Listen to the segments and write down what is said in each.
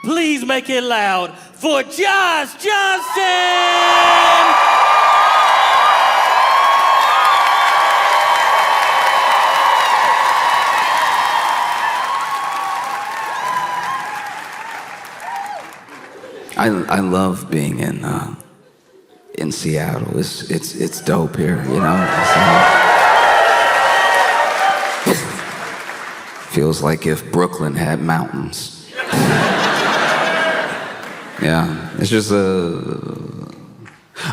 Please make it loud for Josh Johnson! I love being in Seattle. It's dope here, you know. Feels like if Brooklyn had mountains. Yeah, it's just a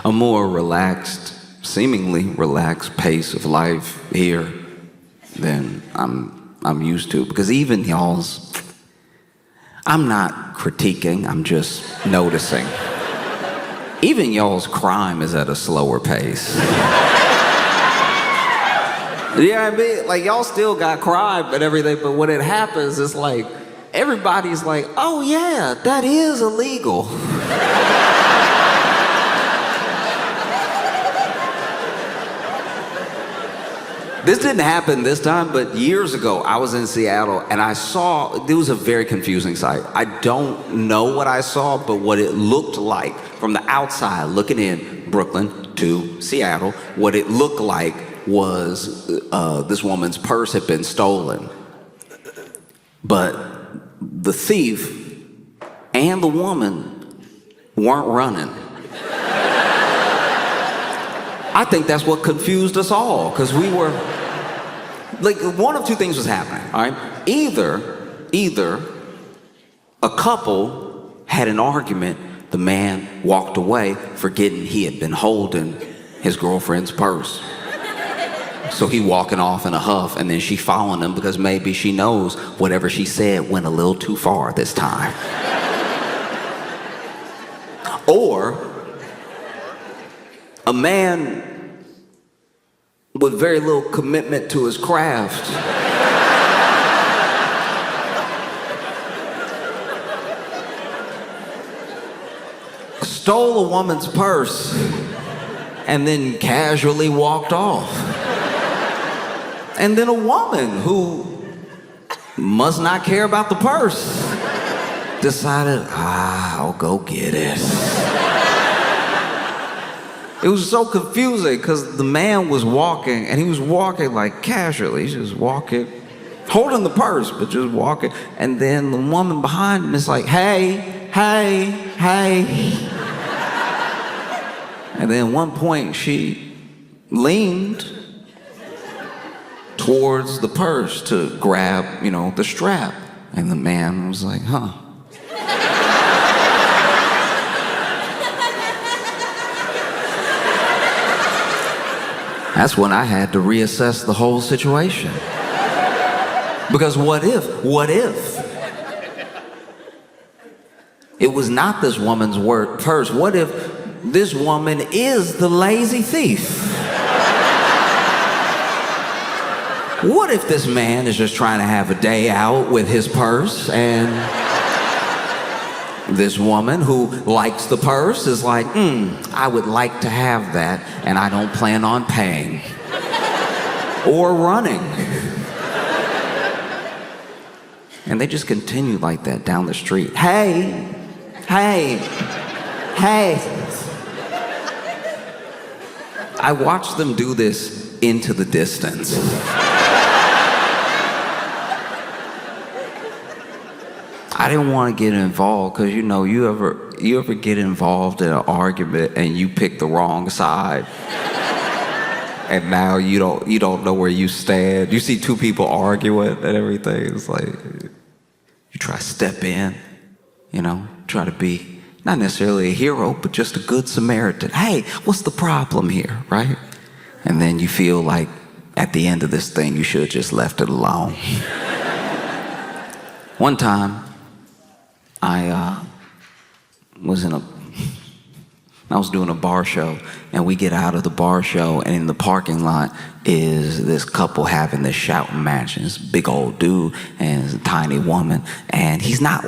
more relaxed, seemingly relaxed pace of life here than I'm used to. Because even y'all's, I'm not critiquing, I'm just noticing. Even y'all's crime is at a slower pace. You know what I mean? Like, y'all still got crime and everything, but when it happens, it's like, everybody's like, oh yeah, that is illegal. This didn't happen this time, but years ago, I was in Seattle and I saw, it was a very confusing sight. I don't know what I saw, but what it looked like from the outside, looking in Brooklyn to Seattle, what it looked like was this woman's purse had been stolen. But the thief and the woman weren't running. I think that's what confused us all, because we were, like, one of two things was happening, all right? Either a couple had an argument, the man walked away forgetting he had been holding his girlfriend's purse. So he walking off in a huff, and then she following him because maybe she knows whatever she said went a little too far this time. Or a man with very little commitment to his craft stole a woman's purse and then casually walked off. And then a woman who must not care about the purse decided, I'll go get it. It was so confusing because the man was walking, and he was walking like casually, just walking, holding the purse, but just walking. And then the woman behind him is like, hey, hey, hey. And then at one point she leaned towards the purse to grab, the strap. And the man was like, huh. That's when I had to reassess the whole situation. Because what if it was not this woman's purse? What if this woman is the lazy thief? What if this man is just trying to have a day out with his purse, and this woman who likes the purse is like, I would like to have that, and I don't plan on paying or running. And they just continue like that down the street. Hey, hey, hey. I watched them do this into the distance. I didn't want to get involved because, you ever get involved in an argument and you pick the wrong side, and now you don't know where you stand. You see two people arguing and everything. It's like you try to step in, try to be not necessarily a hero, but just a good Samaritan. Hey, what's the problem here, right? And then you feel like at the end of this thing you should have just left it alone. One time, I was doing a bar show, and we get out of the bar show, and in the parking lot is this couple having this shouting match, and this big old dude and this tiny woman, and he's not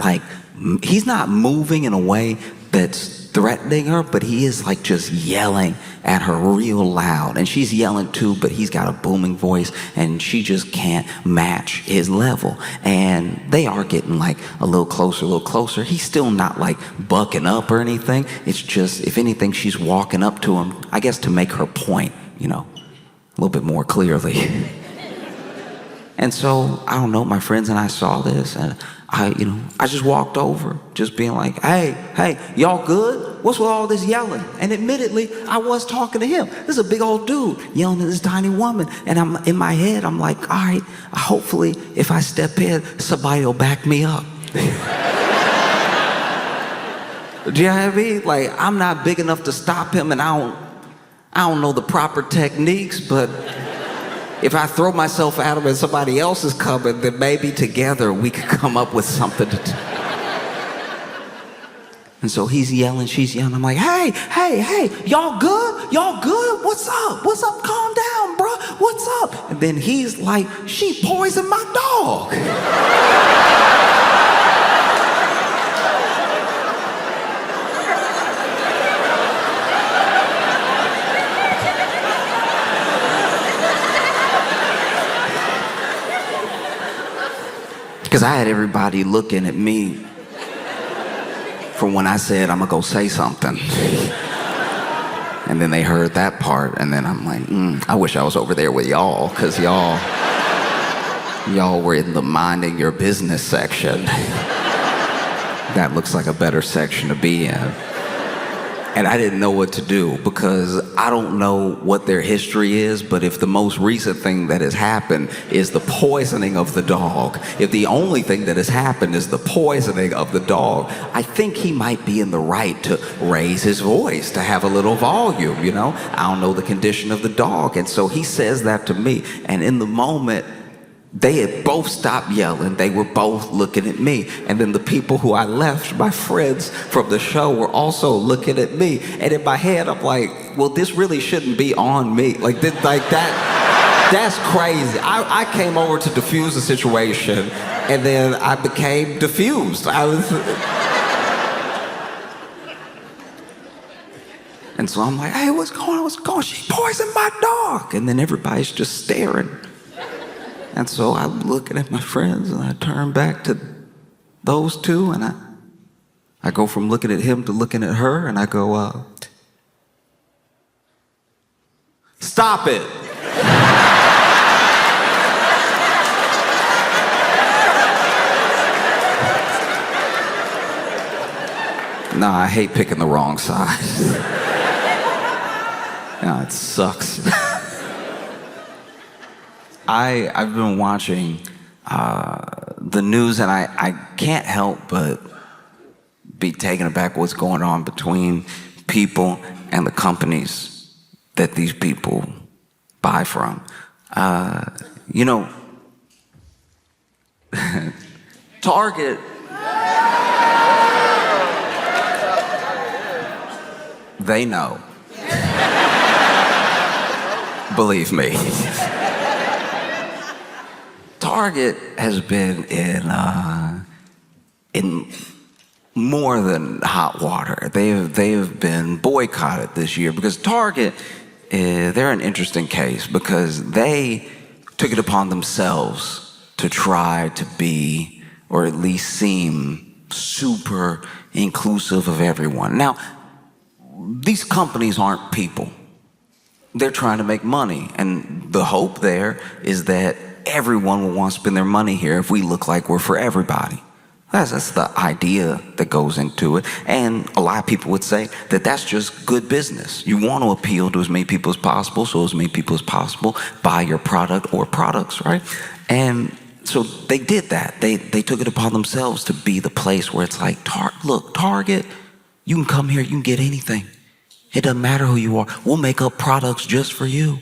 moving in a way that's threatening her, but he is like just yelling at her real loud. And she's yelling too, but he's got a booming voice and she just can't match his level. And they are getting like a little closer. He's still not like bucking up or anything. It's just, if anything, she's walking up to him, I guess to make her point, you know, a little bit more clearly. And so, I don't know, my friends and I saw this, and I just walked over, just being like, hey, y'all good? What's with all this yelling? And admittedly, I was talking to him. This is a big old dude yelling at this tiny woman. And I'm in my head, I'm like, all right, hopefully if I step in, somebody will back me up. Do you know what I mean? Like, I'm not big enough to stop him, and I don't know the proper techniques, but if I throw myself at him and somebody else is coming, then maybe together we could come up with something to do. And so he's yelling, she's yelling. I'm like, hey, y'all good? Y'all good? What's up? What's up? Calm down, bro. What's up? And then he's like, she poisoned my dog. Because I had everybody looking at me from when I said I'm gonna go say something. And then they heard that part, and then I'm like, I wish I was over there with y'all, because y'all were in the minding your business section. That looks like a better section to be in. And I didn't know what to do, because I don't know what their history is, but if the most recent thing that has happened is the poisoning of the dog, if the only thing that has happened is the poisoning of the dog, I think he might be in the right to raise his voice, to have a little volume, you know? I don't know the condition of the dog. And so he says that to me, and in the moment, they had both stopped yelling. They were both looking at me. And then the people who I left, my friends from the show, were also looking at me. And in my head, I'm like, well, this really shouldn't be on me. Like that's crazy. I came over to diffuse the situation, and then I became diffused. And so I'm like, hey, what's going on? What's going on? She poisoned my dog. And then everybody's just staring. And so I'm looking at my friends, and I turn back to those two, and I go from looking at him to looking at her, and I go, stop it. Nah, I hate picking the wrong side. Nah, it sucks. I've been watching the news, and I can't help but be taken aback what's going on between people and the companies that these people buy from. Target, they know. Believe me. Target has been in more than hot water. They have been boycotted this year because Target, they're an interesting case because they took it upon themselves to try to be, or at least seem, super inclusive of everyone. Now, these companies aren't people. They're trying to make money, and the hope there is that everyone will want to spend their money here if we look like we're for everybody. That's the idea that goes into it. And a lot of people would say that that's just good business. You want to appeal to as many people as possible, so as many people as possible buy your product or products, right? And so they did that. They took it upon themselves to be the place where it's like, look, Target, you can come here, you can get anything. It doesn't matter who you are. We'll make up products just for you.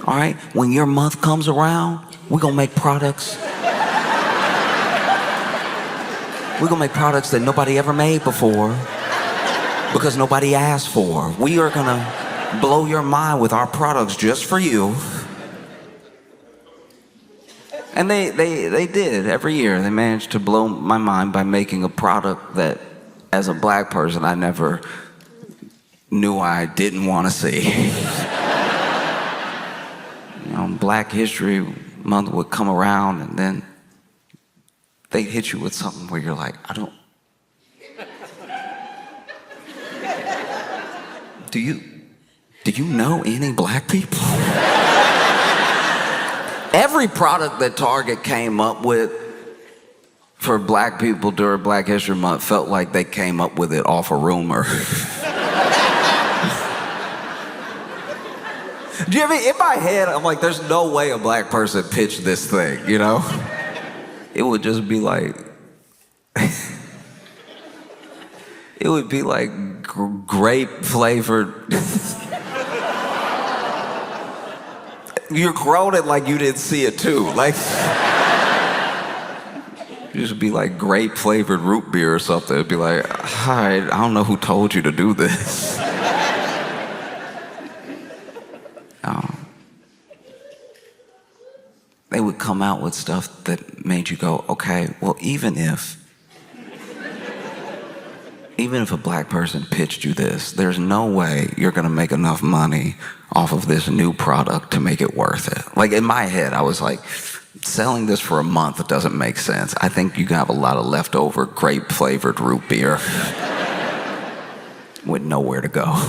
All right? When your month comes around, we're going to make products. We're going to make products that nobody ever made before because nobody asked for. We are going to blow your mind with our products just for you. And they did every year. They managed to blow my mind by making a product that as a black person, I never knew I didn't want to see. Black History Month would come around and then they'd hit you with something where you're like, do you know any black people? Every product that Target came up with for black people during Black History Month felt like they came up with it off a rumor. Do you ever, in my head, I'm like, there's no way a black person pitched this thing, you know? It would just be like, it would be like grape flavored. You're groaning like you didn't see it too. Like, it just be like grape flavored root beer or something. It'd be like, hi, I don't know who told you to do this. They would come out with stuff that made you go, okay, well, even if a black person pitched you this, there's no way you're gonna make enough money off of this new product to make it worth it. Like, in my head, I was like, selling this for a month doesn't make sense. I think you can have a lot of leftover grape flavored root beer with nowhere to go.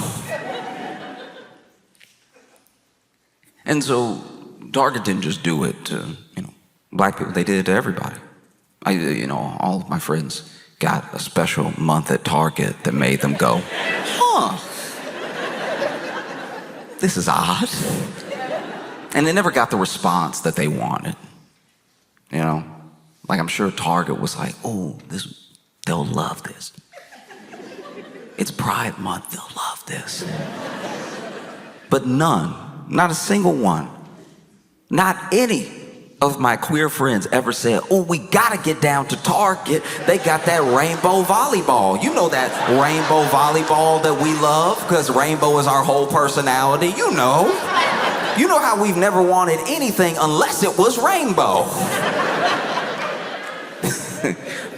And so Target didn't just do it to, black people. They did it to everybody. All of my friends got a special month at Target that made them go, huh, this is odd. And they never got the response that they wanted. Like, I'm sure Target was like, oh, they'll love this. It's Pride Month, they'll love this. But not a single one, not any of my queer friends ever said, oh, we gotta get down to Target. They got that rainbow volleyball. You know that rainbow volleyball that we love, because rainbow is our whole personality. You know how we've never wanted anything unless it was rainbow.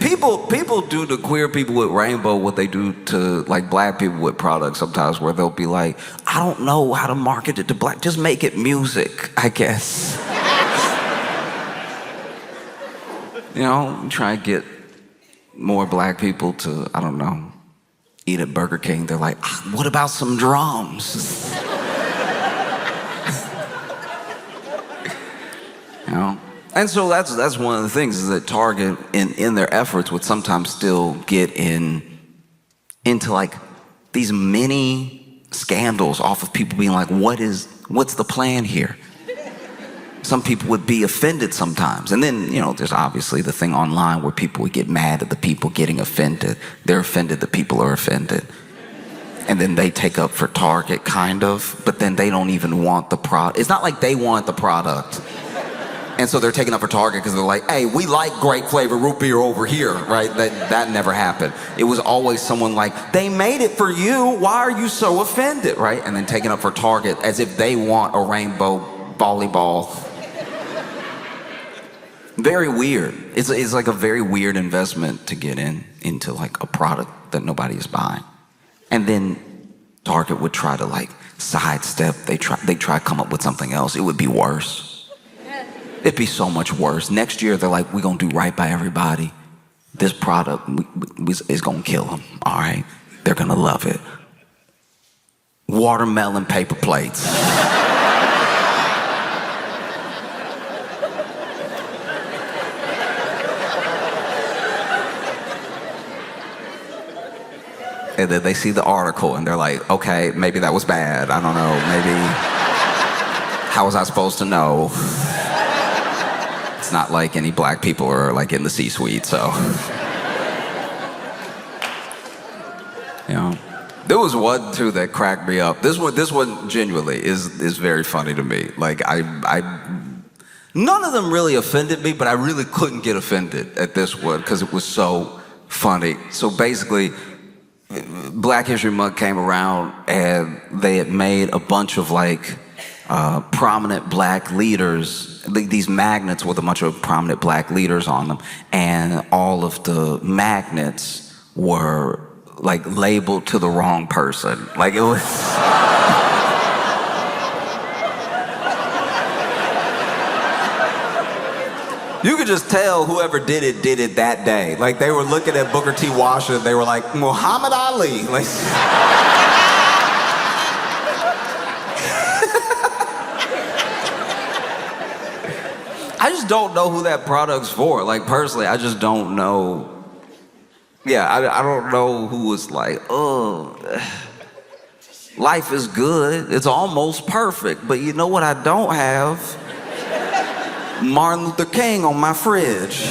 People do to queer people with rainbow what they do to like black people with products sometimes, where they'll be like, I don't know how to market it to black, just make it music, I guess. Try and get more black people to, I don't know, eat at Burger King. They're like, what about some drums? And so that's one of the things, is that Target, in their efforts, would sometimes still get into like these mini scandals off of people being like, what's the plan here? Some people would be offended sometimes. And then, there's obviously the thing online where people would get mad at the people getting offended. They're offended, the people are offended. And then they take up for Target, kind of, but then they don't even want the product. It's not like they want the product. And so they're taking up for Target because they're like, hey, we like grape flavored root beer over here, right? That never happened. It was always someone like, they made it for you, why are you so offended, right? And then taking up for Target as if they want a rainbow volleyball. Very weird. It's like a very weird investment to get into like a product that nobody is buying. And then Target would try to like sidestep. They try to come up with something else. It would be worse. It'd be so much worse. Next year, they're like, we're going to do right by everybody. This product is going to kill them, all right? They're going to love it. Watermelon paper plates. And then they see the article and they're like, okay, maybe that was bad. I don't know, maybe, how was I supposed to know? It's not like any black people are like in the C-suite, so. There was one too that cracked me up. This one genuinely is very funny to me. Like none of them really offended me, but I really couldn't get offended at this one because it was so funny. So basically, Black History Month came around and they had made a bunch of like prominent black leaders, these magnets with a bunch of prominent black leaders on them, and all of the magnets were like labeled to the wrong person. Like it was. You could just tell whoever did it that day. Like they were looking at Booker T. Washington, they were like, Muhammad Ali. Like, I just don't know who that product's for. Like personally, I just don't know. Yeah, I don't know who was like, oh, life is good. It's almost perfect. But you know what I don't have? Martin Luther King on my fridge.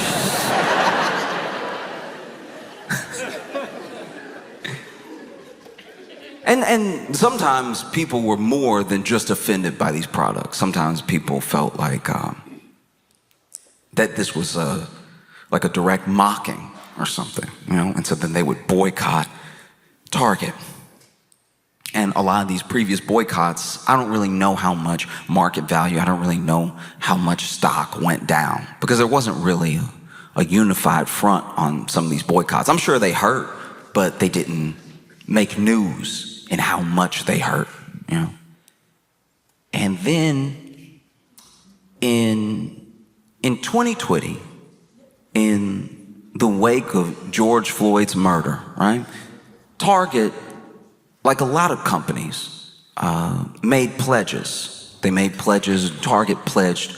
And sometimes people were more than just offended by these products. Sometimes people felt like that this was like a direct mocking or something, you know? And so then they would boycott Target. And a lot of these previous boycotts, I don't really know how much market value, I don't really know how much stock went down because there wasn't really a unified front on some of these boycotts. I'm sure they hurt, but they didn't make news in how much they hurt, you know. And then in 2020, in the wake of George Floyd's murder, right? Target, like a lot of companies, made pledges. They made pledges. Target pledged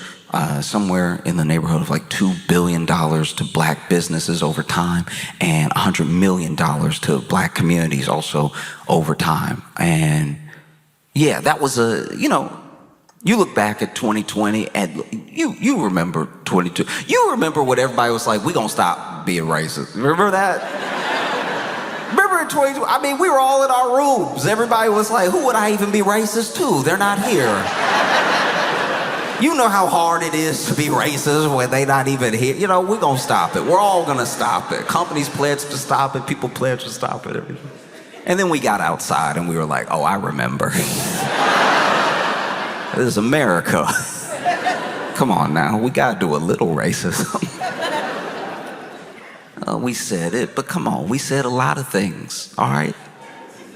somewhere in the neighborhood of like $2 billion to black businesses over time and $100 million to black communities also over time. And yeah, that was you look back at 2020 and you remember 22. You remember what everybody was like, we gonna stop being racist. Remember that? Remember in 2020, I mean, we were all in our rooms. Everybody was like, who would I even be racist to? They're not here. You know how hard it is to be racist when they're not even here. You know, we're gonna stop it. We're all gonna stop it. Companies pledged to stop it. People pledged to stop it. Everything. And then we got outside and we were like, oh, I remember. This is America. Come on now, we gotta do a little racism. We said it, but come on, we said a lot of things, all right?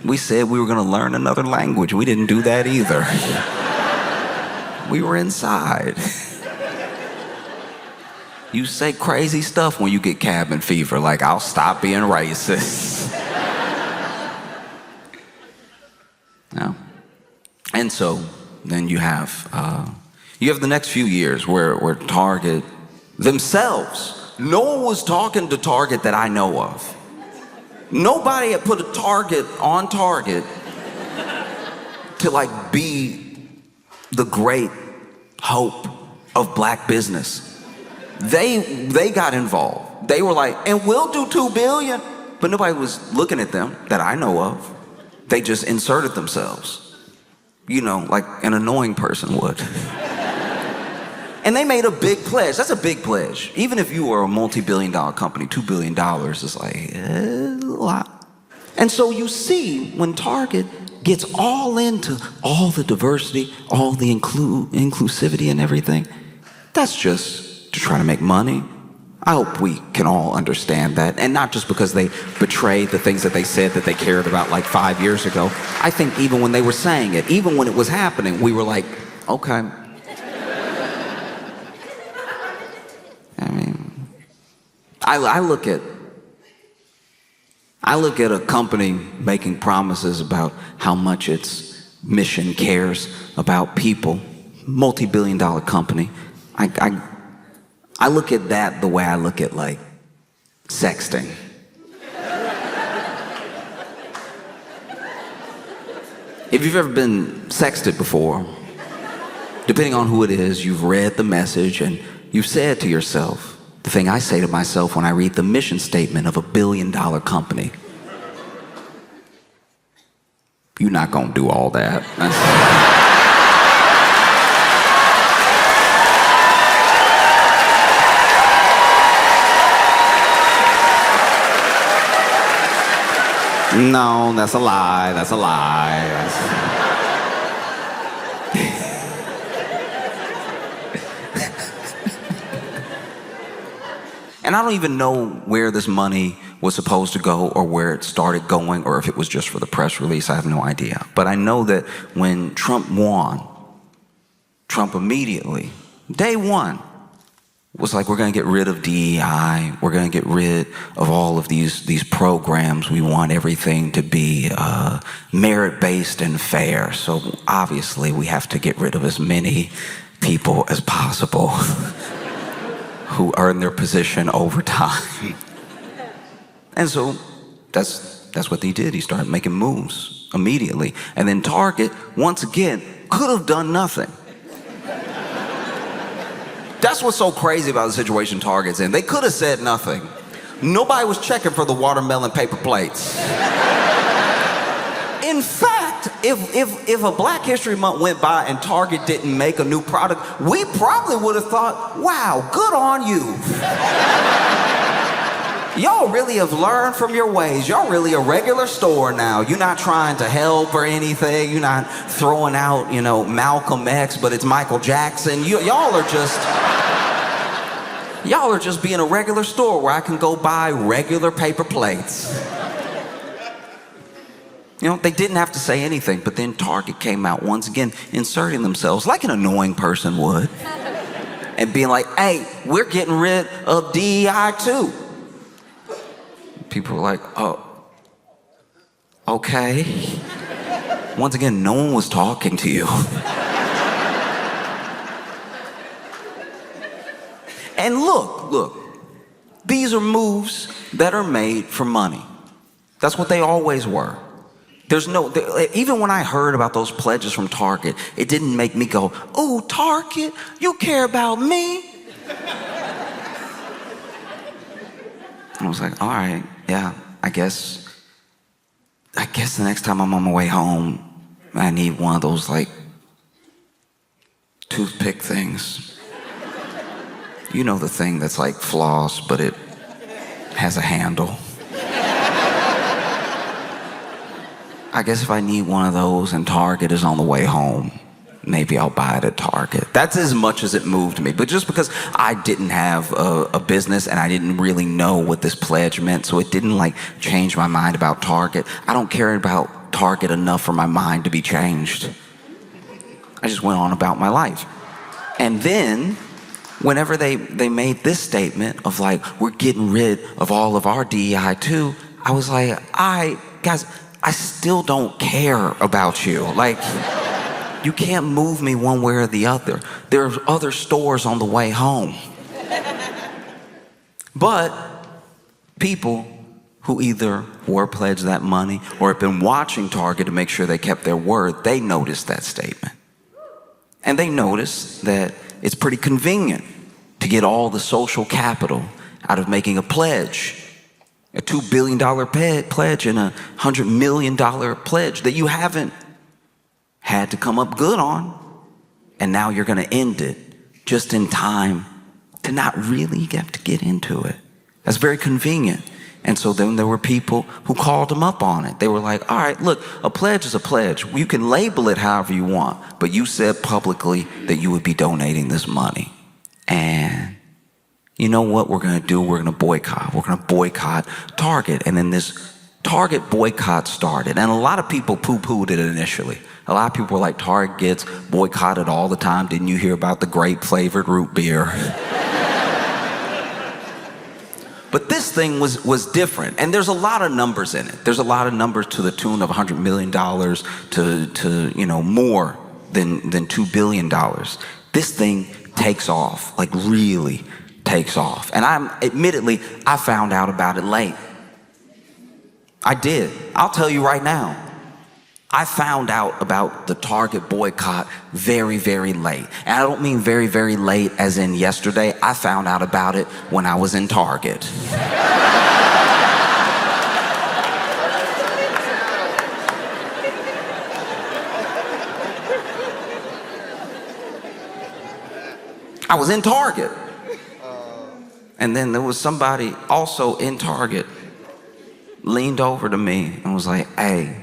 We said we were gonna learn another language. We didn't do that either. We were inside. You say crazy stuff when you get cabin fever, like I'll stop being racist. No. And so then you have the next few years where Target themselves, no one was talking to Target that I know of. Nobody had put a target on Target to like be the great hope of black business. They got involved. They were like, and we'll do $2 billion. But nobody was looking at them that I know of. They just inserted themselves, you know, like an annoying person would. And they made a big pledge. That's a big pledge. Even if you were a multi-billion-dollar company, $2 billion is like a lot. And so you see when Target gets all into all the diversity, all the inclusivity and everything, that's just to try to make money. I hope we can all understand that. And not just because they betrayed the things that they said that they cared about like 5 years ago. I think even when they were saying it, even when it was happening, we were like, okay. I mean, I look at a company making promises about how much its mission cares about people, multi-billion-dollar company. I look at that the way I look at like sexting. If you've ever been sexted before, depending on who it is, you've read the message and you've said to yourself, the thing I say to myself when I read the mission statement of a billion-dollar company, you're not gonna do all that. No, that's a lie, that's a lie. And I don't even know where this money was supposed to go or where it started going or if it was just for the press release. I have no idea. But I know that when Trump won, Trump immediately, day one, was like, we're going to get rid of DEI. We're going to get rid of all of these programs. We want everything to be merit-based and fair. So obviously we have to get rid of as many people as possible who earn their position over time. And so that's what he did. He started making moves immediately. And then Target, once again, could have done nothing. That's what's so crazy about the situation Target's in. They could have said nothing. Nobody was checking for the watermelon paper plates. In fact, if a Black History Month went by and Target didn't make a new product, we probably would have thought, wow, good on you. Y'all really have learned from your ways. Y'all really a regular store now. You're not trying to help or anything. You're not throwing out, Malcolm X, but it's Michael Jackson. Y'all are just being a regular store where I can go buy regular paper plates. They didn't have to say anything, but then Target came out once again, inserting themselves like an annoying person would, and being like, hey, we're getting rid of DEI too. People were like, oh, okay. Once again, no one was talking to you. And look, these are moves that are made for money. That's what they always were. Even when I heard about those pledges from Target, it didn't make me go, oh, Target, you care about me? I was like, all right, yeah, I guess the next time I'm on my way home, I need one of those, toothpick things. The thing that's like floss, but it has a handle. I guess if I need one of those and Target is on the way home, maybe I'll buy it at Target. That's as much as it moved me. But just because I didn't have a business and I didn't really know what this pledge meant, so it didn't change my mind about Target. I don't care about Target enough for my mind to be changed. I just went on about my life. And then, whenever they made this statement of we're getting rid of all of our DEI too, I was like, guys, I still don't care about you. You can't move me one way or the other. There are other stores on the way home. But people who either were pledged that money or have been watching Target to make sure they kept their word, they noticed that statement. And they noticed that it's pretty convenient to get all the social capital out of making a pledge. A $2 billion pledge and a $100 million pledge that you haven't had to come up good on. And now you're going to end it just in time to not really have to get into it. That's very convenient. And so then there were people who called them up on it. They were like, all right, look, a pledge is a pledge. You can label it however you want, but you said publicly that you would be donating this money. And you know what we're going to do? We're going to boycott. We're going to boycott Target. And then this Target boycott started. And a lot of people poo-pooed it initially. A lot of people were like, Target gets boycotted all the time. Didn't you hear about the grape-flavored root beer? But this thing was different. And there's a lot of numbers in it. There's a lot of numbers to the tune of $100 million to more than $2 billion. This thing takes off, really takes off. And I found out about it late. I did. I'll tell you right now. I found out about the Target boycott very, very late. And I don't mean very, very late as in yesterday. I found out about it when I was in Target. I was in Target. And then there was somebody also in Target leaned over to me and was like, hey,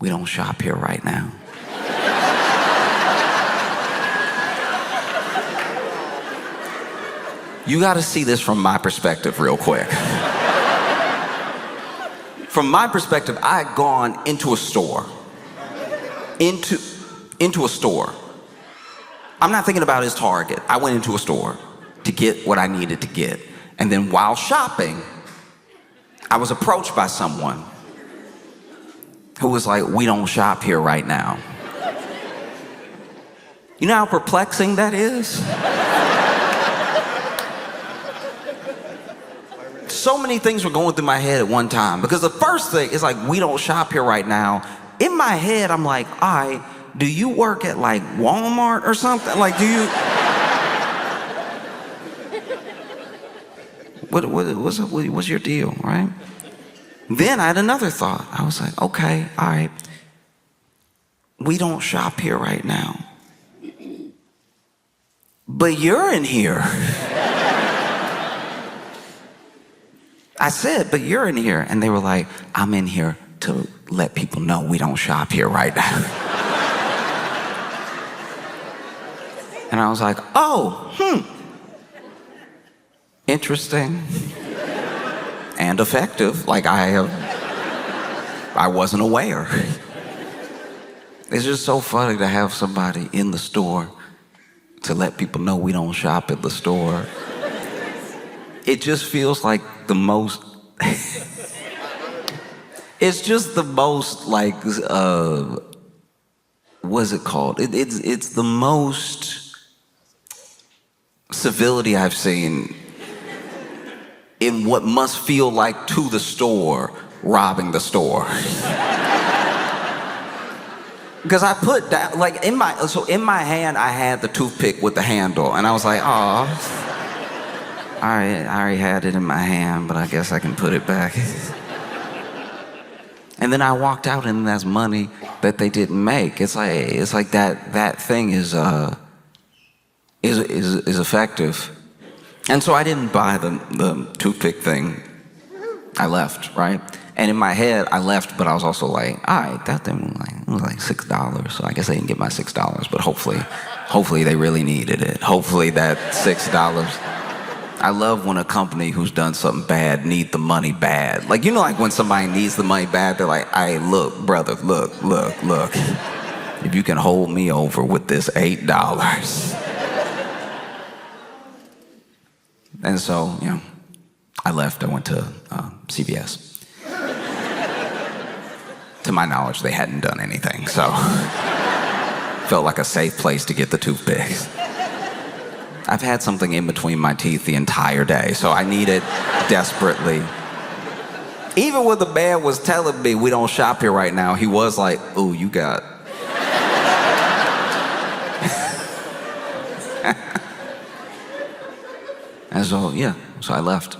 we don't shop here right now. You got to see this from my perspective real quick. From my perspective, I had gone into a store. Into a store. I'm not thinking about his Target. I went into a store to get what I needed to get. And then while shopping, I was approached by someone who was like, "We don't shop here right now." You know how perplexing that is? So many things were going through my head at one time, because the first thing is like, "We don't shop here right now." In my head, I'm like, "All right, do you work at like Walmart or something? Like, do you?" What's your deal, right? Then I had another thought. I was like, "Okay, all right, we don't shop here right now, but you're in here." I said, "But you're in here." And they were like, "I'm in here to let people know we don't shop here right now." And I was like, "Oh, interesting and effective." Like I wasn't aware. It's just so funny to have somebody in the store to let people know we don't shop at the store. It just feels like the most, it's just the most like, what's it called? It's the most civility I've seen in what must feel like to the store, robbing the store. Because I put down, like in my hand, I had the toothpick with the handle, and I was like, "Oh, I already had it in my hand, but I guess I can put it back." And then I walked out, and that's money that they didn't make. It's like that thing is effective. And so I didn't buy the toothpick thing. I left, right? And in my head, I left, but I was also like, "All right, that thing was like $6, so I guess I didn't get my $6, but hopefully they really needed it. Hopefully that $6." I love when a company who's done something bad need the money bad. Like, you know, like when somebody needs the money bad, they're like, "Hey, look, brother, look. If you can hold me over with this $8. And so, you know, I left. I went to CVS. To my knowledge, they hadn't done anything, so felt like a safe place to get the toothpicks. I've had something in between my teeth the entire day, so I need it desperately. Even when the man was telling me we don't shop here right now, he was like, "Ooh, you got..." And so, yeah, so I left.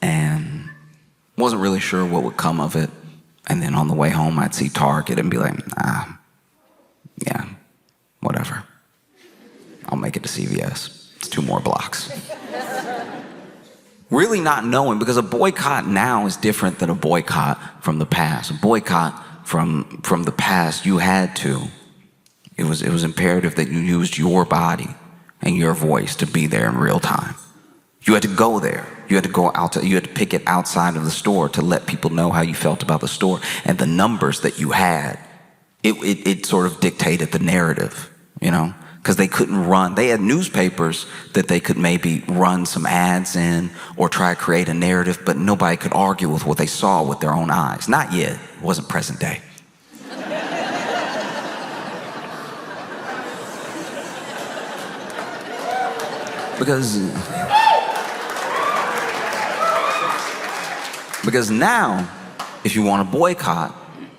And wasn't really sure what would come of it. And then on the way home, I'd see Target and be like, yeah, whatever. I'll make it to CVS. It's 2 more blocks. Really not knowing, because a boycott now is different than a boycott from the past. A boycott from the past, you had to. It was imperative that you used your body and your voice to be there in real time. You had to go there. You had to go out. You had to pick it outside of the store to let people know how you felt about the store. And the numbers that you had, it sort of dictated the narrative, you know? Because they couldn't run. They had newspapers that they could maybe run some ads in or try to create a narrative, but nobody could argue with what they saw with their own eyes. Not yet. It wasn't present day. Because now, if you want to boycott,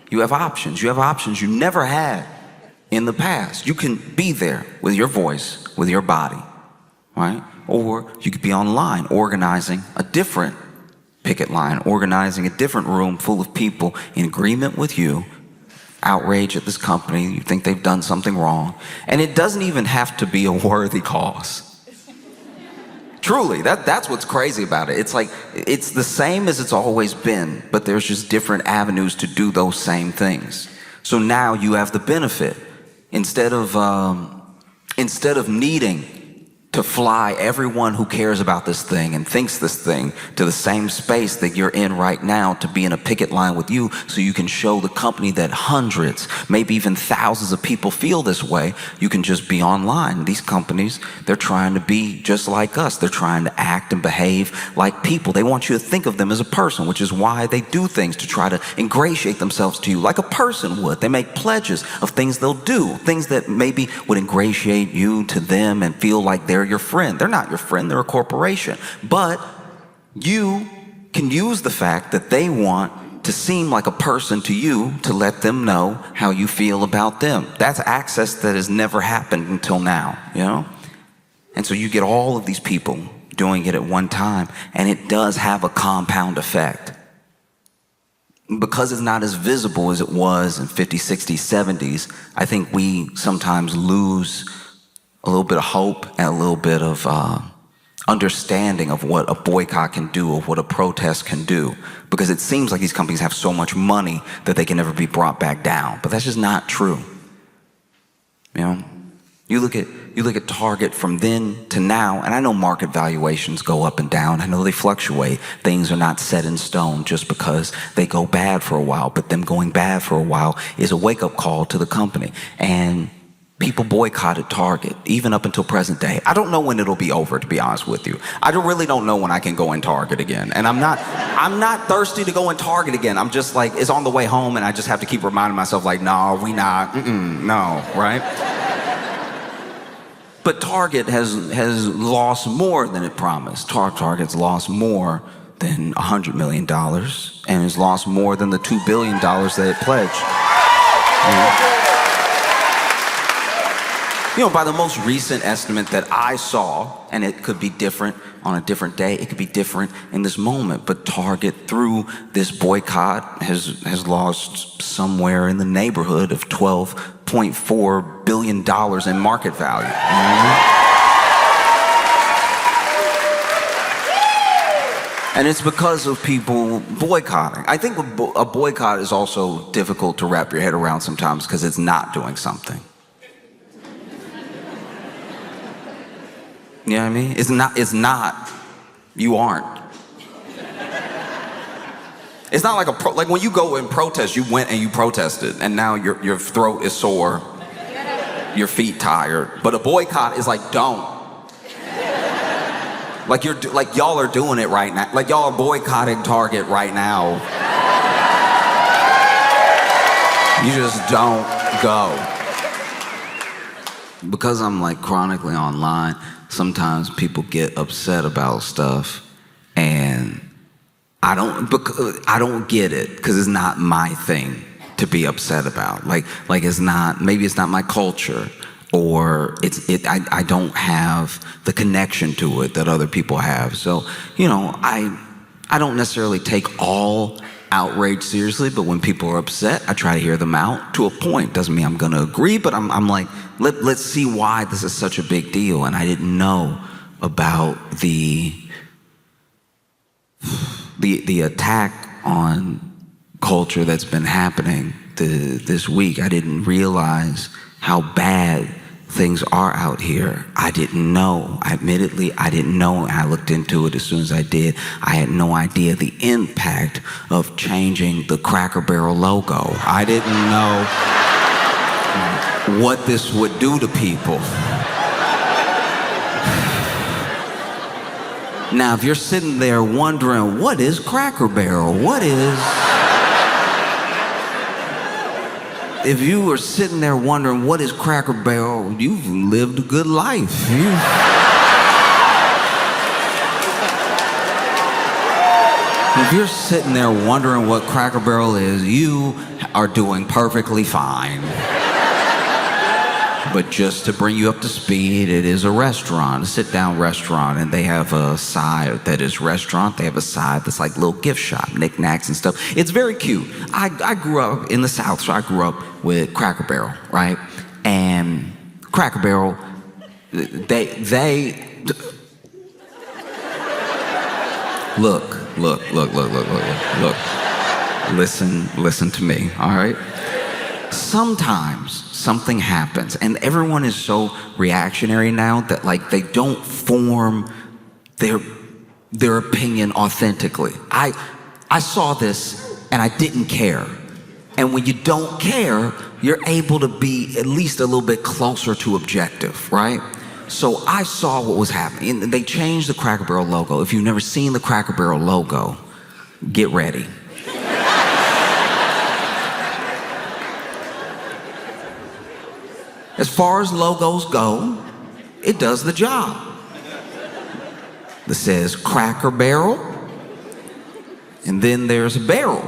you have options. You have options you never had in the past. You can be there with your voice, with your body, right? Or you could be online organizing a different picket line, organizing a different room full of people in agreement with you, outrage at this company, you think they've done something wrong. And it doesn't even have to be a worthy cause. Truly, that's what's crazy about it. It's like, it's the same as it's always been, but there's just different avenues to do those same things. So now you have the benefit. Instead of needing to fly everyone who cares about this thing and thinks this thing to the same space that you're in right now, to be in a picket line with you so you can show the company that hundreds, maybe even thousands of people feel this way. You can just be online. These companies, they're trying to be just like us. They're trying to act and behave like people. They want you to think of them as a person, which is why they do things to try to ingratiate themselves to you like a person would. They make pledges of things they'll do, things that maybe would ingratiate you to them and feel like they're your friend. They're not your friend, they're a corporation. But you can use the fact that they want to seem like a person to you to let them know how you feel about them. That's access that has never happened until now, you know? And so you get all of these people doing it at one time, and it does have a compound effect. Because it's not as visible as it was in 50s, 60s, 70s, I think we sometimes lose a little bit of hope and a little bit of understanding of what a boycott can do, of what a protest can do, because it seems like these companies have so much money that they can never be brought back down. But that's just not true. You know, you look at Target from then to now, and I know market valuations go up and down. I know they fluctuate. Things are not set in stone just because they go bad for a while. But them going bad for a while is a wake-up call to the company. And people boycotted Target, even up until present day. I don't know when it'll be over, to be honest with you. I really don't know when I can go in Target again. And I'm not thirsty to go in Target again. I'm just like, it's on the way home, and I just have to keep reminding myself, like, no, we not, no, right? But Target has lost more than it promised. Target's lost more than $100 million, and has lost more than the $2 billion that it pledged. You know, by the most recent estimate that I saw, and it could be different on a different day, it could be different in this moment, but Target, through this boycott, has lost somewhere in the neighborhood of $12.4 billion in market value. And it's because of people boycotting. I think a boycott is also difficult to wrap your head around sometimes because it's not doing something. You know what I mean? It's not, you aren't. It's not like like when you go and protest, you went and you protested, and now your throat is sore, your feet tired. But a boycott is like, don't. Like y'all are doing it right now. Like y'all are boycotting Target right now. You just don't go. Because I'm like chronically online, sometimes people get upset about stuff, and I don't get it because it's not my thing to be upset about. Like it's not, maybe it's not my culture, or I don't have the connection to it that other people have. So, you know, I don't necessarily take all outrage seriously, but when people are upset, I try to hear them out to a point. Doesn't mean I'm gonna agree, but I'm like, let's see why this is such a big deal. And I didn't know about the attack on culture that's been happening this week. I didn't realize how bad things are out here. I didn't know. Admittedly, I didn't know. I looked into it as soon as I did. I had no idea the impact of changing the Cracker Barrel logo. I didn't know what this would do to people. Now, if you're sitting there wondering, what is Cracker Barrel? If you were sitting there wondering, what is Cracker Barrel? You've lived a good life. If you're sitting there wondering what Cracker Barrel is, you are doing perfectly fine. But just to bring you up to speed, it is a restaurant, a sit-down restaurant, and they have a side that is restaurant. They have a side that's like little gift shop, knickknacks and stuff. It's very cute. I grew up in the South, so I grew up with Cracker Barrel, right? And Cracker Barrel, they look. Listen to me, all right? sometimes something happens, and everyone is so reactionary now that like they don't form their opinion authentically. I saw this and I didn't care. And when you don't care, you're able to be at least a little bit closer to objective, right? So I saw what was happening. And they changed the Cracker Barrel logo. If you've never seen the Cracker Barrel logo, get ready. As far as logos go, it does the job. It says Cracker Barrel, and then there's a barrel.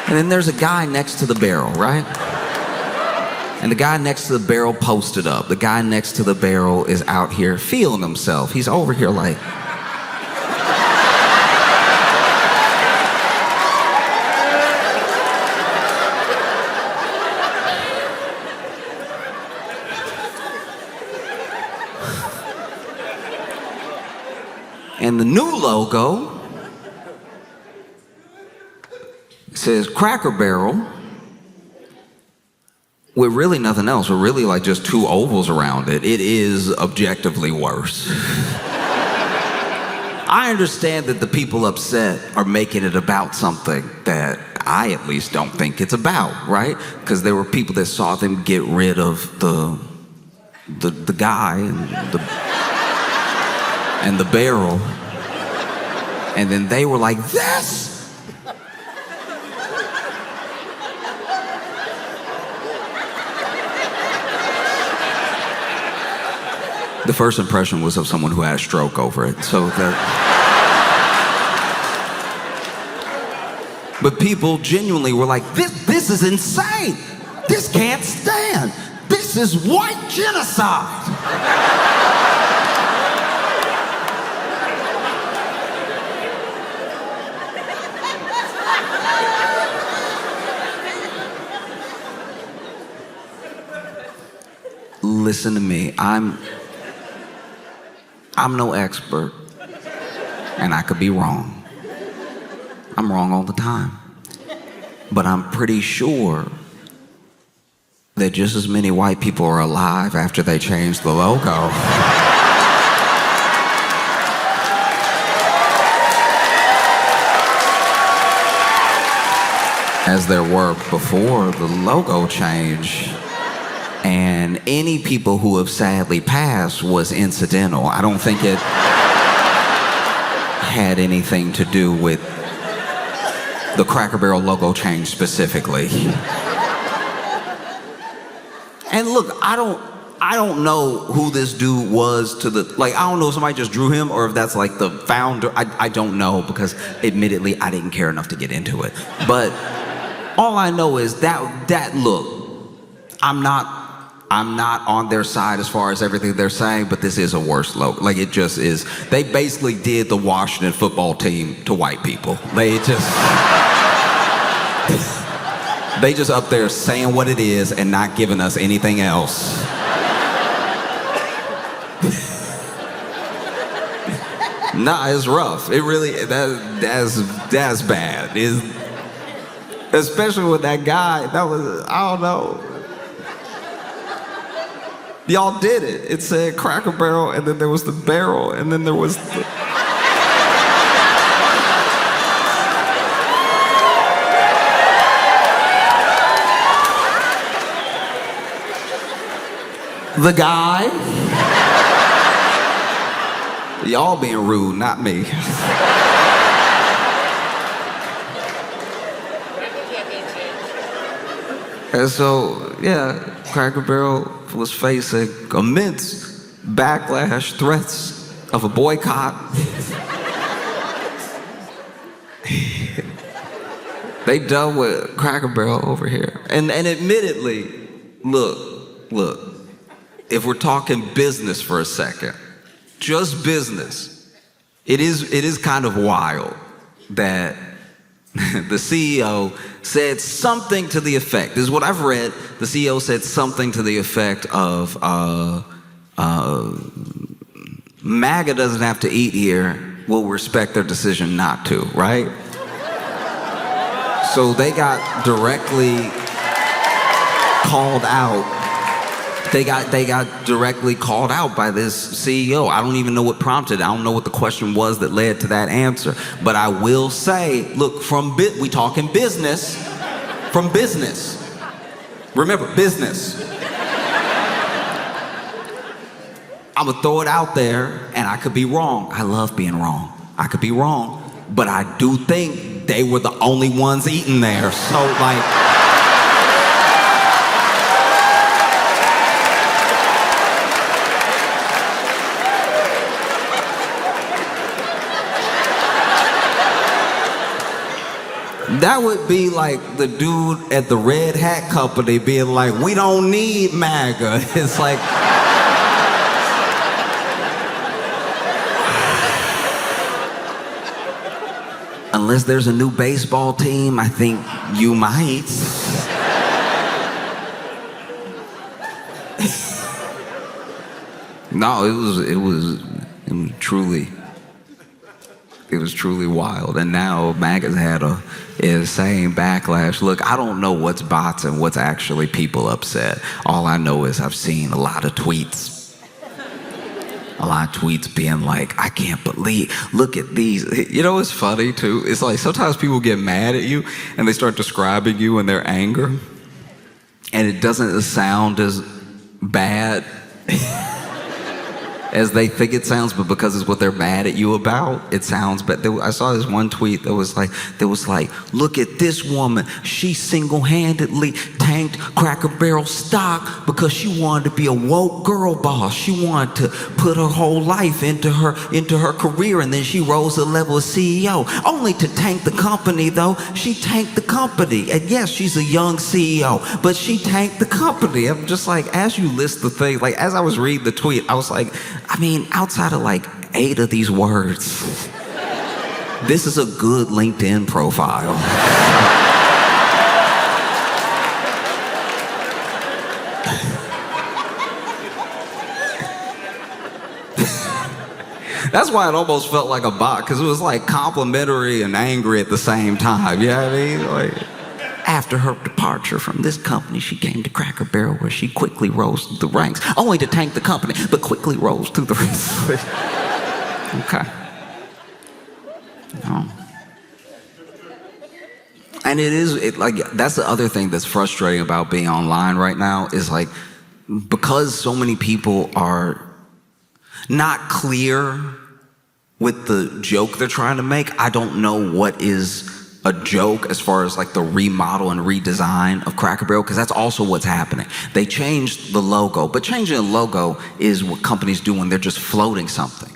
And then there's a guy next to the barrel, right? And the guy next to the barrel posted up. The guy next to the barrel is out here feeling himself. He's over here like... And the new logo says Cracker Barrel with really nothing else, with really like just two ovals around it. It is objectively worse. I understand that the people upset are making it about something that I at least don't think it's about, right? Because there were people that saw them get rid of the guy and the barrel, and then they were like, this. The first impression was of someone who had a stroke over it. But people genuinely were like, this is insane. This can't stand. This is white genocide. Listen to me. I'm no expert, and I could be wrong. I'm wrong all the time. But I'm pretty sure that just as many white people are alive after they changed the logo as there were before the logo change. And any people who have sadly passed was incidental. I don't think it had anything to do with the Cracker Barrel logo change specifically. And look, I don't know who this dude was to the, like, I don't know if somebody just drew him or if that's like the founder. I don't know, because admittedly I didn't care enough to get into it. But all I know is that look, I'm not on their side as far as everything they're saying, but this is a worse logo. Like, it just is. They basically did the Washington football team to white people. They just up there saying what it is and not giving us anything else. Nah, it's rough. It really, that's bad. Especially with that guy, that was, I don't know. Y'all did it. It said Cracker Barrel, and then there was the barrel, and then there was the guy. Y'all being rude, not me. And so, yeah, Cracker Barrel was facing immense backlash, threats of a boycott. They done with Cracker Barrel over here. And admittedly, look, if we're talking business for a second, just business, it is kind of wild that the CEO said something to the effect, this is what I've read, the CEO said something to the effect of, MAGA doesn't have to eat here. We'll respect their decision not to, right? So they got directly called out. They got directly called out by this CEO. I don't even know what prompted it. I don't know what the question was that led to that answer. But I will say, look, we talking business. From business. Remember, business. I'm gonna throw it out there, and I could be wrong. I love being wrong. I could be wrong. But I do think they were the only ones eating there. So, like... That would be like the dude at the Red Hat Company being like, we don't need MAGA. It's like... Unless there's a new baseball team, I think you might. No, it was truly wild. And now MAGA's had a insane backlash. Look, I don't know what's bots and what's actually people upset. All I know is I've seen a lot of tweets. A lot of tweets being like, I can't believe, look at these. You know what's funny too? It's like sometimes people get mad at you and they start describing you in their anger. And it doesn't sound as bad as they think it sounds, but because it's what they're mad at you about, it sounds bad. I saw this one tweet that was like, look at this woman. She single-handedly tanked Cracker Barrel stock because she wanted to be a woke girl boss. She wanted to put her whole life into her career, and then she rose to the level of CEO. Only to tank the company, though. She tanked the company. And yes, she's a young CEO, but she tanked the company. I'm just like, as you list the thing, like as I was reading the tweet, I was like, I mean, outside of like 8 of these words, this is a good LinkedIn profile. That's why it almost felt like a bot, because it was like complimentary and angry at the same time. You know what I mean? Like, after her departure from this company, she came to Cracker Barrel, where she quickly rose through the ranks, only to tank the company, but quickly rose through the ranks. Okay. No. And like, that's the other thing that's frustrating about being online right now, is like, because so many people are not clear with the joke they're trying to make, I don't know what is a joke as far as like the remodel and redesign of Cracker Barrel, because that's also what's happening. They changed the logo, but changing the logo is what companies do when they're just floating something.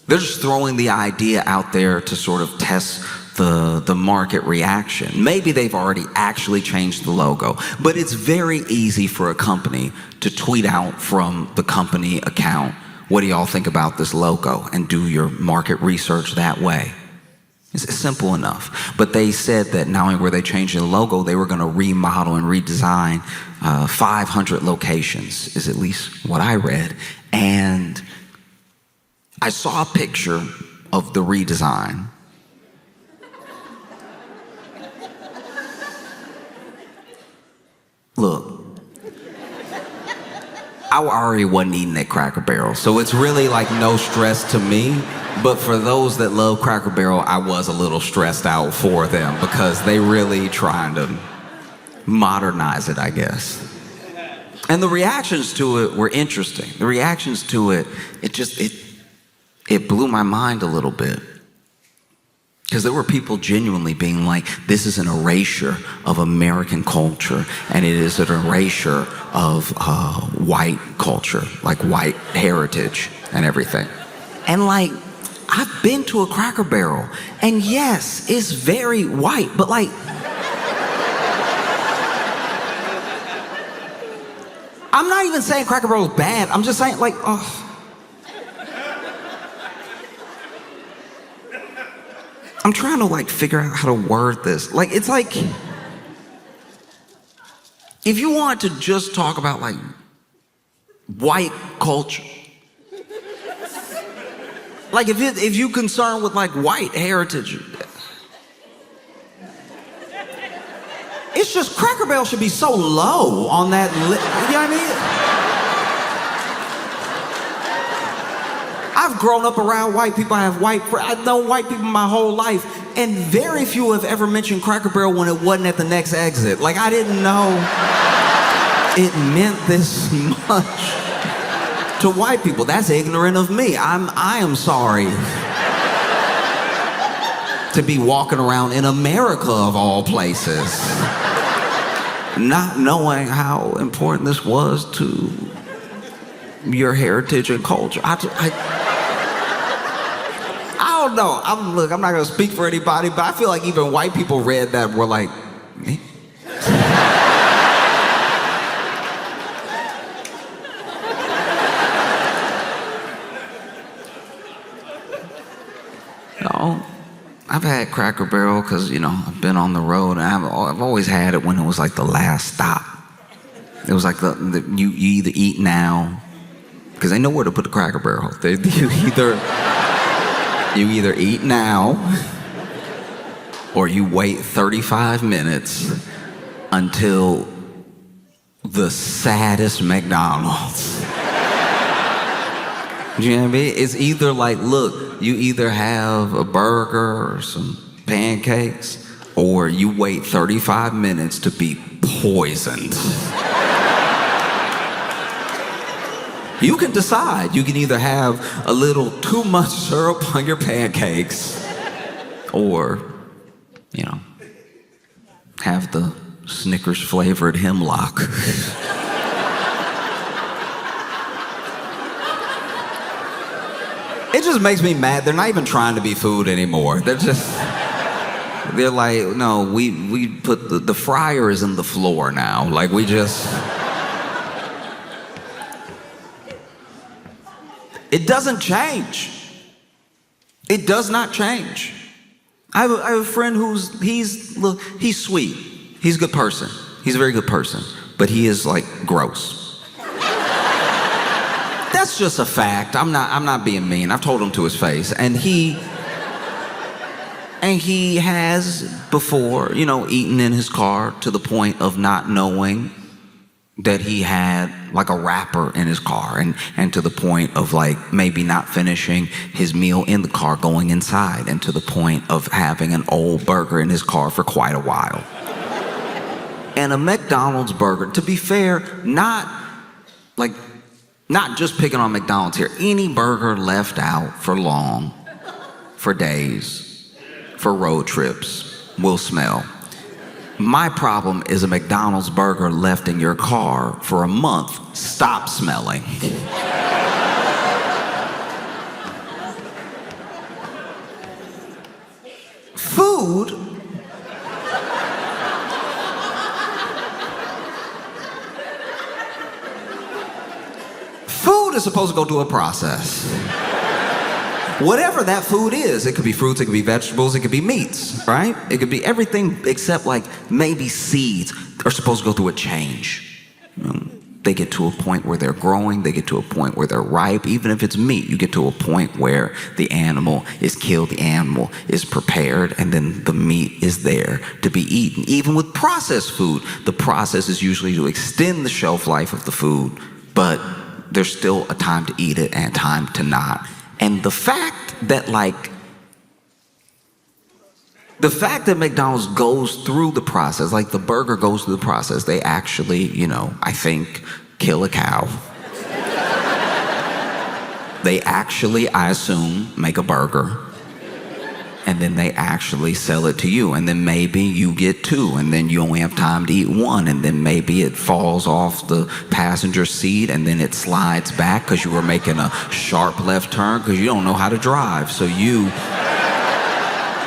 They're just throwing the idea out there to sort of test the market reaction. Maybe they've already actually changed the logo, but it's very easy for a company to tweet out from the company account, what do y'all think about this logo? And do your market research that way. It's simple enough. But they said that not only were they changing the logo, they were going to remodel and redesign 500 locations, is at least what I read. And I saw a picture of the redesign. Look, I already wasn't eating at Cracker Barrel, so it's really like no stress to me. But for those that love Cracker Barrel, I was a little stressed out for them, because they really trying to modernize it, I guess. And the reactions to it were interesting. The reactions to it, it blew my mind a little bit. Because there were people genuinely being like, this is an erasure of American culture, and it is an erasure of white culture, like white heritage and everything. And like, I've been to a Cracker Barrel, and yes, it's very white, but like, I'm not even saying Cracker Barrel is bad. I'm just saying, like, oh. I'm trying to like figure out how to word this. Like, it's like, if you want to just talk about like white culture. Like if you concerned with like white heritage, it's just Cracker Barrel should be so low on that you know what I mean? I've grown up around white people. I've known white people my whole life, and very few have ever mentioned Cracker Barrel when it wasn't at the next exit. Like, I didn't know it meant this much to white people. That's ignorant of me. I am sorry to be walking around in America of all places, not knowing how important this was to your heritage and culture. I don't know. I'm not gonna speak for anybody, but I feel like even white people read that and were like, eh? No, I've had Cracker Barrel because, you know, I've been on the road, and I've always had it when it was like the last stop. It was like you either eat now, because they know where to put the Cracker Barrel. You either eat now, or you wait 35 minutes until the saddest McDonald's. You know what I mean? It's either like, look, you either have a burger or some pancakes, or you wait 35 minutes to be poisoned. You can decide. You can either have a little too much syrup on your pancakes, or, you know, have the Snickers flavored hemlock. It just makes me mad. They're not even trying to be food anymore. They're like, no, we put the fryer is in the floor now. Like, we just... It doesn't change. It does not change. I have a friend he's sweet. He's a good person. He's a very good person. But he is like gross. That's just a fact. I'm not being mean. I've told him to his face. And he has before, you know, eaten in his car to the point of not knowing that he had like a wrapper in his car, and to the point of like maybe not finishing his meal in the car, going inside, and to the point of having an old burger in his car for quite a while. And a McDonald's burger, to be fair, not just picking on McDonald's here, any burger left out for long, for days, for road trips will smell. My problem is a McDonald's burger left in your car for a month. Stop smelling. Food is supposed to go through a process. Whatever that food is, it could be fruits, it could be vegetables, it could be meats, right? It could be everything except like maybe seeds are supposed to go through a change. You know, they get to a point where they're growing, they get to a point where they're ripe. Even if it's meat, you get to a point where the animal is killed, the animal is prepared, and then the meat is there to be eaten. Even with processed food, the process is usually to extend the shelf life of the food, but there's still a time to eat it and a time to not. And the fact that McDonald's goes through the process, like the burger goes through the process, they actually, you know, I think, kill a cow. They actually, I assume, make a burger. And then they actually sell it to you. And then maybe you get two, and then you only have time to eat one. And then maybe it falls off the passenger seat, and then it slides back because you were making a sharp left turn because you don't know how to drive. So you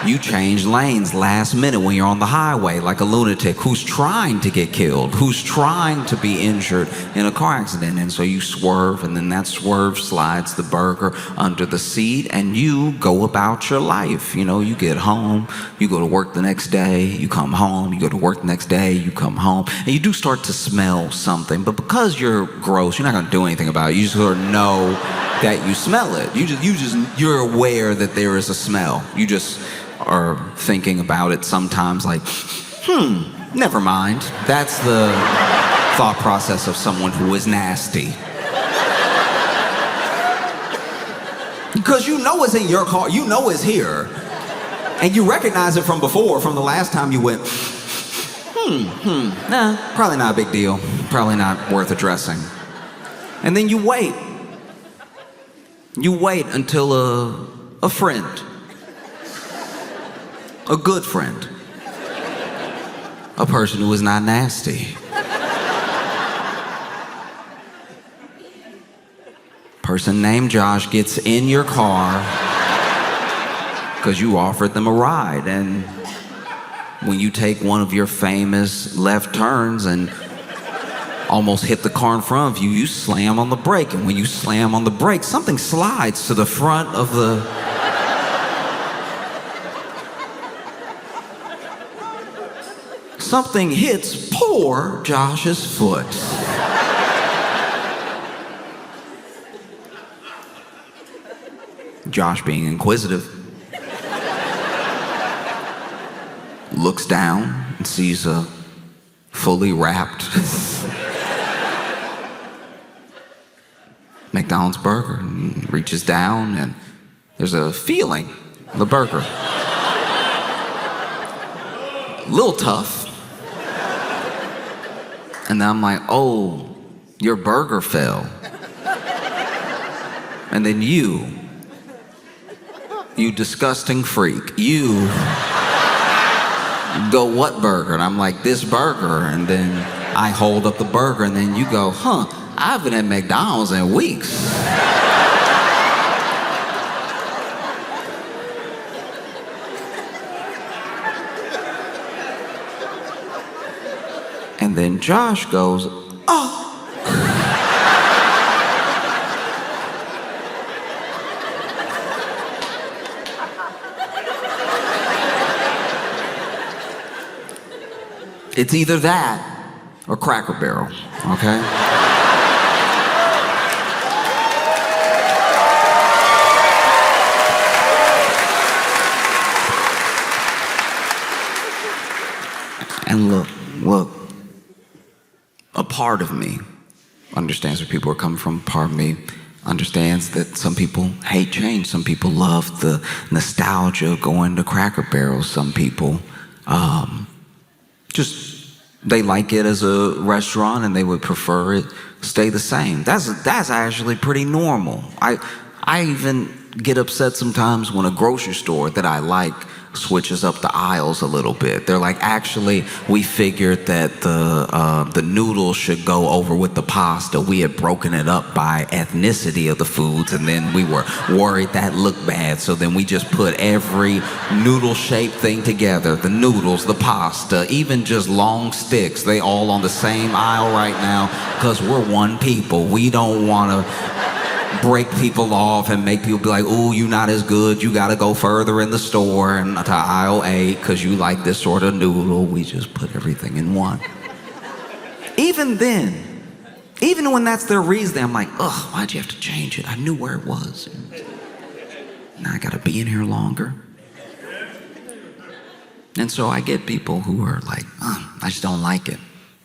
You change lanes last minute when you're on the highway like a lunatic who's trying to get killed, who's trying to be injured in a car accident. And so you swerve, and then that swerve slides the burger under the seat, and you go about your life. You know, you get home, you go to work the next day, you come home, you go to work the next day, you come home, and you do start to smell something. But because you're gross, you're not going to do anything about it. You just sort of know that you smell it. You're aware that there is a smell. You just are thinking about it sometimes like, never mind. That's the thought process of someone who is nasty. Because you know it's in your car, you know it's here. And you recognize it from before, from the last time you went, nah, probably not a big deal. Probably not worth addressing. And then you wait. You wait until a friend, a good friend, a person who is not nasty, person named Josh gets in your car because you offered them a ride. And when you take one of your famous left turns and almost hit the car in front of you, you slam on the brake. And when you slam on the brake, something slides to the front of the... Something hits poor Josh's foot. Josh, being inquisitive, looks down and sees a fully wrapped McDonald's burger, and reaches down, and there's a feeling in the burger. A little tough. And then I'm like, oh, your burger fell. And then you disgusting freak, you go, what burger? And I'm like, this burger. And then I hold up the burger, and then you go, I haven't had McDonald's in weeks. And then Josh goes, oh. It's either that or Cracker Barrel, okay? And look, a part of me understands where people are coming from. Part of me understands that some people hate change. Some people love the nostalgia of going to Cracker Barrel. Some people they like it as a restaurant and they would prefer it stay the same. That's actually pretty normal. I even get upset sometimes when a grocery store that I like switches up the aisles a little bit. They're like, actually, we figured that the noodles should go over with the pasta. We had broken it up by ethnicity of the foods, and then we were worried that looked bad. So then we just put every noodle-shaped thing together, the noodles, the pasta, even just long sticks, they all on the same aisle right now because we're one people. We don't want to break people off and make people be like, ooh, you not as good, you gotta go further in the store and to aisle 8 because you like this sort of noodle. We just put everything in one. Even then, even when that's their reason, I'm like, ugh, why'd you have to change it? I knew where it was. Now I gotta be in here longer. And so I get people who are like, I just don't like it.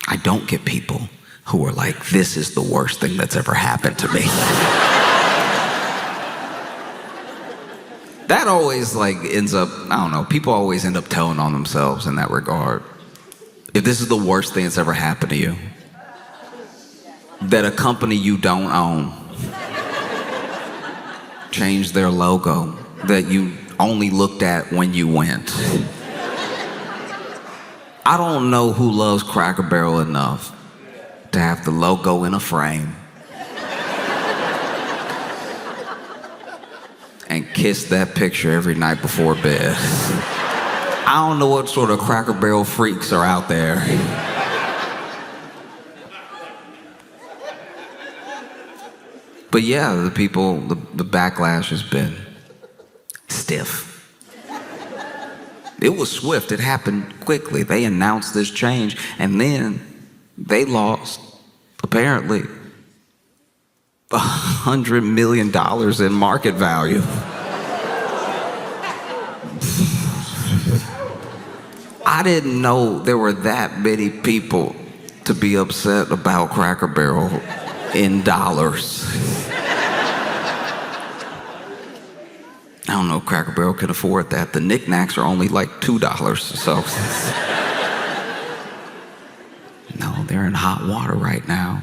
I don't get people who are like, this is the worst thing that's ever happened to me. That always ends up, I don't know, people always end up telling on themselves in that regard. If this is the worst thing that's ever happened to you, that a company you don't own changed their logo that you only looked at when you went. I don't know who loves Cracker Barrel enough to have the logo in a frame and kiss that picture every night before bed. I don't know what sort of Cracker Barrel freaks are out there. But yeah, the backlash has been stiff. It was swift. It happened quickly. They announced this change, and then they lost, apparently, $100 million in market value. I didn't know there were that many people to be upset about Cracker Barrel in dollars. I don't know if Cracker Barrel can afford that. The knickknacks are only like $2, so. No, they're in hot water right now.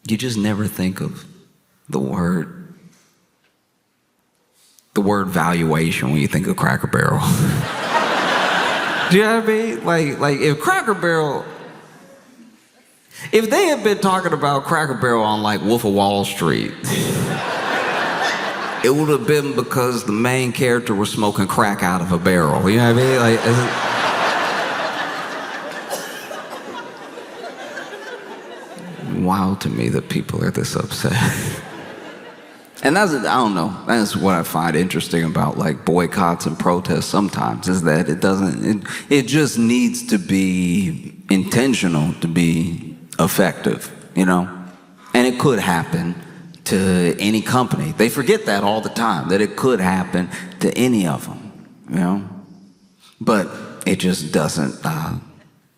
You just never think of the word valuation when you think of Cracker Barrel. Do you know what I mean? Like if Cracker Barrel, if they had been talking about Cracker Barrel on like Wolf of Wall Street, it would have been because the main character was smoking crack out of a barrel. You know what I mean? Wild to me that people are this upset. And I don't know, that's what I find interesting about like boycotts and protests sometimes, is that it just needs to be intentional to be effective, you know? And it could happen to any company. They forget that all the time, that it could happen to any of them, you know? But it just doesn't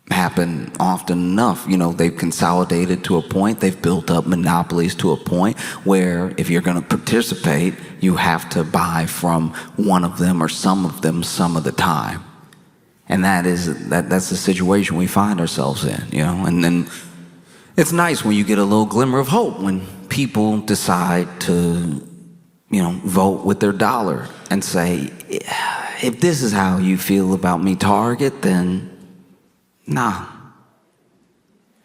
happen often enough. You know, they've consolidated to a point, they've built up monopolies to a point where if you're gonna participate, you have to buy from one of them or some of them some of the time. And that's the situation we find ourselves in, you know? And then it's nice when you get a little glimmer of hope when people decide to, you know, vote with their dollar and say, if this is how you feel about me, Target, then nah.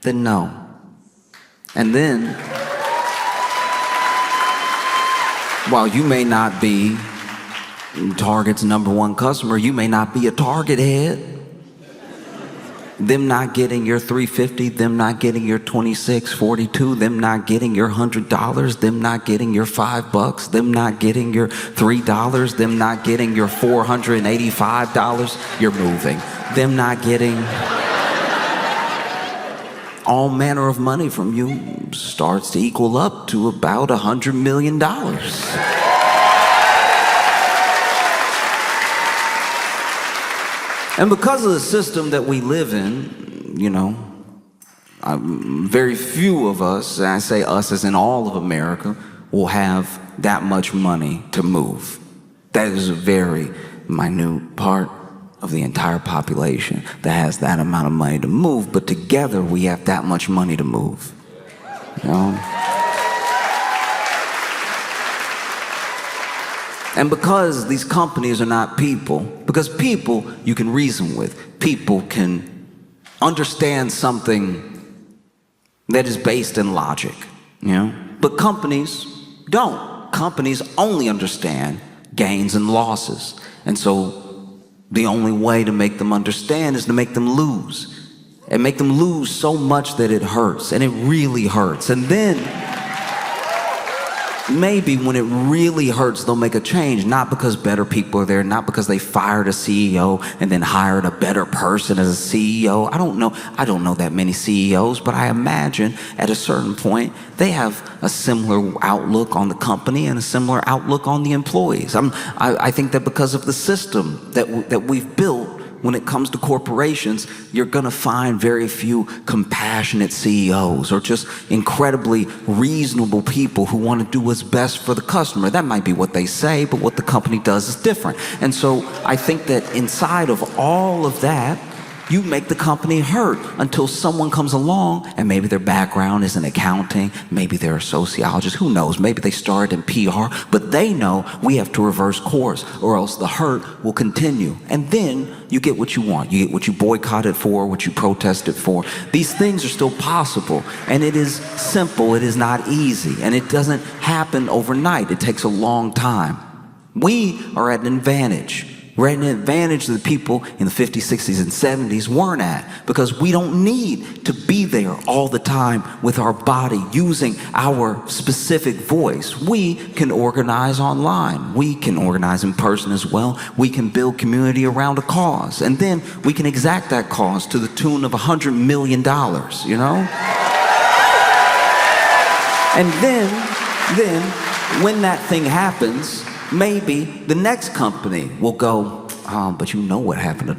Then no. And then, while you may not be Target's #1 customer, you may not be a Target head. Them not getting your $3.50, them not getting your $26.42, them not getting your $100, them not getting your $5, them not getting your $3, them not getting your $485, you're moving. Them not getting all manner of money from you starts to equal up to about $100 million. And because of the system that we live in, you know, very few of us, and I say us as in all of America, will have that much money to move. That is a very minute part of the entire population that has that amount of money to move, but together we have that much money to move. You know? And because these companies are not people, because people you can reason with, people can understand something that is based in logic, you know? But companies don't. Companies only understand gains and losses. And so the only way to make them understand is to make them lose. And make them lose so much that it hurts, and it really hurts. And then maybe when it really hurts, they'll make a change, not because better people are there, not because they fired a CEO and then hired a better person as a CEO. I don't know that many CEOs, but I imagine at a certain point, they have a similar outlook on the company and a similar outlook on the employees. I think that because of the system that we've built, when it comes to corporations, you're gonna find very few compassionate CEOs or just incredibly reasonable people who wanna do what's best for the customer. That might be what they say, but what the company does is different. And so I think that inside of all of that, You make the company hurt until someone comes along and maybe their background is in accounting, maybe they're a sociologist, who knows, maybe they started in PR, but they know we have to reverse course or else the hurt will continue. And then you get what you want. You get what you boycotted for, what you protested for. These things are still possible, and it is simple, it is not easy, and it doesn't happen overnight. It takes a long time. We are at an advantage. We're at an advantage that the people in the 50s, 60s, and 70s weren't at, because we don't need to be there all the time with our body using our specific voice. We can organize online. We can organize in person as well. We can build community around a cause. And then we can exact that cause to the tune of $100 million, you know? And then when that thing happens, maybe the next company will go, but you know what happened to...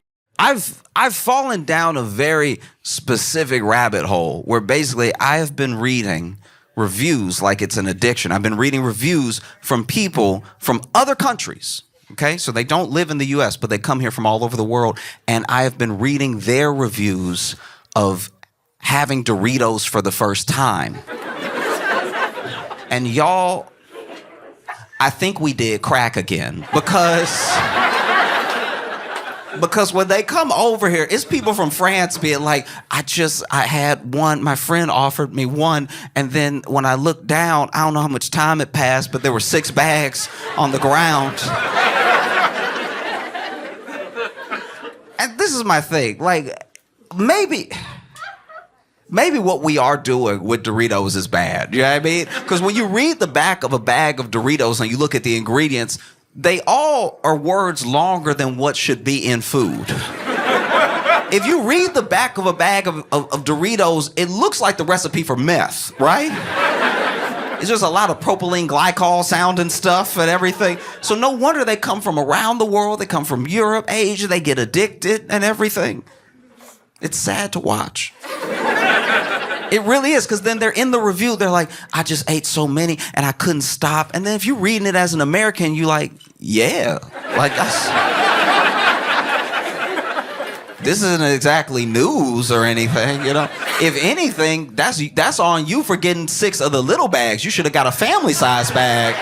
I've fallen down a very specific rabbit hole where basically I have been reading reviews like it's an addiction. I've been reading reviews from people from other countries, okay? So they don't live in the US, but they come here from all over the world. And I have been reading their reviews of having Doritos for the first time. And y'all, I think we did crack again, because when they come over here, it's people from France being like, I had one, my friend offered me one, and then when I looked down, I don't know how much time had passed, but there were 6 bags on the ground. And this is my thing, like, maybe what we are doing with Doritos is bad. You know what I mean? Because when you read the back of a bag of Doritos and you look at the ingredients, they all are words longer than what should be in food. If you read the back of a bag of Doritos, it looks like the recipe for meth, right? It's just a lot of propylene glycol sounding stuff and everything. So no wonder they come from around the world. They come from Europe, Asia. They get addicted and everything. It's sad to watch. It really is, because then they're in the review, they're like, I just ate so many and I couldn't stop. And then if you're reading it as an American, you like, yeah, like this isn't exactly news or anything, you know? If anything, that's on you for getting 6 of the little bags. You should have got a family size bag.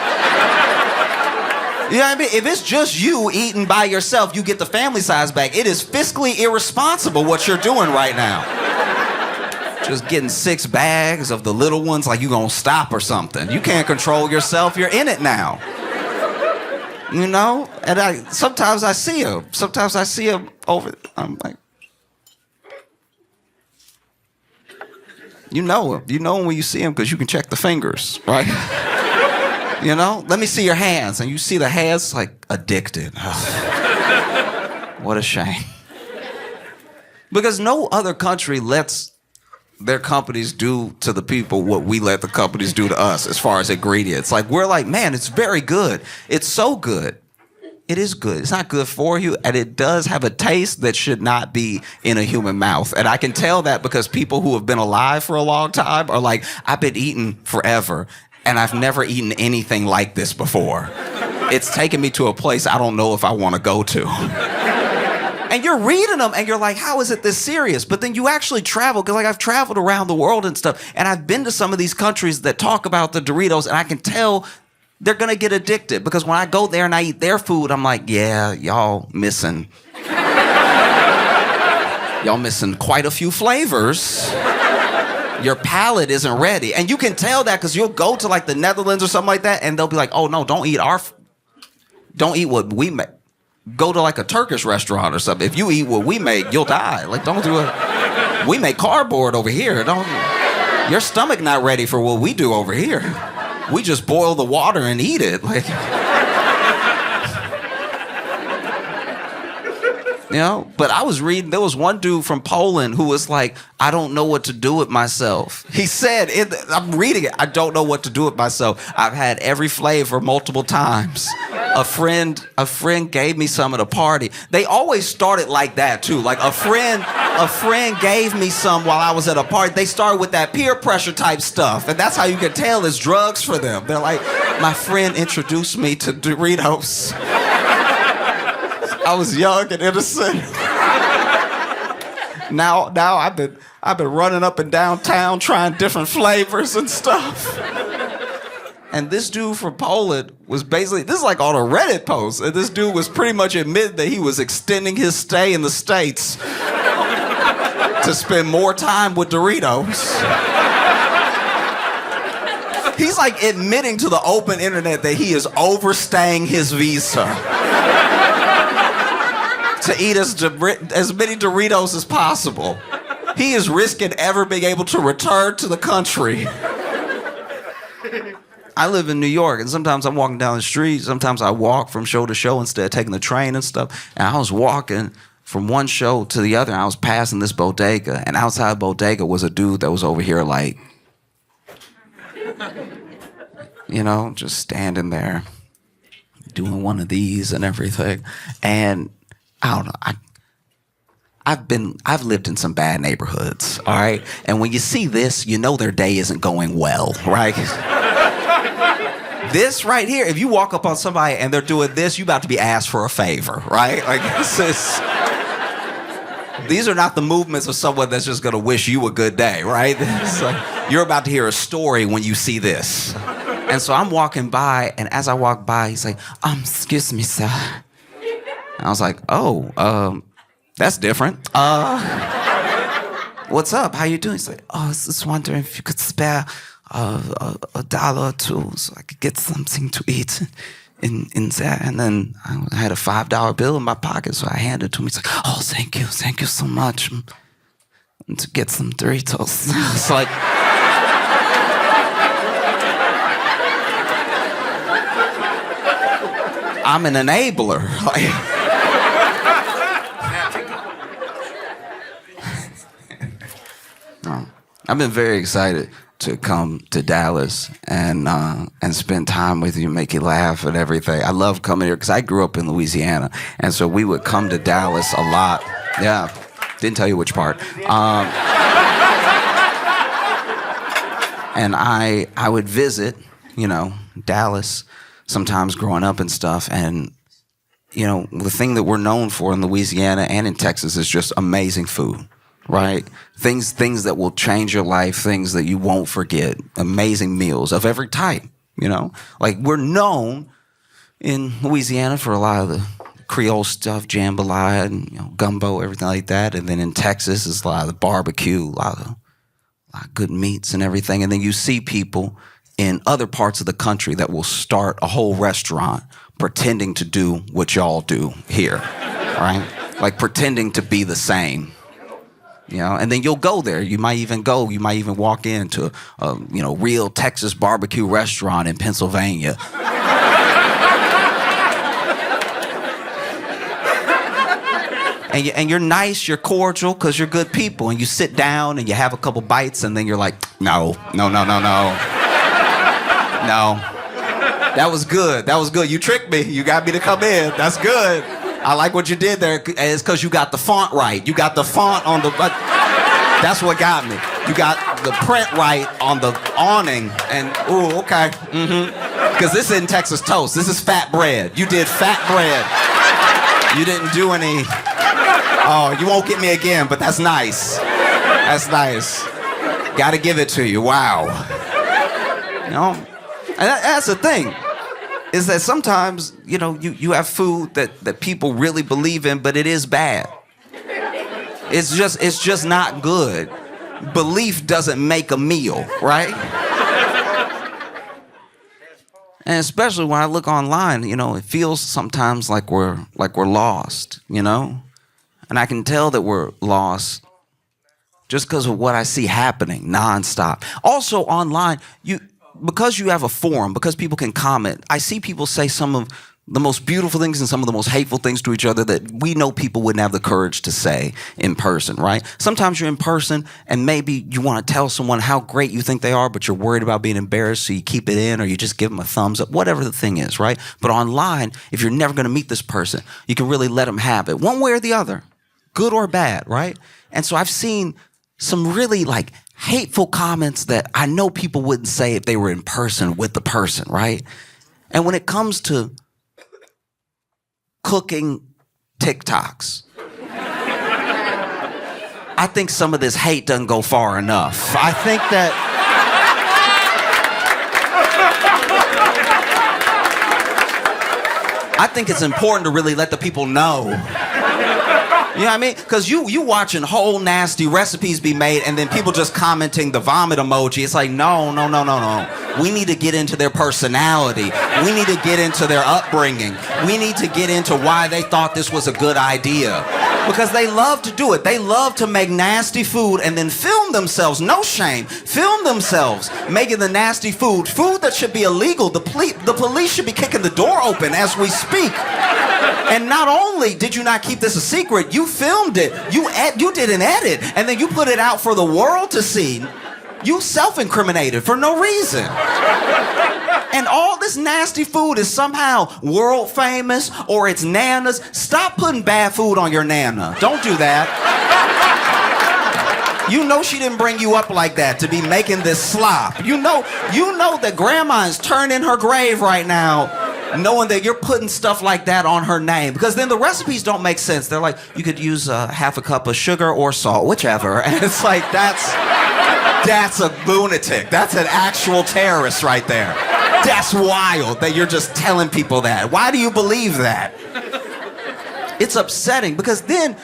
You know what I mean? If it's just you eating by yourself, you get the family size bag. It is fiscally irresponsible what you're doing right now. Just getting 6 bags of the little ones like you gonna stop or something. You can't control yourself. You're in it now. You know? And sometimes I see him. Sometimes I see him over. I'm like, you know him. You know him when you see him because you can check the fingers, right? You know? Let me see your hands. And you see the hands like addicted. What a shame. Because no other country lets their companies do to the people what we let the companies do to us as far as ingredients. Like, we're like, man, it's very good. It's so good. It is good. It's not good for you, and it does have a taste that should not be in a human mouth. And I can tell that because people who have been alive for a long time are like, I've been eating forever, and I've never eaten anything like this before. It's taken me to a place I don't know if I want to go to. And you're reading them and you're like, how is it this serious? But then you actually travel, because like I've traveled around the world and stuff, and I've been to some of these countries that talk about the Doritos, and I can tell they're gonna get addicted, because when I go there and I eat their food, I'm like, yeah, y'all missing quite a few flavors. Your palate isn't ready. And you can tell that because you'll go to like the Netherlands or something like that, and they'll be like, oh no, don't eat what we make. Go to like a Turkish restaurant or something. If you eat what we make, you'll die. Like, don't do it. We make cardboard over here. Your stomach not ready for what we do over here. We just boil the water and eat it. Like, you know? But I was reading, there was one dude from Poland who was like, I don't know what to do with myself. He said, I'm reading it, I don't know what to do with myself. I've had every flavor multiple times. A friend gave me some at a party. They always started like that too. Like a friend gave me some while I was at a party. They started with that peer pressure type stuff. And that's how you can tell it's drugs for them. They're like, my friend introduced me to Doritos. I was young and innocent. Now I've been running up and down town trying different flavors and stuff. And this dude from Poland was basically, this is like on a Reddit post, and this dude was pretty much admitting that he was extending his stay in the States to spend more time with Doritos. He's like admitting to the open internet that he is overstaying his visa to eat as many Doritos as possible. He is risking ever being able to return to the country. I live in New York, and sometimes I'm walking down the street. Sometimes I walk from show to show instead of taking the train and stuff. And I was walking from one show to the other, and I was passing this bodega. And outside the bodega was a dude that was over here like, you know, just standing there, doing one of these and everything. And I don't know, I've lived in some bad neighborhoods, all right? And when you see this, you know their day isn't going well, right? This right here, if you walk up on somebody and they're doing this, you about to be asked for a favor, right? Like, these are not the movements of someone that's just gonna wish you a good day, right? It's like, you're about to hear a story when you see this. And so I'm walking by, and as I walk by, he's like, excuse me, sir. And I was like, oh, that's different. What's up? How you doing? He's like, I was just wondering if you could spare $1 or $2 so I could get something to eat in there. And then I had a $5 bill in my pocket, so I handed it to him. He's like, oh, thank you so much. And to get some Doritos. It's like, I'm an enabler. I've been very excited to come to Dallas and spend time with you, make you laugh and everything. I love coming here because I grew up in Louisiana, and so we would come to Dallas a lot. Yeah, didn't tell you which part. And I would visit, you know, Dallas sometimes growing up and stuff, and you know, the thing that we're known for in Louisiana and in Texas is just amazing food. Right? Things that will change your life, things that you won't forget, amazing meals of every type, you know? Like, we're known in Louisiana for a lot of the Creole stuff, jambalaya and, you know, gumbo, everything like that. And then in Texas, it's a lot of the barbecue, a lot of good meats and everything. And then you see people in other parts of the country that will start a whole restaurant pretending to do what y'all do here, right? Like pretending to be the same. You know, and then you'll go there. You might even walk into a, you know, real Texas barbecue restaurant in Pennsylvania. And you're nice, you're cordial, because you're good people. And you sit down and you have a couple bites, and then you're like, no. No. That was good. You tricked me. You got me to come in. That's good. I like what you did there. It's because you got the font right. You got the font on the... That's what got me. You got the print right on the awning. And, ooh, okay. Because this isn't Texas toast. This is fat bread. You did fat bread. You didn't do any... Oh, you won't get me again, but that's nice. That's nice. Gotta give it to you. Wow. You know? And that's the thing. Is that sometimes, you know, you have food that people really believe in, but it is bad. It's just not good. Belief doesn't make a meal, right? And especially when I look online, you know, it feels sometimes like we're lost, you know? And I can tell that we're lost just because of what I see happening nonstop. Also online, because you have a forum, because people can comment, I see people say some of the most beautiful things and some of the most hateful things to each other that we know people wouldn't have the courage to say in person, right? Sometimes you're in person and maybe you want to tell someone how great you think they are, but you're worried about being embarrassed, so you keep it in or you just give them a thumbs up, whatever the thing is, right? But online, if you're never going to meet this person, you can really let them have it, one way or the other, good or bad, right? And so I've seen some really like hateful comments that I know people wouldn't say if they were in person with the person, right? And when it comes to cooking TikToks, I think some of this hate doesn't go far enough. I think that I think it's important to really let the people know. You know what I mean? Because you watching whole nasty recipes be made and then people just commenting the vomit emoji. It's like, no. We need to get into their personality. We need to get into their upbringing. We need to get into why they thought this was a good idea. Because they love to do it. They love to make nasty food and then film themselves, no shame, film themselves making the nasty food that should be illegal. The police should be kicking the door open as we speak. And not only did you not keep this a secret, you filmed it. You did an edit, and then you put it out for the world to see. You self-incriminated for no reason. And all this nasty food is somehow world famous or it's Nana's. Stop putting bad food on your Nana. Don't do that. You know she didn't bring you up like that to be making this slop. You know that grandma is turning her grave right now knowing that you're putting stuff like that on her name, because then the recipes don't make sense. They're like, you could use half a cup of sugar or salt, whichever. And it's like, that's a lunatic. That's an actual terrorist right there. That's wild that you're just telling people that. Why do you believe that? It's upsetting because then,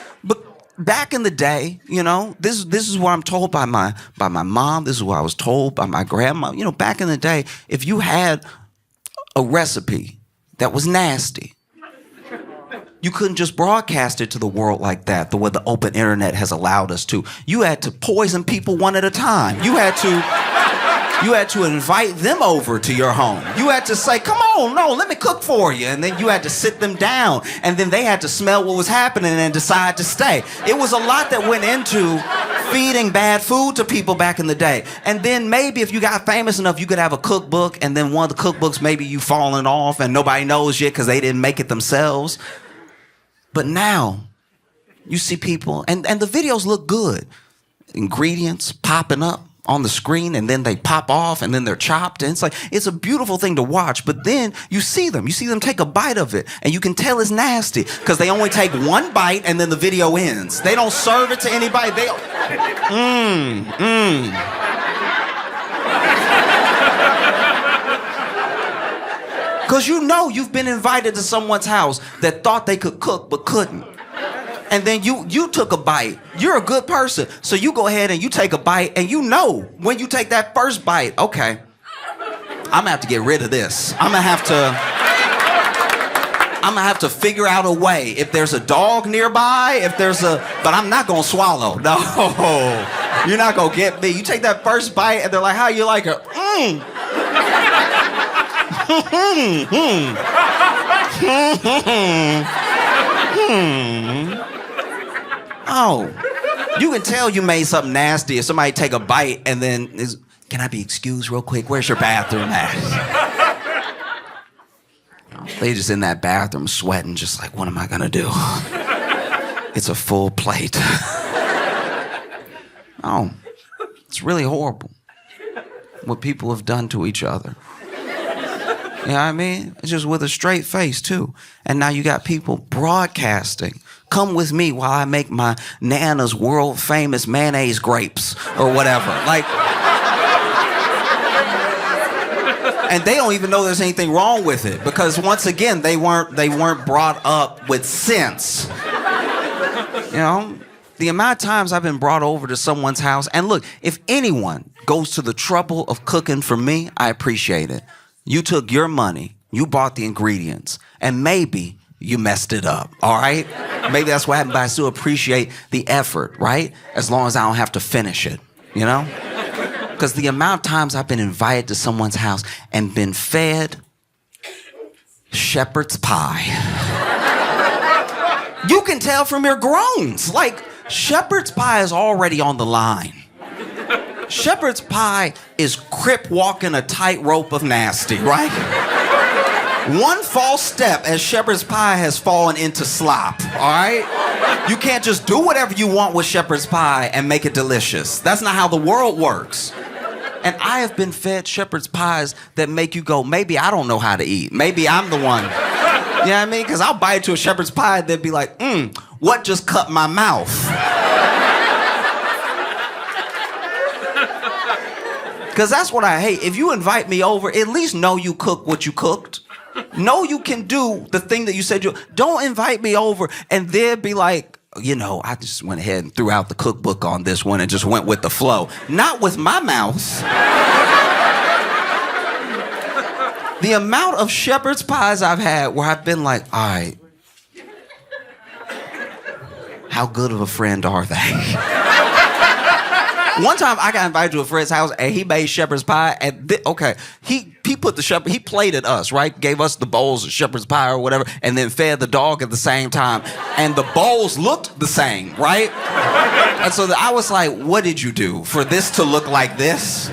back in the day, you know, this is what I'm told by my mom. This is what I was told by my grandma. You know, back in the day, if you had a recipe that was nasty, you couldn't just broadcast it to the world like that, the way the open internet has allowed us to. You had to poison people one at a time. You had to invite them over to your home. You had to say, come on, no, let me cook for you. And then you had to sit them down. And then they had to smell what was happening and decide to stay. It was a lot that went into feeding bad food to people back in the day. And then maybe if you got famous enough, you could have a cookbook, and then one of the cookbooks, maybe you falling off and nobody knows yet because they didn't make it themselves. But now, you see people, and the videos look good. Ingredients popping up on the screen, and then they pop off, and then they're chopped. And it's a beautiful thing to watch. But then you see them take a bite of it, and you can tell it's nasty because they only take one bite, and then the video ends. They don't serve it to anybody. Because you know you've been invited to someone's house that thought they could cook but couldn't. And then you took a bite. You're a good person. So you go ahead and you take a bite, and you know when you take that first bite, okay, I'm gonna have to get rid of this. I'm gonna have to figure out a way. If there's a dog nearby, but I'm not gonna swallow. No, you're not gonna get me. You take that first bite, and they're like, how you like it? Oh, you can tell you made something nasty if somebody take a bite and then can I be excused real quick? Where's your bathroom at? They just in that bathroom sweating, just like, what am I gonna do? It's a full plate. Oh, it's really horrible what people have done to each other. You know what I mean? It's just with a straight face, too. And now you got people broadcasting. Come with me while I make my Nana's world famous mayonnaise grapes or whatever. And they don't even know there's anything wrong with it, because once again, they weren't brought up with sense. You know? The amount of times I've been brought over to someone's house, and look, if anyone goes to the trouble of cooking for me, I appreciate it. You took your money, you bought the ingredients, and maybe you messed it up, all right? Maybe that's what happened, but I still appreciate the effort, right? As long as I don't have to finish it, you know? Because the amount of times I've been invited to someone's house and been fed shepherd's pie. You can tell from your groans. Like, shepherd's pie is already on the line. Shepherd's pie is crip walking a tightrope of nasty, right? One false step as shepherd's pie has fallen into slop, all right? You can't just do whatever you want with shepherd's pie and make it delicious. That's not how the world works. And I have been fed shepherd's pies that make you go, maybe I don't know how to eat. Maybe I'm the one. You know what I mean? Because I'll bite into a shepherd's pie that'd be like, what just cut my mouth? Because that's what I hate. If you invite me over, at least know you cook what you cooked. Know you can do the thing that you said you... Don't invite me over and then be like, you know, I just went ahead and threw out the cookbook on this one and just went with the flow. Not with my mouth. The amount of shepherd's pies I've had where I've been like, all right, how good of a friend are they? One time I got invited to a friend's house and he made shepherd's pie and he put he plated us, right? Gave us the bowls of shepherd's pie or whatever and then fed the dog at the same time. And the bowls looked the same, right? And so I was like, what did you do for this to look like this?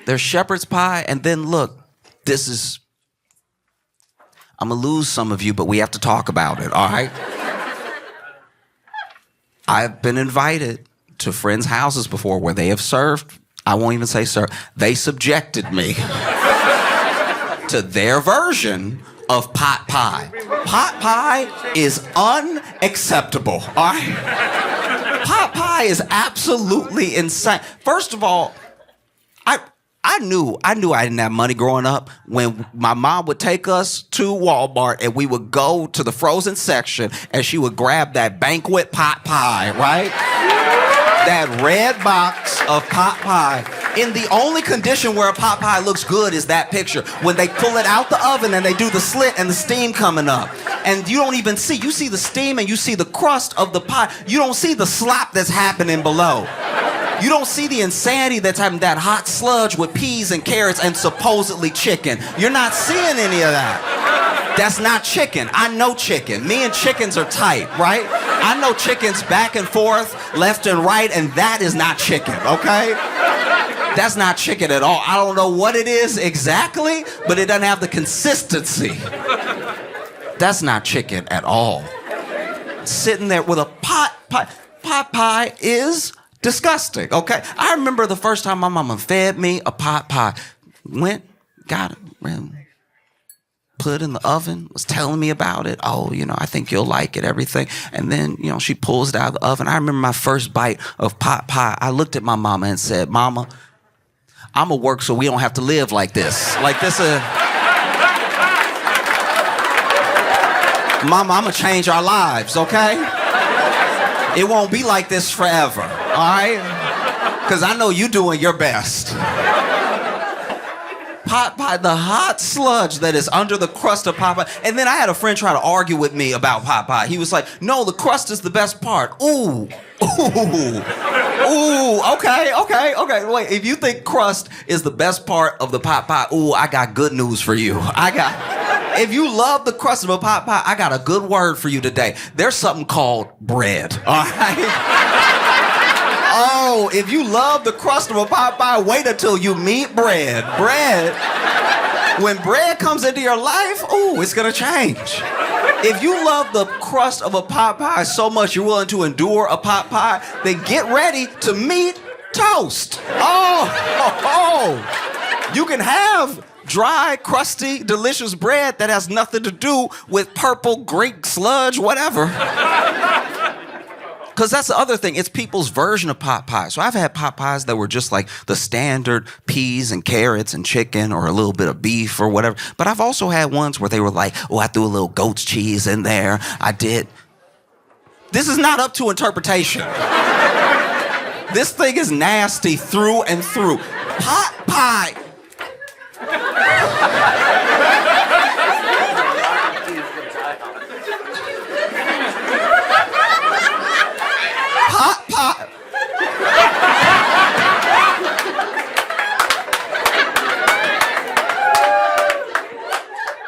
There's shepherd's pie and then look, I'm gonna lose some of you, but we have to talk about it, all right? I've been invited to friends' houses before where they have served, I won't even say served, they subjected me to their version of pot pie. Pot pie is unacceptable, all right? Pot pie is absolutely insane. First of all, I knew I didn't have money growing up when my mom would take us to Walmart and we would go to the frozen section and she would grab that banquet pot pie, right? That red box of pot pie. In the only condition where a pot pie looks good is that picture. When they pull it out the oven and they do the slit and the steam coming up. And you don't even see, you see the steam and you see the crust of the pie. You don't see the slop that's happening below. You don't see the insanity that's having that hot sludge with peas and carrots and supposedly chicken. You're not seeing any of that. That's not chicken. I know chicken. Me and chickens are tight, right? I know chickens back and forth, left and right, and that is not chicken, okay? That's not chicken at all. I don't know what it is exactly, but it doesn't have the consistency. That's not chicken at all. Sitting there with a pot pie is disgusting, okay? I remember the first time my mama fed me a pot pie. Went, got it, put it in the oven, was telling me about it. Oh, you know, I think you'll like it, everything. And then, you know, she pulls it out of the oven. I remember my first bite of pot pie. I looked at my mama and said, Mama, I'm gonna work so we don't have to live like this. Like this, Mama, I'm gonna change our lives, okay? It won't be like this forever, all right? Because I know you're doing your best. Pot pie, the hot sludge that is under the crust of pot pie. And then I had a friend try to argue with me about pot pie. He was like, no, the crust is the best part. Ooh, okay. Wait, if you think crust is the best part of the pot pie, ooh, I got good news for you. If you love the crust of a pot pie, I got a good word for you today. There's something called bread, all right? Oh, if you love the crust of a pot pie, wait until you meet bread. Bread, when bread comes into your life, ooh, it's gonna change. If you love the crust of a pot pie so much you're willing to endure a pot pie, then get ready to meet toast. Oh, you can have dry, crusty, delicious bread that has nothing to do with purple Greek sludge, whatever. Because that's the other thing. It's people's version of pot pie. So I've had pot pies that were just like the standard peas and carrots and chicken or a little bit of beef or whatever. But I've also had ones where they were like, oh, I threw a little goat's cheese in there. I did. This is not up to interpretation. This thing is nasty through and through. Pot pie.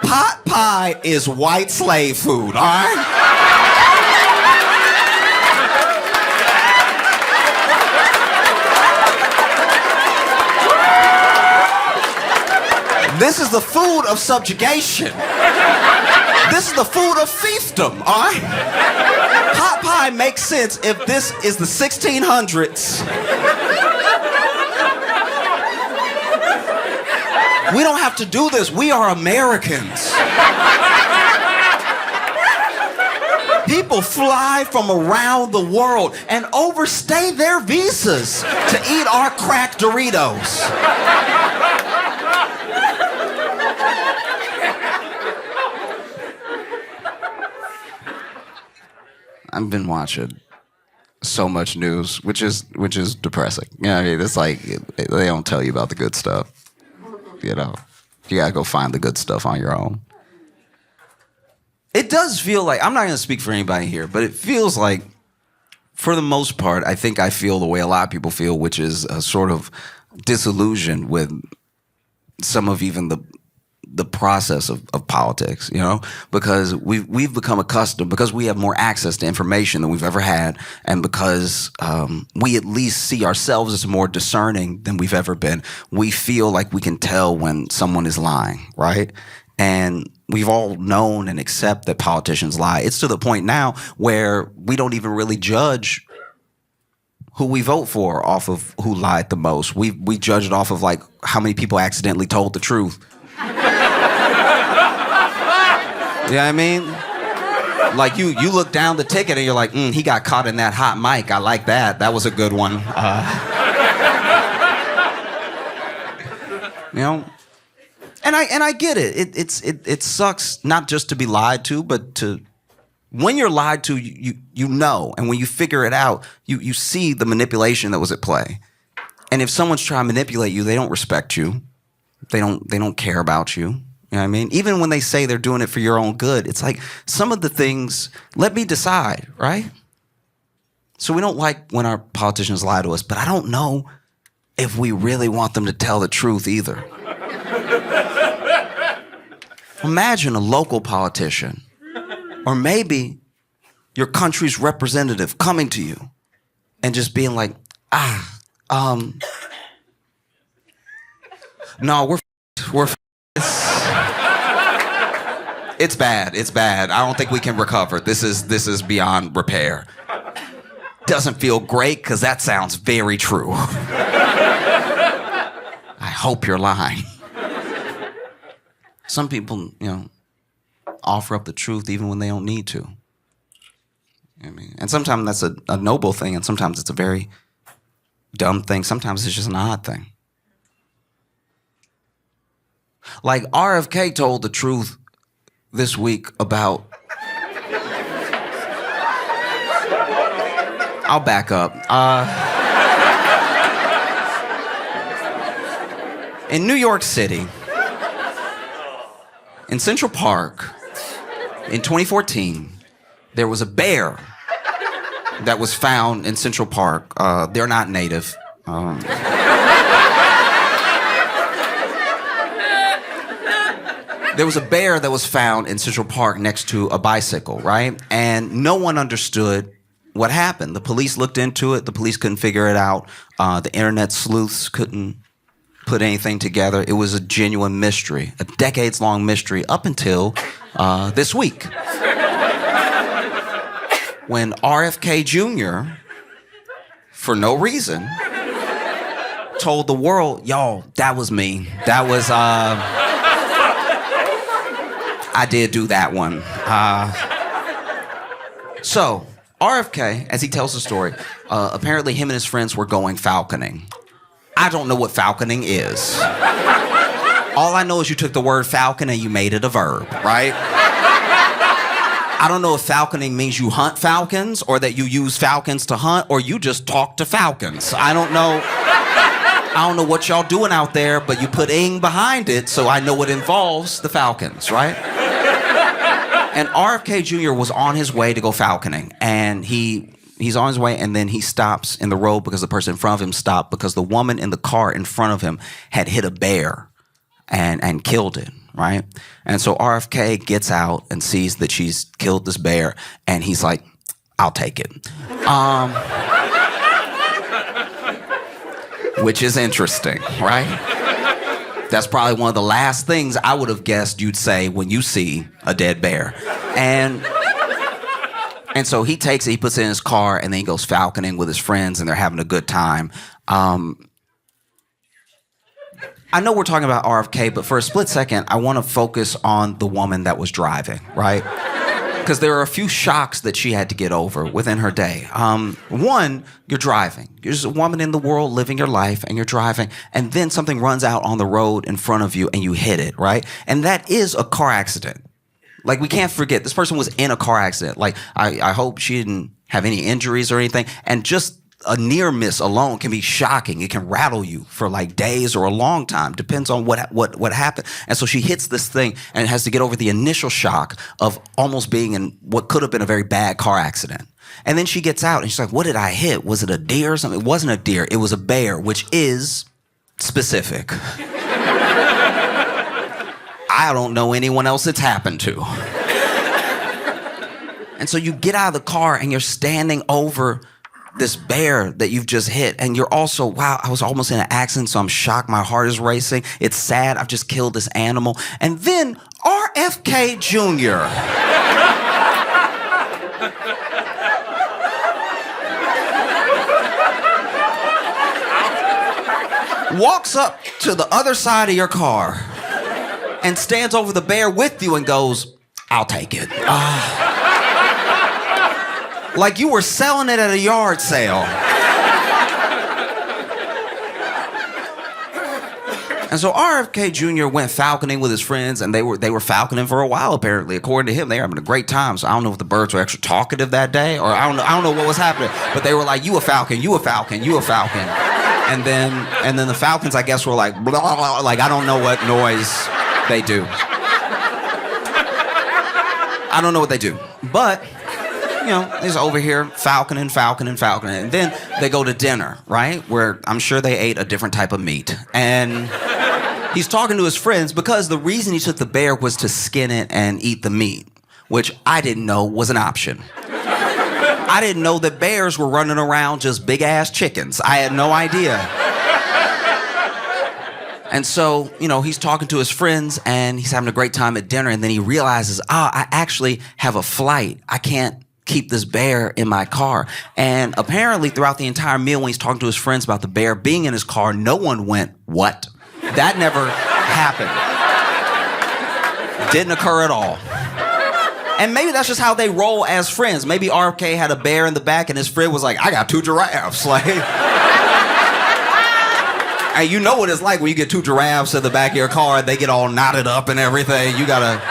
Pot pie is white slave food, all right? This is the food of subjugation. This is the food of fiefdom, all right? Pot pie makes sense if this is the 1600s. We don't have to do this. We are Americans. People fly from around the world and overstay their visas to eat our cracked Doritos. I've been watching so much news, which is depressing. You know what I mean? It's like they don't tell you about the good stuff. You know, you gotta go find the good stuff on your own. It does feel like, I'm not gonna speak for anybody here, but it feels like, for the most part, I think I feel the way a lot of people feel, which is a sort of disillusion with some of even the process of politics, you know, because we've become accustomed, because we have more access to information than we've ever had, and because we at least see ourselves as more discerning than we've ever been. We feel like we can tell when someone is lying, right? And we've all known and accept that politicians lie. It's to the point now where we don't even really judge who we vote for off of who lied the most. We judge it off of like how many people accidentally told the truth. You know what I mean? Like you look down the ticket and you're like, he got caught in that hot mic. I like that. That was a good one. You know? And I get it. It sucks not just to be lied to, but to, when you're lied to, you know, and when you figure it out, you see the manipulation that was at play. And if someone's trying to manipulate you, they don't respect you. They don't care about you. You know what I mean? Even when they say they're doing it for your own good, it's like some of the things, let me decide, right? So we don't like when our politicians lie to us, but I don't know if we really want them to tell the truth either. Imagine a local politician, or maybe your country's representative coming to you and just being like, no, we're it's bad. It's bad. I don't think we can recover. This is beyond repair. Doesn't feel great because that sounds very true. I hope you're lying. Some people, you know, offer up the truth even when they don't need to. You know what I mean? And sometimes that's a noble thing, and sometimes it's a very dumb thing. Sometimes it's just an odd thing. Like RFK told the truth this week about... I'll back up. In New York City, in Central Park, in 2014, there was a bear that was found in Central Park. They're not native. There was a bear that was found in Central Park next to a bicycle, right? And no one understood what happened. The police looked into it. The police couldn't figure it out. The internet sleuths couldn't put anything together. It was a genuine mystery, a decades-long mystery up until this week, when RFK Jr., for no reason, told the world, y'all, that was me. That was... I did do that one. So, RFK, as he tells the story, apparently him and his friends were going falconing. I don't know what falconing is. All I know is you took the word falcon and you made it a verb, right? I don't know if falconing means you hunt falcons, or that you use falcons to hunt, or you just talk to falcons. I don't know what y'all doing out there, but you put ing behind it, so I know it involves the falcons, right? And RFK Jr. was on his way to go falconing, and he's on his way, and then he stops in the road because the person in front of him stopped because the woman in the car in front of him had hit a bear and killed it, right? And so RFK gets out and sees that she's killed this bear, and he's like, I'll take it. Which is interesting, right? That's probably one of the last things I would have guessed you'd say when you see a dead bear. And so he takes it, he puts it in his car, and then he goes falconing with his friends, and they're having a good time. I know we're talking about RFK, but for a split second, I want to focus on the woman that was driving, right? Because there are a few shocks that she had to get over within her day. One, you're driving. You're just a woman in the world living your life, and you're driving, and then something runs out on the road in front of you, and you hit it, right? And that is a car accident. Like, we can't forget, this person was in a car accident. Like, I hope she didn't have any injuries or anything. And just a near miss alone can be shocking. It can rattle you for like days or a long time. Depends on what happened. And so she hits this thing and has to get over the initial shock of almost being in what could have been a very bad car accident. And then she gets out and she's like, what did I hit? Was it a deer or something? It wasn't a deer. It was a bear, which is specific. I don't know anyone else it's happened to. And so you get out of the car and you're standing over this bear that you've just hit, and you're also, wow, I was almost in an accident, so I'm shocked, my heart is racing, it's sad, I've just killed this animal. And then RFK Jr. walks up to the other side of your car and stands over the bear with you and goes, I'll take it. Like you were selling it at a yard sale. And so RFK Jr. went falconing with his friends, and they were falconing for a while, apparently. According to him, they were having a great time. So I don't know if the birds were extra talkative that day, or I don't know what was happening. But they were like, you a falcon, you a falcon, you a falcon. And then the falcons, I guess, were like, blah, blah, blah, like I don't know what noise they do. I don't know what they do. But you know, he's over here falconing. And then they go to dinner, right? Where I'm sure they ate a different type of meat. And he's talking to his friends because the reason he took the bear was to skin it and eat the meat, which I didn't know was an option. I didn't know that bears were running around just big-ass chickens. I had no idea. And so, you know, he's talking to his friends and he's having a great time at dinner, and then he realizes, I actually have a flight. I can't keep this bear in my car. And apparently throughout the entire meal, when he's talking to his friends about the bear being in his car, no one went, what? That never happened. Didn't occur at all. And maybe that's just how they roll as friends. Maybe RFK had a bear in the back and his friend was like, I got 2 giraffes. Like, and you know what it's like when you get 2 giraffes in the back of your car, they get all knotted up and everything. You gotta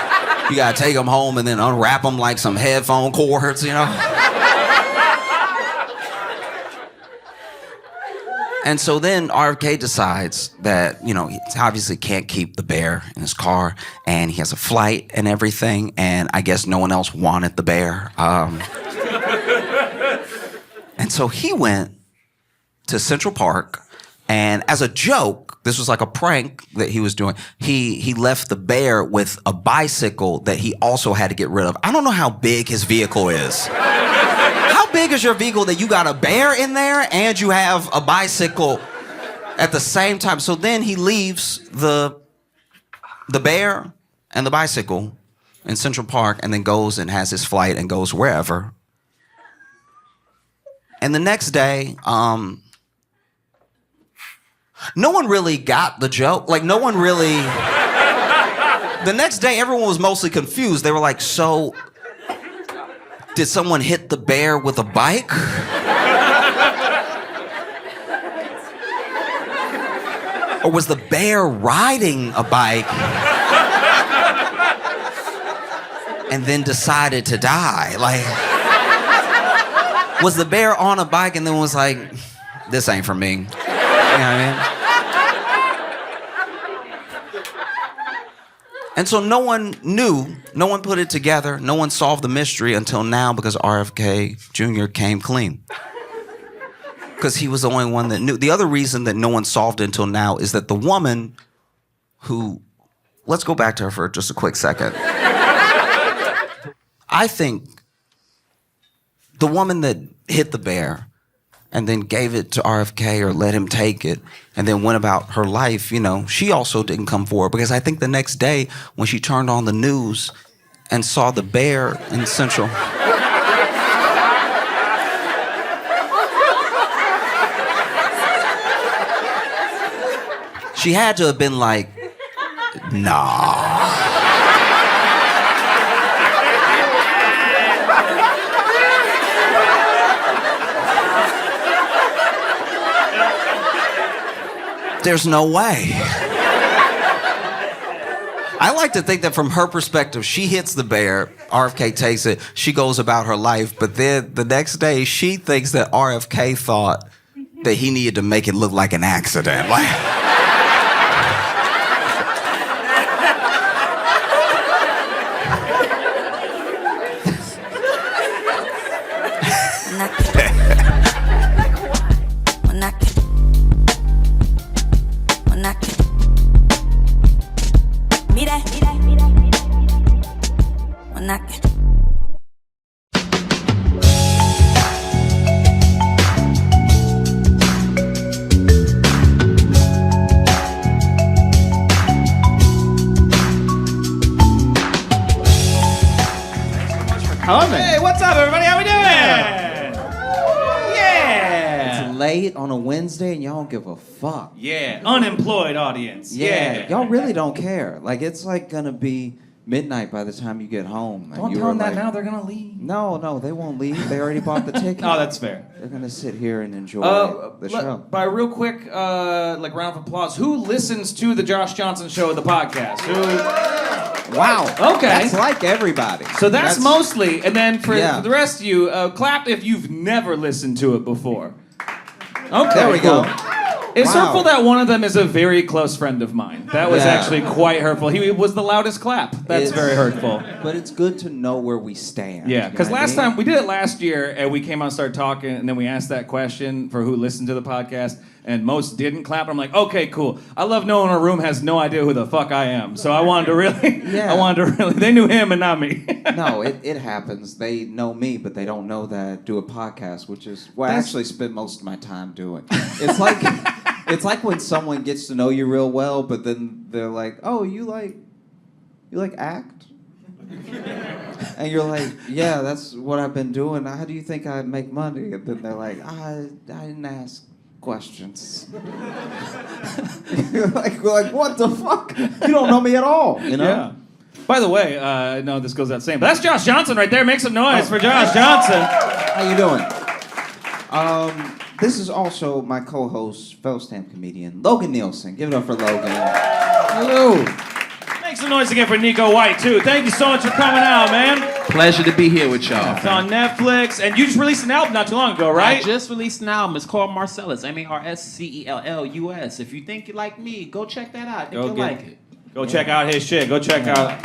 take them home and then unwrap them like some headphone cords, you know? And so then RFK decides that, you know, he obviously can't keep the bear in his car, and he has a flight and everything, and I guess no one else wanted the bear. And so he went to Central Park, and as a joke, this was like a prank that he was doing, he left the bear with a bicycle that he also had to get rid of. I don't know how big his vehicle is. How big is your vehicle that you got a bear in there and you have a bicycle at the same time? So then he leaves the bear and the bicycle in Central Park and then goes and has his flight and goes wherever. And the next day, no one really got the joke. Like, no one really... The next day, everyone was mostly confused. They were like, so... did someone hit the bear with a bike? Or was the bear riding a bike and then decided to die? Like, was the bear on a bike and then was like, this ain't for me? You know what I mean? And so no one knew, no one put it together, no one solved the mystery until now, because RFK Jr. came clean. Because he was the only one that knew. The other reason that no one solved it until now is that the woman who, let's go back to her for just a quick second. I think the woman that hit the bear and then gave it to RFK or let him take it and then went about her life, you know, she also didn't come forward, because I think the next day when she turned on the news and saw the bear in Central... she had to have been like, nah. There's no way. I like to think that from her perspective, she hits the bear, RFK takes it, she goes about her life, but then the next day she thinks that RFK thought that he needed to make it look like an accident. Like, Hey, what's up, everybody? How we doing? Yeah. It's late on a Wednesday and y'all don't give a fuck. Yeah. Unemployed audience. Yeah. Y'all really don't care. Like, it's like gonna be midnight by the time you get home. Don't tell them that now. They're gonna leave. No, they won't leave. They already bought the ticket. Oh, that's fair. They're gonna sit here and enjoy the show. By a real quick, round of applause, who listens to the Josh Johnson Show, the podcast? Who? Wow. Okay. That's like everybody. So that's mostly, and then for Yeah. the rest of you, clap if you've never listened to it before. Okay. There we go. It's Wow. hurtful that one of them is a very close friend of mine. That was Yeah. actually quite hurtful. He was the loudest clap. That's very hurtful. But it's good to know where we stand. Yeah, you know because what I last mean? time we did it last year, and we came out and started talking, and then we asked that question for who listened to the podcast, and most didn't clap. I'm like, okay, cool. I love knowing our room has no idea who the fuck I am, so I wanted to really, they knew him and not me. No, it happens. They know me, but they don't know that I do a podcast, which is what I actually spend most of my time doing. It's like it's like when someone gets to know you real well, but then they're like, "Oh, you like act?" And you're like, "Yeah, that's what I've been doing. How do you think I make money?" And then they're like, "I didn't ask questions." You're like, what the fuck? You don't know me at all, you know? Yeah. By the way, I know this goes without saying, but that's Josh Johnson right there. Make some noise for Josh Johnson. How you doing? This is also my co-host, fellow stand comedian, Logan Nielsen. Give it up for Logan. Hello. Make some noise again for Nico White, too. Thank you so much for coming out, man. Pleasure to be here with y'all. It's on Netflix, and you just released an album not too long ago, right? I just released an album. It's called Marcellus, Marscellus. If you think you like me, go check that out. I think you'll like it. Go check out his shit. Go check out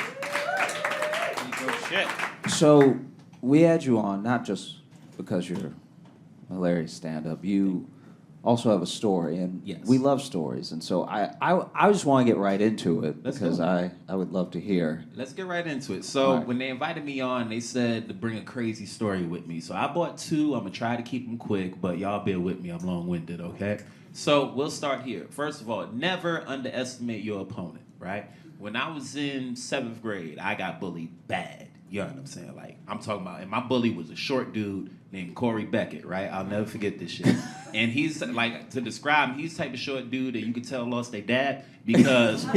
Nico's shit. So, we had you on, not just because you're a hilarious stand-up. You also have a story, and Yes. we love stories. And so I just want to get right into it Let's because go. I would love to hear. Let's get right into it. So All right. when they invited me on, they said to bring a crazy story with me. So I bought two. I'm going to try to keep them quick, but y'all bear with me. I'm long-winded, okay? So we'll start here. First of all, never underestimate your opponent, right? When I was in 7th grade, I got bullied bad. You know what I'm saying? Like, I'm talking about, and my bully was a short dude named Corey Beckett, right? I'll never forget this shit. And he's, like, to describe him, he's the type of short dude that you could tell lost their dad because, this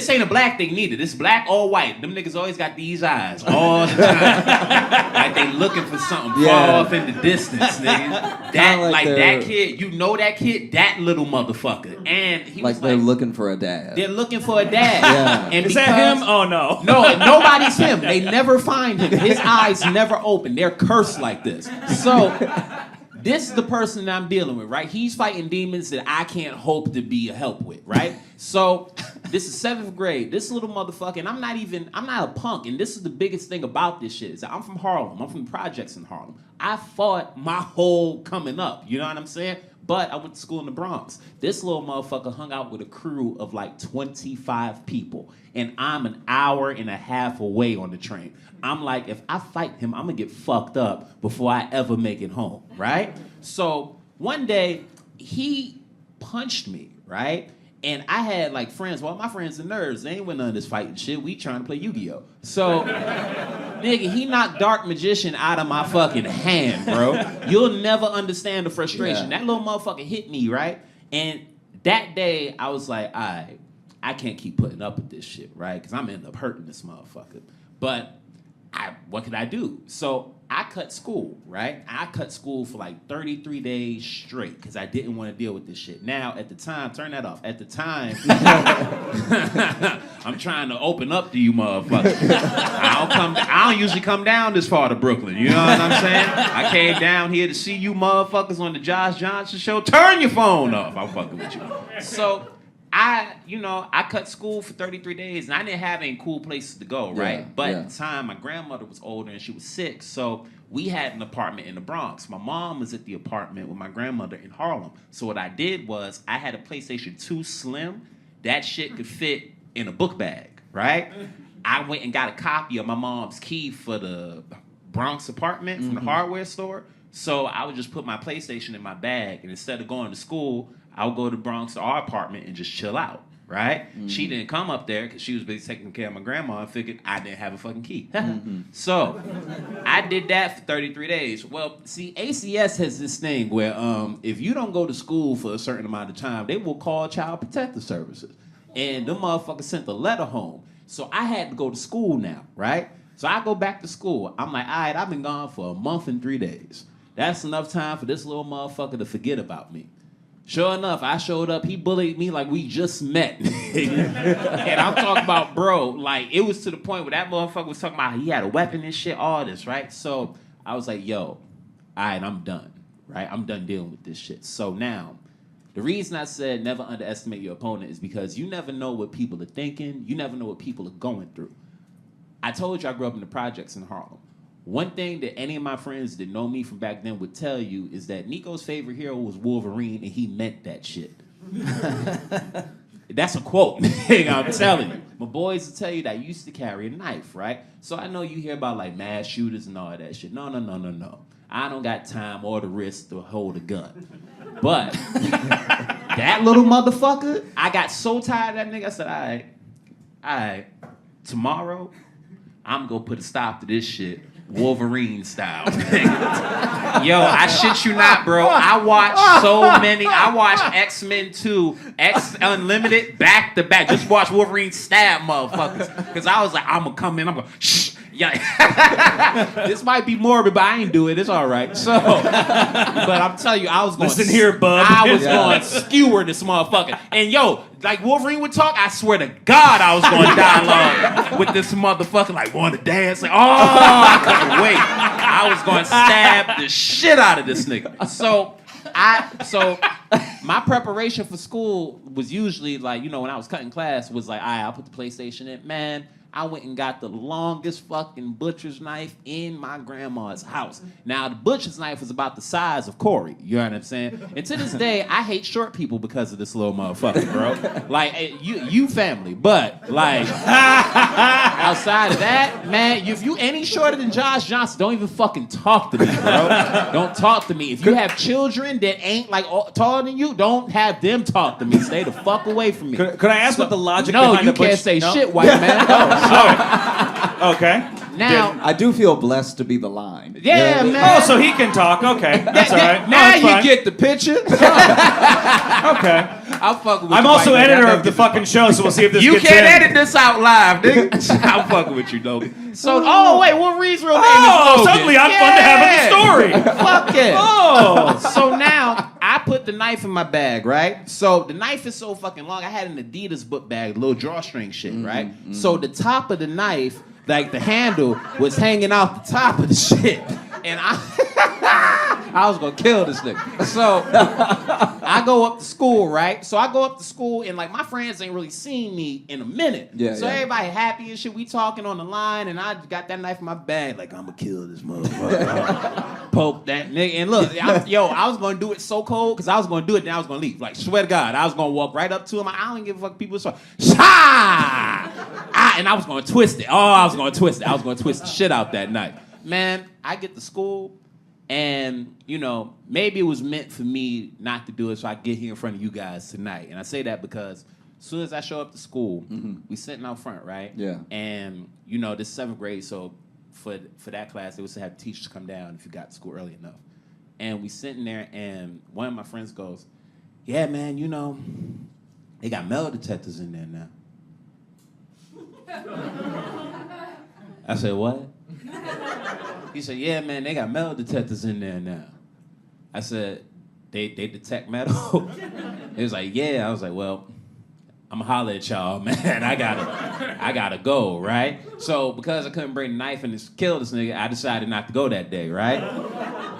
ain't a black thing neither. This is black or white. Them niggas always got these eyes all the time. Like they looking for something far off in the distance, nigga. That kid, you know that kid, that little motherfucker. And he Like was they're like, looking for a dad. they're looking for a dad. Yeah. And Is that him? Oh, no. No, nobody's him. They never find him. His eyes never open. They're cursed like this. So, this is the person that I'm dealing with, right? He's fighting demons that I can't hope to be a help with, right? So, this is 7th grade. This little motherfucker, and I'm not a punk, and this is the biggest thing about this shit, is that I'm from Harlem. I'm from the projects in Harlem. I fought my whole coming up, you know what I'm saying? But I went to school in the Bronx. This little motherfucker hung out with a crew of like 25 people. And I'm an hour and a half away on the train. I'm like, if I fight him, I'm gonna get fucked up before I ever make it home, right? So one day, he punched me, right? And I had like friends, well, my friends are nerds. They ain't with none of this fighting shit. We trying to play Yu-Gi-Oh! So, nigga, he knocked Dark Magician out of my fucking hand, bro. You'll never understand the frustration. Yeah. That little motherfucker hit me, right? And that day, I was like, all right, I can't keep putting up with this shit, right? Because I'm end up hurting this motherfucker. But what could I do? So I cut school, right? I cut school for like 33 days straight because I didn't want to deal with this shit. Now, at the time, turn that off. At the time, I'm trying to open up to you motherfuckers. I don't usually come down this far to Brooklyn. You know what I'm saying? I came down here to see you motherfuckers on the Josh Johnson show. Turn your phone off. I'm fucking with you. So I cut school for 33 days, and I didn't have any cool places to go, right? Yeah, But yeah. at the time, my grandmother was older, and she was sick, so we had an apartment in the Bronx. My mom was at the apartment with my grandmother in Harlem. So what I did was, I had a PlayStation 2 Slim. That shit could fit in a book bag, right? I went and got a copy of my mom's key for the Bronx apartment from the hardware store. So I would just put my PlayStation in my bag, and instead of going to school, I would go to Bronx to our apartment and just chill out, right? She didn't come up there because she was busy taking care of my grandma and figured I didn't have a fucking key. So I did that for 33 days. Well, see, ACS has this thing where if you don't go to school for a certain amount of time, they will call Child Protective Services. And them motherfuckers sent a letter home. So I had to go to school now, right? So I go back to school. I'm like, all right, I've been gone for a month and 3 days. That's enough time for this little motherfucker to forget about me. Sure enough, I showed up. He bullied me like we just met. And I'm talking about, bro, like, it was to the point where that motherfucker was talking about he had a weapon and shit, all this, right? So I was like, yo, all right, I'm done, right? I'm done dealing with this shit. So now, the reason I said never underestimate your opponent is because you never know what people are thinking. You never know what people are going through. I told you I grew up in the projects in Harlem. One thing that any of my friends that know me from back then would tell you is that Nico's favorite hero was Wolverine, and he meant that shit. That's a quote. I'm telling you. My boys will tell you that I used to carry a knife, right? So I know you hear about like mass shooters and all that shit. No. I don't got time or the risk to hold a gun. But that little motherfucker, I got so tired of that nigga, I said, all right, tomorrow, I'm gonna put a stop to this shit. Wolverine style. Yo, I shit you not, bro. I watched X-Men 2, X Unlimited, back to back. Just watch Wolverine stab motherfuckers. Because I was like, I'm going to come in, I'm going to, shh. Yeah. This might be morbid, but I ain't do it. It's all right. So, but I'm telling you, I was going Listen here, bub. I was going to skewer this motherfucker. And yo, like Wolverine would talk, I swear to God I was going to dialogue with this motherfucker. Like, want to dance? Like, oh, I couldn't wait. I was going to stab the shit out of this nigga. So my preparation for school was usually like, when I was cutting class, was like, all right, I'll put the PlayStation in. Man, I went and got the longest fucking butcher's knife in my grandma's house. Now, the butcher's knife was about the size of Corey. You know what I'm saying? And to this day, I hate short people because of this little motherfucker, bro. Like, you family, but, like, outside of that, man, if you any shorter than Josh Johnson, don't even fucking talk to me, bro. Don't talk to me. If you have children that ain't, like, taller than you, don't have them talk to me. Stay the fuck away from me. Could I ask what the logic no, behind you the can't butch- say no? shit, white man. No. Okay. Now, I do feel blessed to be the line. yeah, man. Oh, so he can talk. Okay. That's all right. No, Now that's you fine. get the picture. Okay. I'm fucking with I'm you, also white man. editor I of the never fucking show, so we'll see if this You gets can't in. edit this out live, nigga. I'm fucking with you, Logan. So, wait, Wolverine's real name Oh, is Logan. suddenly I'm fun to have in the story. Fuck it. Oh. So now, I put the knife in my bag, right? So the knife is so fucking long. I had an Adidas book bag, little drawstring shit, right? So the top of the knife, like the handle, was hanging out the top of the shit. And I was gonna kill this nigga. So I go up to school, right? So I go up to school and like my friends ain't really seen me in a minute. Yeah, so yeah. everybody happy and shit. We talking on the line and I got that knife in my bag, like I'm gonna kill this motherfucker. Poke that nigga. And look, I was gonna do it so cold because I was gonna do it, then I was gonna leave. Like, swear to God, I was gonna walk right up to him. I don't give a fuck people so and I was gonna twist it. Oh, I was gonna twist it. I was gonna twist the shit out that night. Man, I get to school. And, maybe it was meant for me not to do it so I get here in front of you guys tonight. And I say that because as soon as I show up to school, we sitting out front, right? Yeah. And, this is 7th grade, so for that class, they used to have teachers come down if you got to school early enough. And we sitting there, and one of my friends goes, yeah, man, they got metal detectors in there now. I said, what? He said, yeah, man, they got metal detectors in there now. I said, they detect metal? He was like, yeah. I was like, well, I'm gonna holler at y'all, man. I gotta go, right? So because I couldn't bring the knife and kill this nigga, I decided not to go that day, right?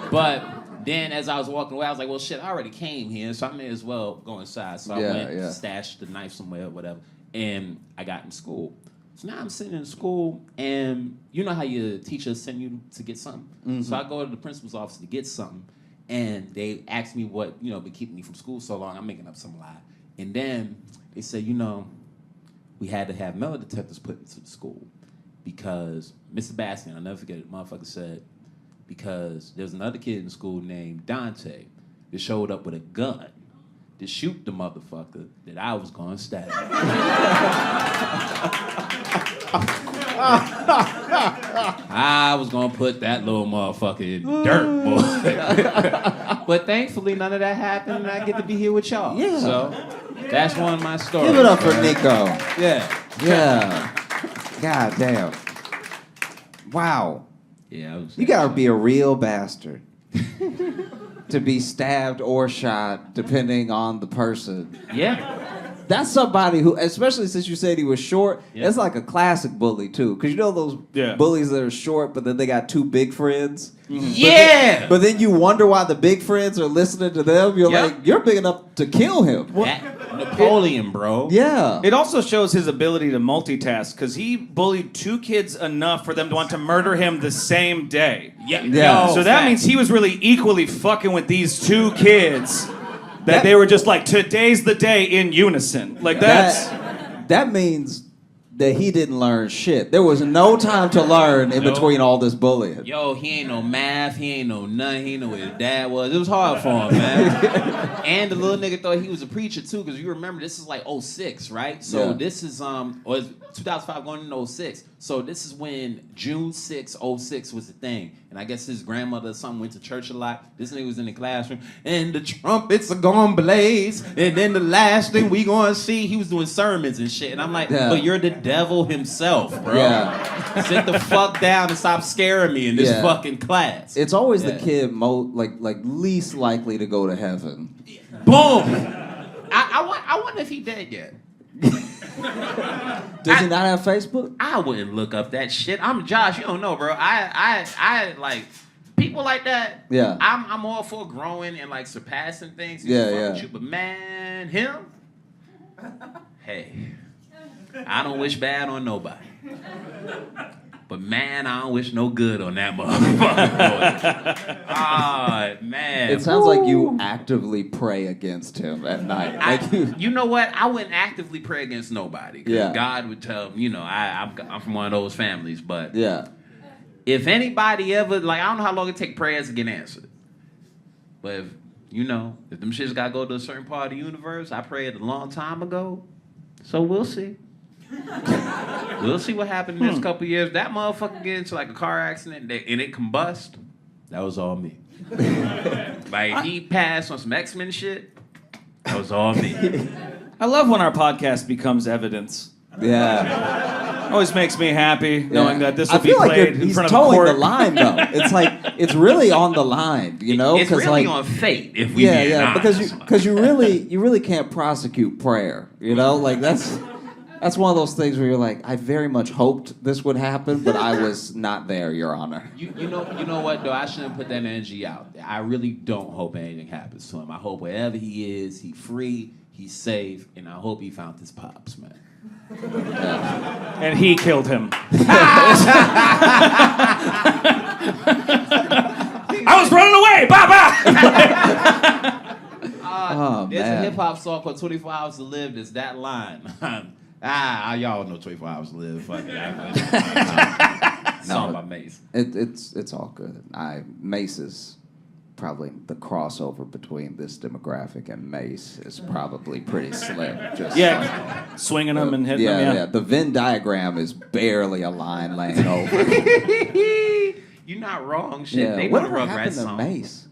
But then as I was walking away, I was like, well, shit, I already came here, so I may as well go inside. So I went, stashed the knife somewhere or whatever, and I got in school. So now I'm sitting in school, and you know how your teacher send you to get something? Mm-hmm. So I go to the principal's office to get something, and they ask me what, been keeping me from school so long. I'm making up some lie. And then they said, we had to have metal detectors put into the school because Mr. Bastian, I'll never forget it, motherfucker said, because there's another kid in school named Dante that showed up with a gun to shoot the motherfucker that I was going to stab. I was going to put that little motherfucker in dirt, boy. But thankfully, none of that happened, and I get to be here with y'all. Yeah. So that's one of my stories. Give it up for Nico. Yeah. Yeah. God damn. Wow. Yeah. You gotta be a real bastard to be stabbed or shot, depending on the person. Yeah. That's somebody who, especially since you said he was short, Yeah. it's like a classic bully, too. Because you know those bullies that are short, but then they got two big friends? Mm-hmm. Yeah! But then you wonder why the big friends are listening to them. You're like, you're big enough to kill him. Napoleon, bro. Yeah. It also shows his ability to multitask because he bullied two kids enough for them to want to murder him the same day. Yeah. So that means he was really equally fucking with these two kids that they were just like, today's the day in unison. Like that means that he didn't learn shit. There was no time to learn in between all this bullying. Yo, he ain't no math, he ain't no nothing, he ain't know where his dad was. It was hard for him, man. And the little nigga thought he was a preacher too, because you remember this is like 06, right? So this is or it's 2005 going into 06. So this is when June 6, 06 was the thing. And I guess his grandmother or something went to church a lot. This nigga was in the classroom, and the trumpets are gonna blaze. And then the last thing we gonna see, he was doing sermons and shit. And I'm like, but you're the devil himself, bro. Yeah. Sit the fuck down and stop scaring me in this fucking class. It's always the kid like least likely to go to heaven. Boom! I wonder if he dead yet. Does he not have Facebook? I wouldn't look up that shit. I'm Josh. You don't know, bro. I like people like that. Yeah. I'm all for growing and like surpassing things. With you, but man, him. Hey, I don't wish bad on nobody. But man, I don't wish no good on that motherfucker. Ah, man. It sounds like you actively pray against him at night. You know what? I wouldn't actively pray against nobody. Because God would tell me, I'm from one of those families. But if anybody ever, I don't know how long it take prayers to get answered. But if them shits got to go to a certain part of the universe, I prayed a long time ago. So we'll see. We'll see what happened in the next couple years. That motherfucker get into a car accident and it combust. That was all me. He passed on some X-Men shit. That was all me. I love when our podcast becomes evidence. Yeah. Always makes me happy knowing that this will be feel played like in front he's of a court. towing the line, though. It's really on the line, It's really on fate if we be honest. because you really can't prosecute prayer, That's one of those things where you're like, I very much hoped this would happen, but I was not there, Your Honor. You know what, though? I shouldn't put that energy out there. I really don't hope anything happens to him. I hope wherever he is, he's free, he's safe, and I hope he found his pops, man. And he killed him. I was running away! Bye-bye! There's a hip-hop song called 24 Hours to Live. There's that line. Y'all know 24 Hours to Live. Fuck it. Song by Mace. It's all good. Mace is probably the crossover between this demographic and Mace is probably pretty slim. Swinging them and hitting them. Yeah. The Venn diagram is barely a line laying over. You're not wrong. Shit, Yeah. they know Whatever the happened Rugrats to song. Mace?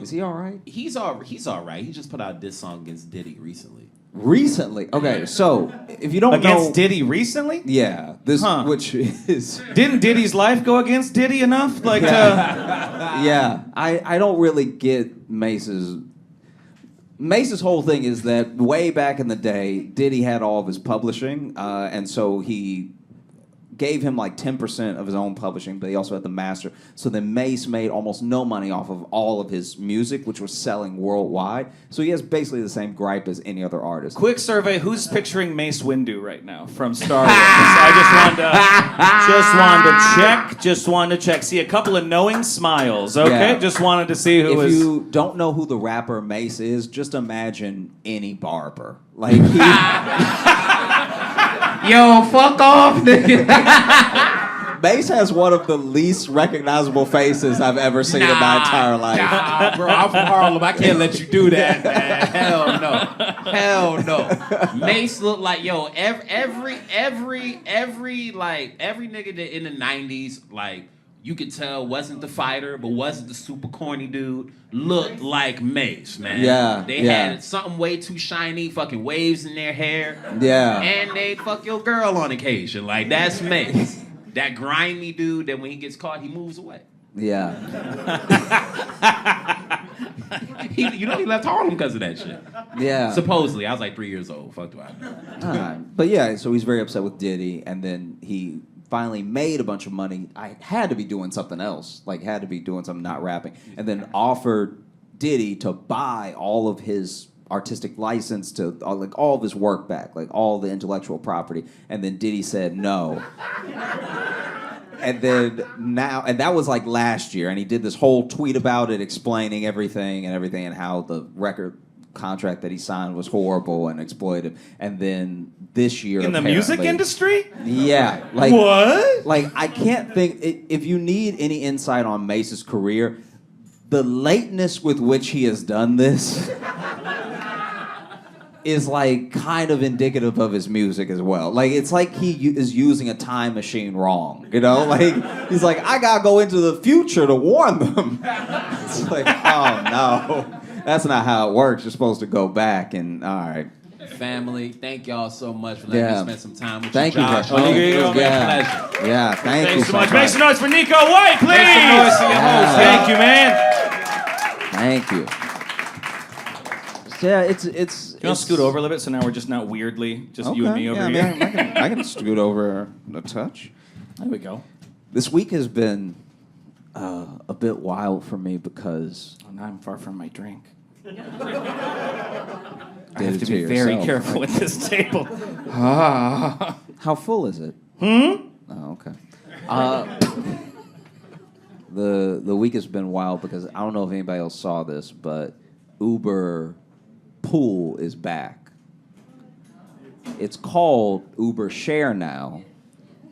Is he all right? He's all right. He just put out this song against Diddy recently. Recently, okay. So if you don't Against know, Diddy recently? yeah, this Huh. which is Didn't Diddy's life go against Diddy enough? Like, yeah. I don't really get Mace's whole thing is that way back in the day, Diddy had all of his publishing, and so he gave him like 10% of his own publishing, but he also had the master. So then Mace made almost no money off of all of his music, which was selling worldwide. So he has basically the same gripe as any other artist. quick survey: who's picturing Mace Windu right now from Star Wars? I just wanted to check. See a couple of knowing smiles. Okay, Yeah. just wanted to see who If was. you don't know who the rapper Mace is, just imagine any barber. Like he, Yo, fuck off, nigga. Mace has one of the least recognizable faces I've ever seen in my entire life. Nah, bro, I'm from Harlem. I can't let you do that, man. Hell no. Mace look like every nigga that in the '90s, like you could tell wasn't the fighter, but wasn't the super corny dude. Looked like Mace, man. Yeah, They yeah. had something way too shiny, fucking waves in their hair. Yeah. And they'd fuck your girl on occasion. Like that's Mace. That grimy dude that when he gets caught, he moves away. Yeah. He left Harlem because of that shit. Yeah. Supposedly, I was like 3 years old. Fuck do I know? But yeah, so he's very upset with Diddy, and then he finally made a bunch of money. I had to be doing something else, like had to be doing something not rapping, and then offered Diddy to buy all of his artistic license to like all of his work back, like all the intellectual property, and then Diddy said no. And then now, and that was like last year, and he did this whole tweet about it, explaining everything and how the record contract that he signed was horrible and exploitive. And then this year, in the music industry? yeah, like What? Like I can't think. If you need any insight on Mace's career, the lateness with which he has done this is like kind of indicative of his music as well. Like it's like he is using a time machine wrong, you know? Like he's like, I gotta go into the future to warn them. It's like, oh no, that's not how it works. You're supposed to go back and all right. Family, thank y'all so much for letting me spend some time with Thank you, you, Josh. Josh. Here you go, Pleasure. Yeah, thank you Thanks so much. much. Make some noise for Nico White, please. Make some noise for your host. Thank you, man. Thank you. Yeah, it's. You want to scoot over a little bit so now we're just not weirdly just you and me over here? Man, I can scoot over a touch. There we go. This week has been a bit wild for me because Oh, now I'm far from my drink. I Did have it to to be very yourself. careful with this table. how full is it? Oh, okay. The week has been wild because I don't know if anybody else saw this, but Uber Pool is back. It's called Uber Share now.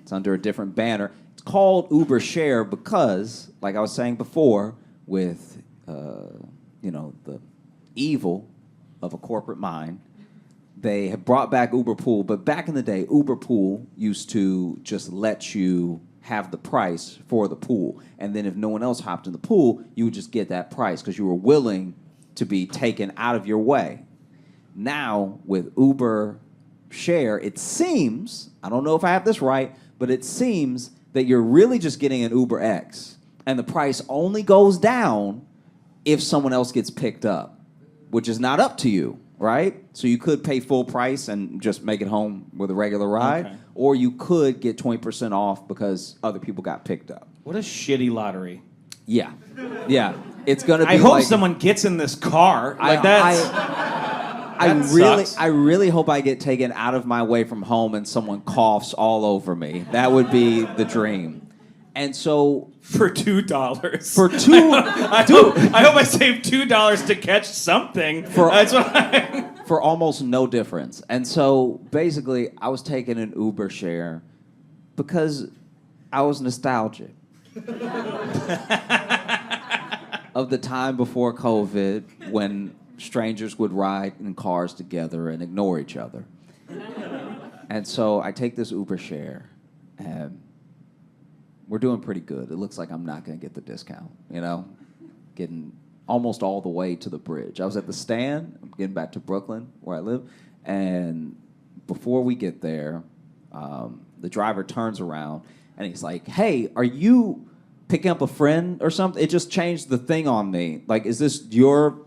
It's under a different banner. It's called Uber Share because, like I was saying before, with the evil of a corporate mind, they have brought back Uber Pool. But back in the day, Uber Pool used to just let you have the price for the pool, and then if no one else hopped in the pool, you would just get that price because you were willing to be taken out of your way. Now, with Uber Share, it seems, I don't know if I have this right, but it seems that you're really just getting an Uber X, and the price only goes down if someone else gets picked up, which is not up to you, right? So you could pay full price and just make it home with a regular ride, Okay. or you could get 20% off because other people got picked up. What a shitty lottery. Yeah. Yeah. It's going to be I hope like, someone gets in this car. Like that's. I really hope I get taken out of my way from home and someone coughs all over me. That would be the dream. And so For $2. for two I hope I saved $2 to catch something. That's what for almost no difference. And so basically I was taking an Uber Share because I was nostalgic of the time before COVID when strangers would ride in cars together and ignore each other. And so I take this Uber Share, and we're doing pretty good. It looks like I'm not going to get the discount, getting almost all the way to the bridge. I was at the stand. I'm getting back to Brooklyn, where I live. And before we get there, the driver turns around, and he's like, hey, are you picking up a friend or something? It just changed the thing on me. Like, is this you?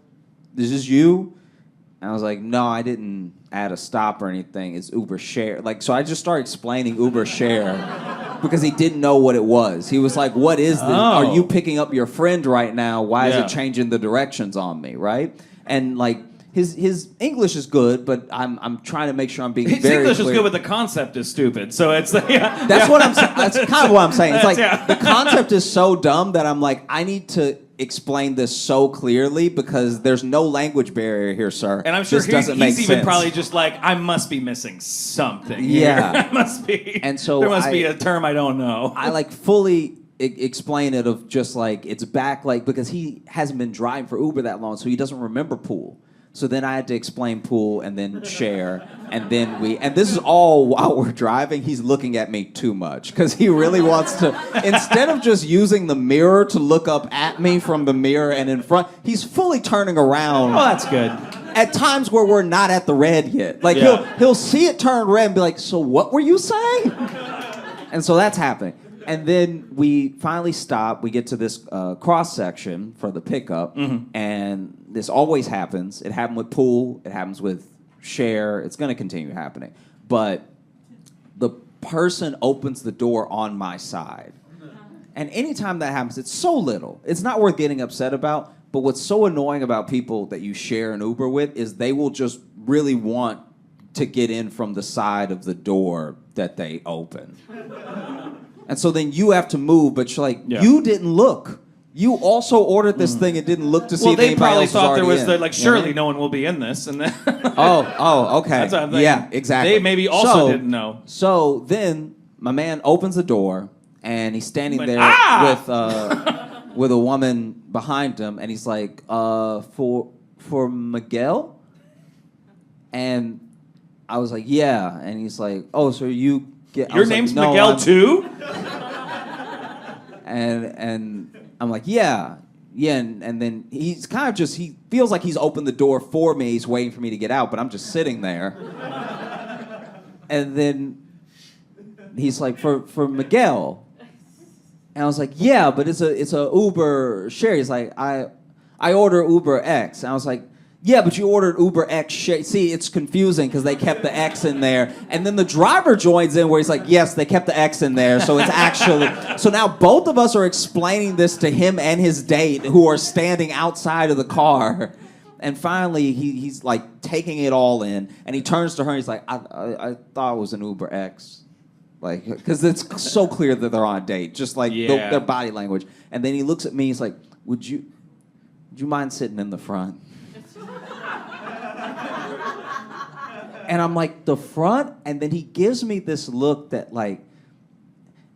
And I was like, no, I didn't add a stop or anything. It's Uber Share. Like, so I just started explaining Uber Share because he didn't know what it was. He was like, what is this? Are you picking up your friend right now? Why is it changing the directions on me, right? And like, his English is good, but I'm trying to make sure I'm being his very English clear. is good, but the concept is stupid. So it's like, That's what I'm saying. That's kind of what I'm saying. It's like the concept is so dumb that I'm like, I need to explain this so clearly because there's no language barrier here, sir. And I'm sure he's even probably just like, I must be missing something. Yeah. It must be. And so there must be a term I don't know. I like fully explain it of just like, it's back like, because he hasn't been driving for Uber that long, so he doesn't remember pool. So then I had to explain pool and then share, and then and this is all while we're driving. He's looking at me too much because he really wants to, instead of just using the mirror to look up at me from the mirror and in front, he's fully turning around. Oh, that's good. At times where we're not at the red yet. Like he'll see it turn red and be like, so what were you saying? And so that's happening. And then we finally stop. We get to this cross section for the pickup, and this always happens. It happened with pool. It happens with share. It's going to continue happening. But the person opens the door on my side. And anytime that happens, it's so little. It's not worth getting upset about. But what's so annoying about people that you share an Uber with is they will just really want to get in from the side of the door that they open. And so then you have to move, but you're like, you didn't look. You also ordered this thing and didn't look to see if they anybody probably else thought there was in. surely no one will be in this, and then Oh, okay. That's what I'm thinking. Yeah, exactly. They maybe also didn't know. So then my man opens the door, and he's standing there with a woman behind him, and he's like, for Miguel? And I was like, yeah. And he's like, oh, so you get... Your name's Miguel too? And I'm like, yeah. And then he's kind of just, he feels like he's opened the door for me. He's waiting for me to get out, but I'm just sitting there. And then he's like, for Miguel. And I was like, yeah, but it's a Uber share. He's like, I order Uber X. And I was like, yeah, but you ordered Uber X share. See, it's confusing because they kept the X in there. And then the driver joins in where he's like, yes, they kept the X in there. So it's actually... So now both of us are explaining this to him and his date who are standing outside of the car. And finally, he's like taking it all in. And he turns to her and he's like, I thought it was an Uber X. Like, because it's so clear that they're on a date. Just like their body language. And then he looks at me, he's like, would you mind sitting in the front? And I'm like, the front? And then he gives me this look that like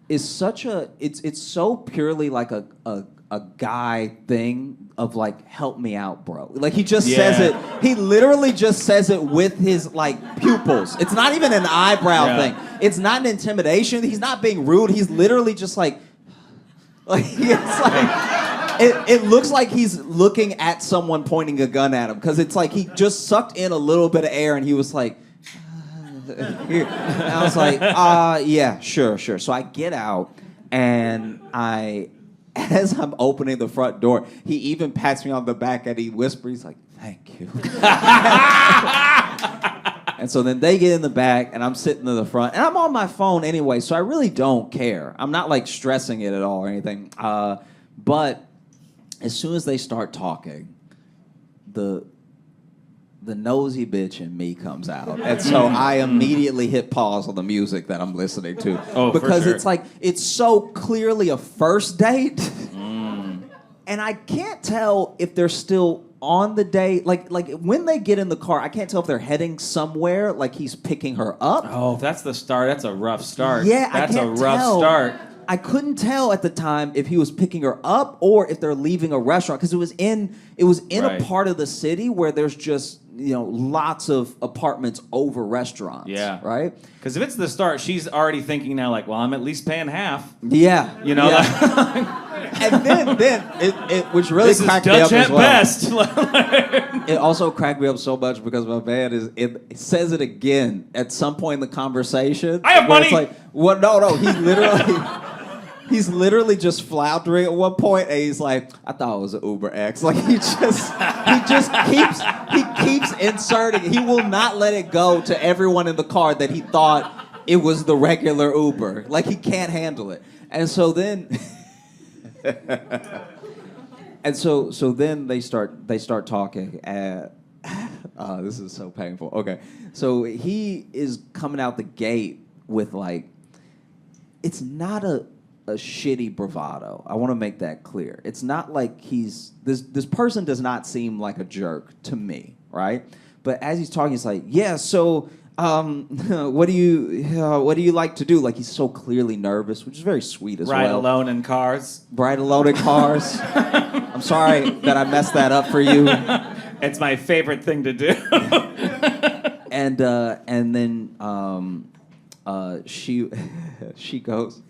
is such a, it's so purely like a guy thing of like, help me out, bro. Like he just says it, he literally just says it with his like pupils. It's not even an eyebrow thing. It's not an intimidation. He's not being rude. He's literally just like it's like... It looks like he's looking at someone pointing a gun at him because it's like he just sucked in a little bit of air and he was like, and I was like, yeah, sure. So I get out and as I'm opening the front door, he even pats me on the back and he whispers, he's like, thank you. And so then they get in the back and I'm sitting in the front and I'm on my phone anyway, so I really don't care. I'm not like stressing it at all or anything. But as soon as they start talking, the nosy bitch in me comes out. And so I immediately hit pause on the music that I'm listening to. Oh, because for sure. it's like, it's so clearly a first date. And I can't tell if they're still on the date. Like when they get in the car, I can't tell if they're heading somewhere, like he's picking her up. Oh, if that's the start. That's a rough start. Yeah, that's I can't a rough tell. start. I couldn't tell at the time if he was picking her up or if they're leaving a restaurant because it was in a part of the city where there's just lots of apartments over restaurants. Yeah. Right? Because if it's the start, she's already thinking now, like, well, I'm at least paying half. Yeah. Yeah. And then it which really This is cracked me up Dutch as at well. best. It also cracked me up so much because my man it says it again at some point in the conversation. I have where money! It's like, what? No, he's literally just floundering at one point, and he's like, I thought it was an Uber X. Like he keeps inserting. He will not let it go to everyone in the car that he thought it was the regular Uber. Like he can't handle it. And so then so then they start talking. This is so painful. Okay. So he is coming out the gate with like, it's not a shitty bravado. I want to make that clear. It's not like this person does not seem like a jerk to me, right? But as he's talking, he's like, yeah, so what do you like to do? Like he's so clearly nervous, which is very sweet as Ride well. alone in cars. Ride alone in cars. I'm sorry that I messed that up for you. It's my favorite thing to do. And then she goes,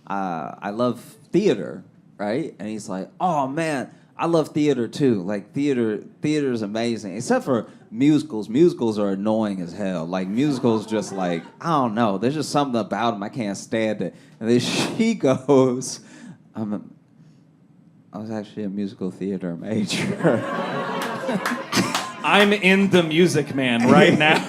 I love theater, right? And he's like, oh man, I love theater too. Like theater is amazing, except for musicals. Musicals are annoying as hell. Like musicals, just like I don't know. There's just something about them I can't stand it. And then she goes, I was actually a musical theater major. I'm in the Music Man right now.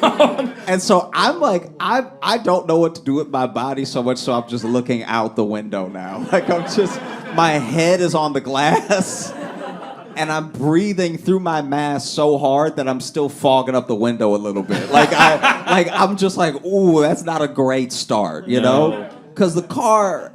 And so I'm like, I don't know what to do with my body so much, so I'm just looking out the window now. Like my head is on the glass, and I'm breathing through my mask so hard that I'm still fogging up the window a little bit. I'm just like, ooh, that's not a great start, you know? Because the car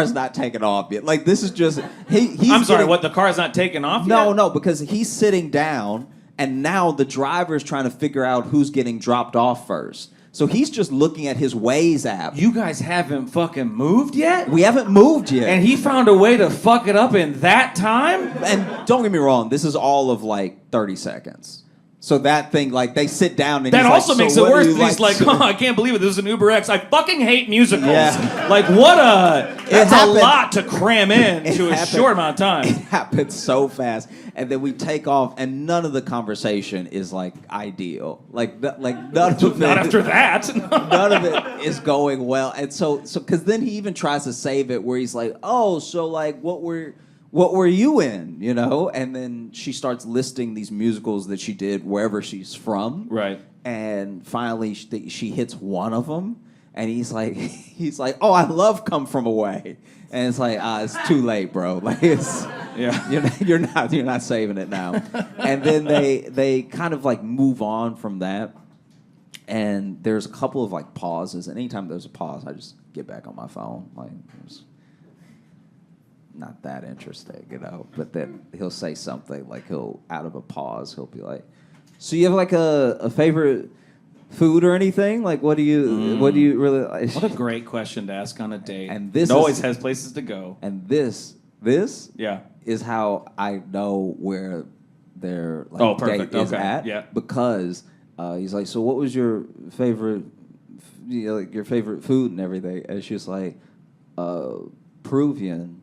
is not taking off yet. Like this is just he's. I'm sorry, what? The car's not taking off yet? No, because he's sitting down. And now the driver's trying to figure out who's getting dropped off first. So he's just looking at his Waze app. You guys haven't fucking moved yet? We haven't moved yet. And he found a way to fuck it up in that time? And don't get me wrong, this is all of like 30 seconds. So that thing, like, they sit down and that he's also like, makes so it worse. he's He's like, oh, I can't believe it. This is an Uber X. I fucking hate musicals. Yeah. Like, that's a happened. lot to cram in to a short amount of time. It happened so fast. And then we take off, and none of the conversation is, like, ideal. Like none of it. Not after that. None of it is going well. And so, because then he even tries to save it where he's like, oh, so, like, what were you in, you know? And then she starts listing these musicals that she did wherever she's from. Right. And finally, she hits one of them, and he's like, oh, I love Come From Away. And it's like, it's too late, bro. Like it's, yeah, you're not saving it now. And then they kind of like move on from that. And there's a couple of like pauses. And anytime there's a pause, I just get back on my phone. Like, it's not that interesting, you know. But then he'll say something like out of a pause, he'll be like, "So you have like a favorite food or anything? Like, what do you really like?" What a great question to ask on a date. And this always has places to go. And this yeah is how I know where their like, date is at. Yeah. Because he's like, "So what was your favorite, like your favorite food and everything?" And she's like, "Peruvian.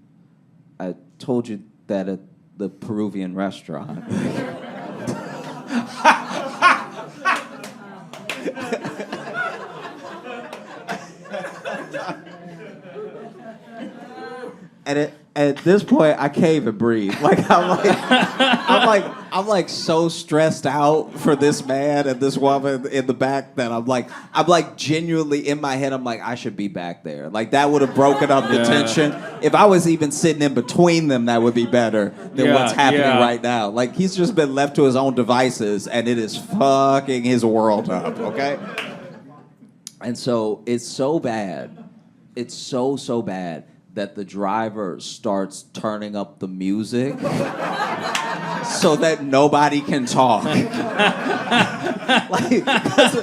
I told you that at the Peruvian restaurant." And at this point, I can't even breathe. Like I'm like so stressed out for this man and this woman in the back that I'm like genuinely in my head. I'm like, I should be back there. Like that would have broken up the tension. If I was even sitting in between them, that would be better than what's happening right now. Like he's just been left to his own devices, and it is fucking his world up. Okay. And so it's so bad. It's so bad that the driver starts turning up the music so that nobody can talk. Like, 'cause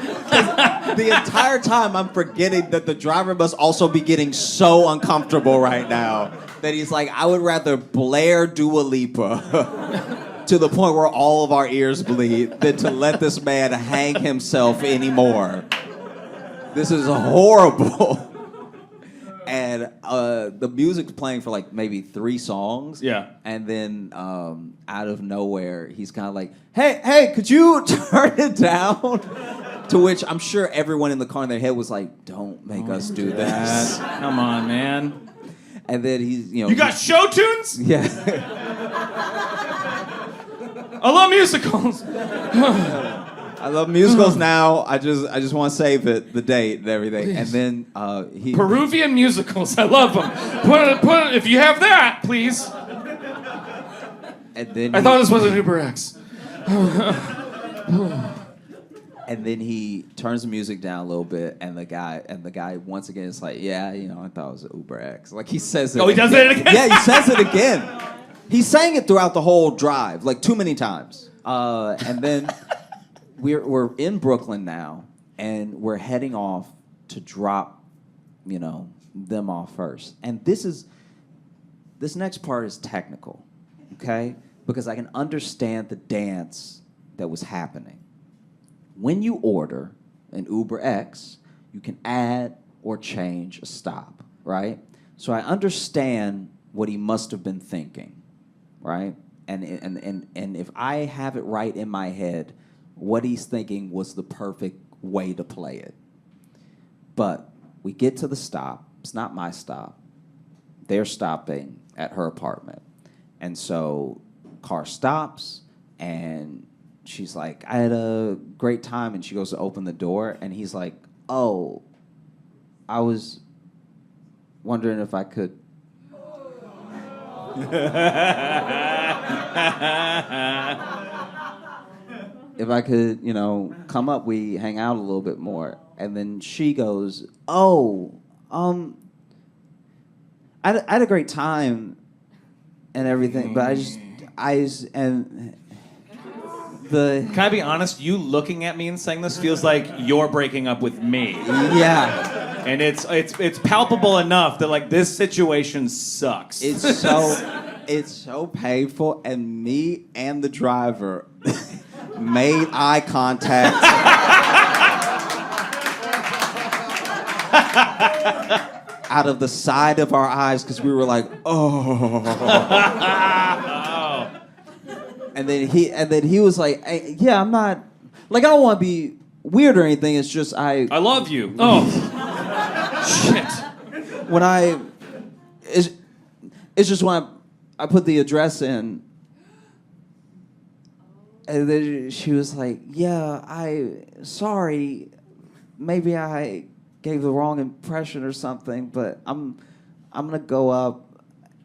the entire time I'm forgetting that the driver must also be getting so uncomfortable right now that he's like, I would rather blare Dua Lipa to the point where all of our ears bleed than to let this man hang himself anymore. This is horrible. And the music's playing for like maybe 3 songs. Yeah. And then out of nowhere, he's kind of like, hey, could you turn it down? To which I'm sure everyone in the car in their head was like, don't make us do this. Come on, man. And then he's, You got show tunes? Yeah. I love musicals. I love musicals now. I just want to save it, the date and everything. And then he Peruvian musicals. I love them. Put it, if you have that, please. and then I thought this was an Uber X. and then he turns the music down a little bit, and the guy once again is like, yeah, I thought it was an Uber X. Like he says it. Oh, he does it again? Yeah, he says it again. He sang it throughout the whole drive, like too many times. And then we're in Brooklyn now, and we're heading off to drop, them off first. And this next part is technical, okay? Because I can understand the dance that was happening. When you order an Uber X, you can add or change a stop, right? So I understand what he must have been thinking, right? And if I have it right in my head, what he's thinking was the perfect way to play it. But we get to the stop. It's not my stop. They're stopping at her apartment. And so car stops, and she's like, I had a great time. And she goes to open the door, and he's like, oh, I was wondering if I could. If I could, come up, we hang out a little bit more. And then she goes, oh, I had a great time and everything, but Can I be honest? You looking at me and saying this feels like you're breaking up with me. Yeah. And it's palpable enough that like this situation sucks. It's so painful, and me and the driver made eye contact. Out of the side of our eyes, because we were like, oh. And then he was like, hey, yeah, I'm not, like, I don't want to be weird or anything. It's just I love you. Oh, shit. It's just when I put the address in, and then she was like, yeah, sorry, maybe I gave the wrong impression or something, but I'm gonna go up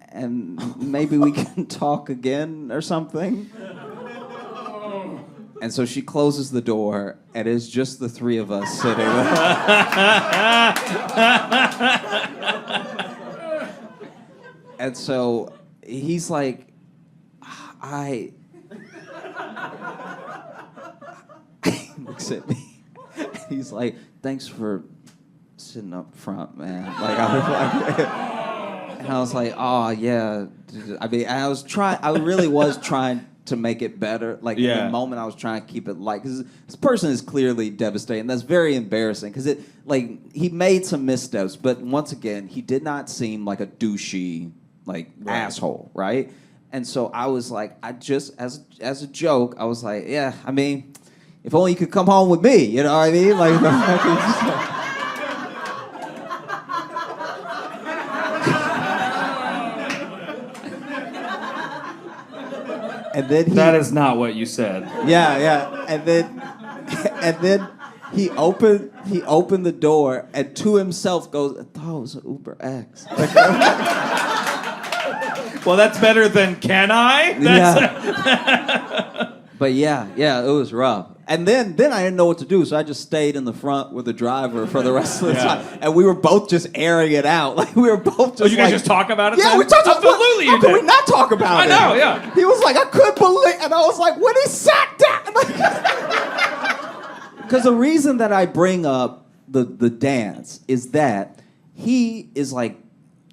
and maybe we can talk again or something. And so she closes the door, and it's just the 3 of us sitting there. And so he's like, he looks at me. He's like, thanks for sitting up front, man. Like, and I was like, oh yeah. I mean, I really was trying to make it better. Like in the moment, I was trying to keep it light, because this person is clearly devastated, and that's very embarrassing. Because he made some missteps, but once again, he did not seem like a douchey asshole, right? And so I was like, I just as a joke, I was like, yeah, I mean, if only you could come home with me, you know what I mean? Like. And then that is not what you said. Yeah. And then he opened the door, and to himself goes, I thought it was an Uber X. Well, that's better than can I? But yeah, it was rough. And then I didn't know what to do, so I just stayed in the front with the driver for the rest of the time. And we were both just airing it out. Like, we were both just you guys just talk about it Yeah, then? we talked about it. Absolutely, How could we not talk about it? I know, yeah. He was like, I couldn't believe, and I was like, when he sat down. Because the reason that I bring up the dance is that he is like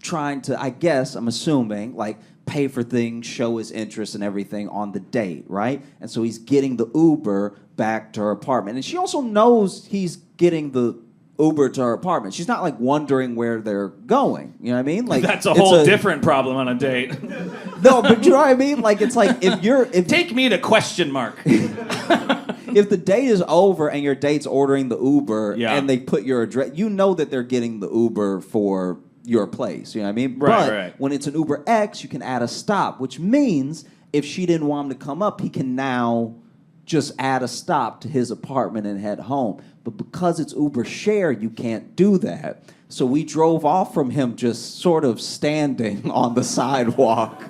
trying to, I guess, I'm assuming, like, pay for things, show his interest and everything on the date, right? And so he's getting the Uber back to her apartment. And she also knows he's getting the Uber to her apartment. She's not like wondering where they're going. You know what I mean? Like That's a whole different problem on a date. No, but you know what I mean? Like it's like if Take me to question mark. if the date is over and your date's ordering the Uber Yeah. and they put your address, you know that they're getting the Uber for your place. You know what I mean? Right, but right. when it's an Uber X, you can add a stop, which means if she didn't want him to come up, he can now just add a stop to his apartment and head home. But because it's Uber share, you can't do that. So we drove off from him just sort of standing on the sidewalk.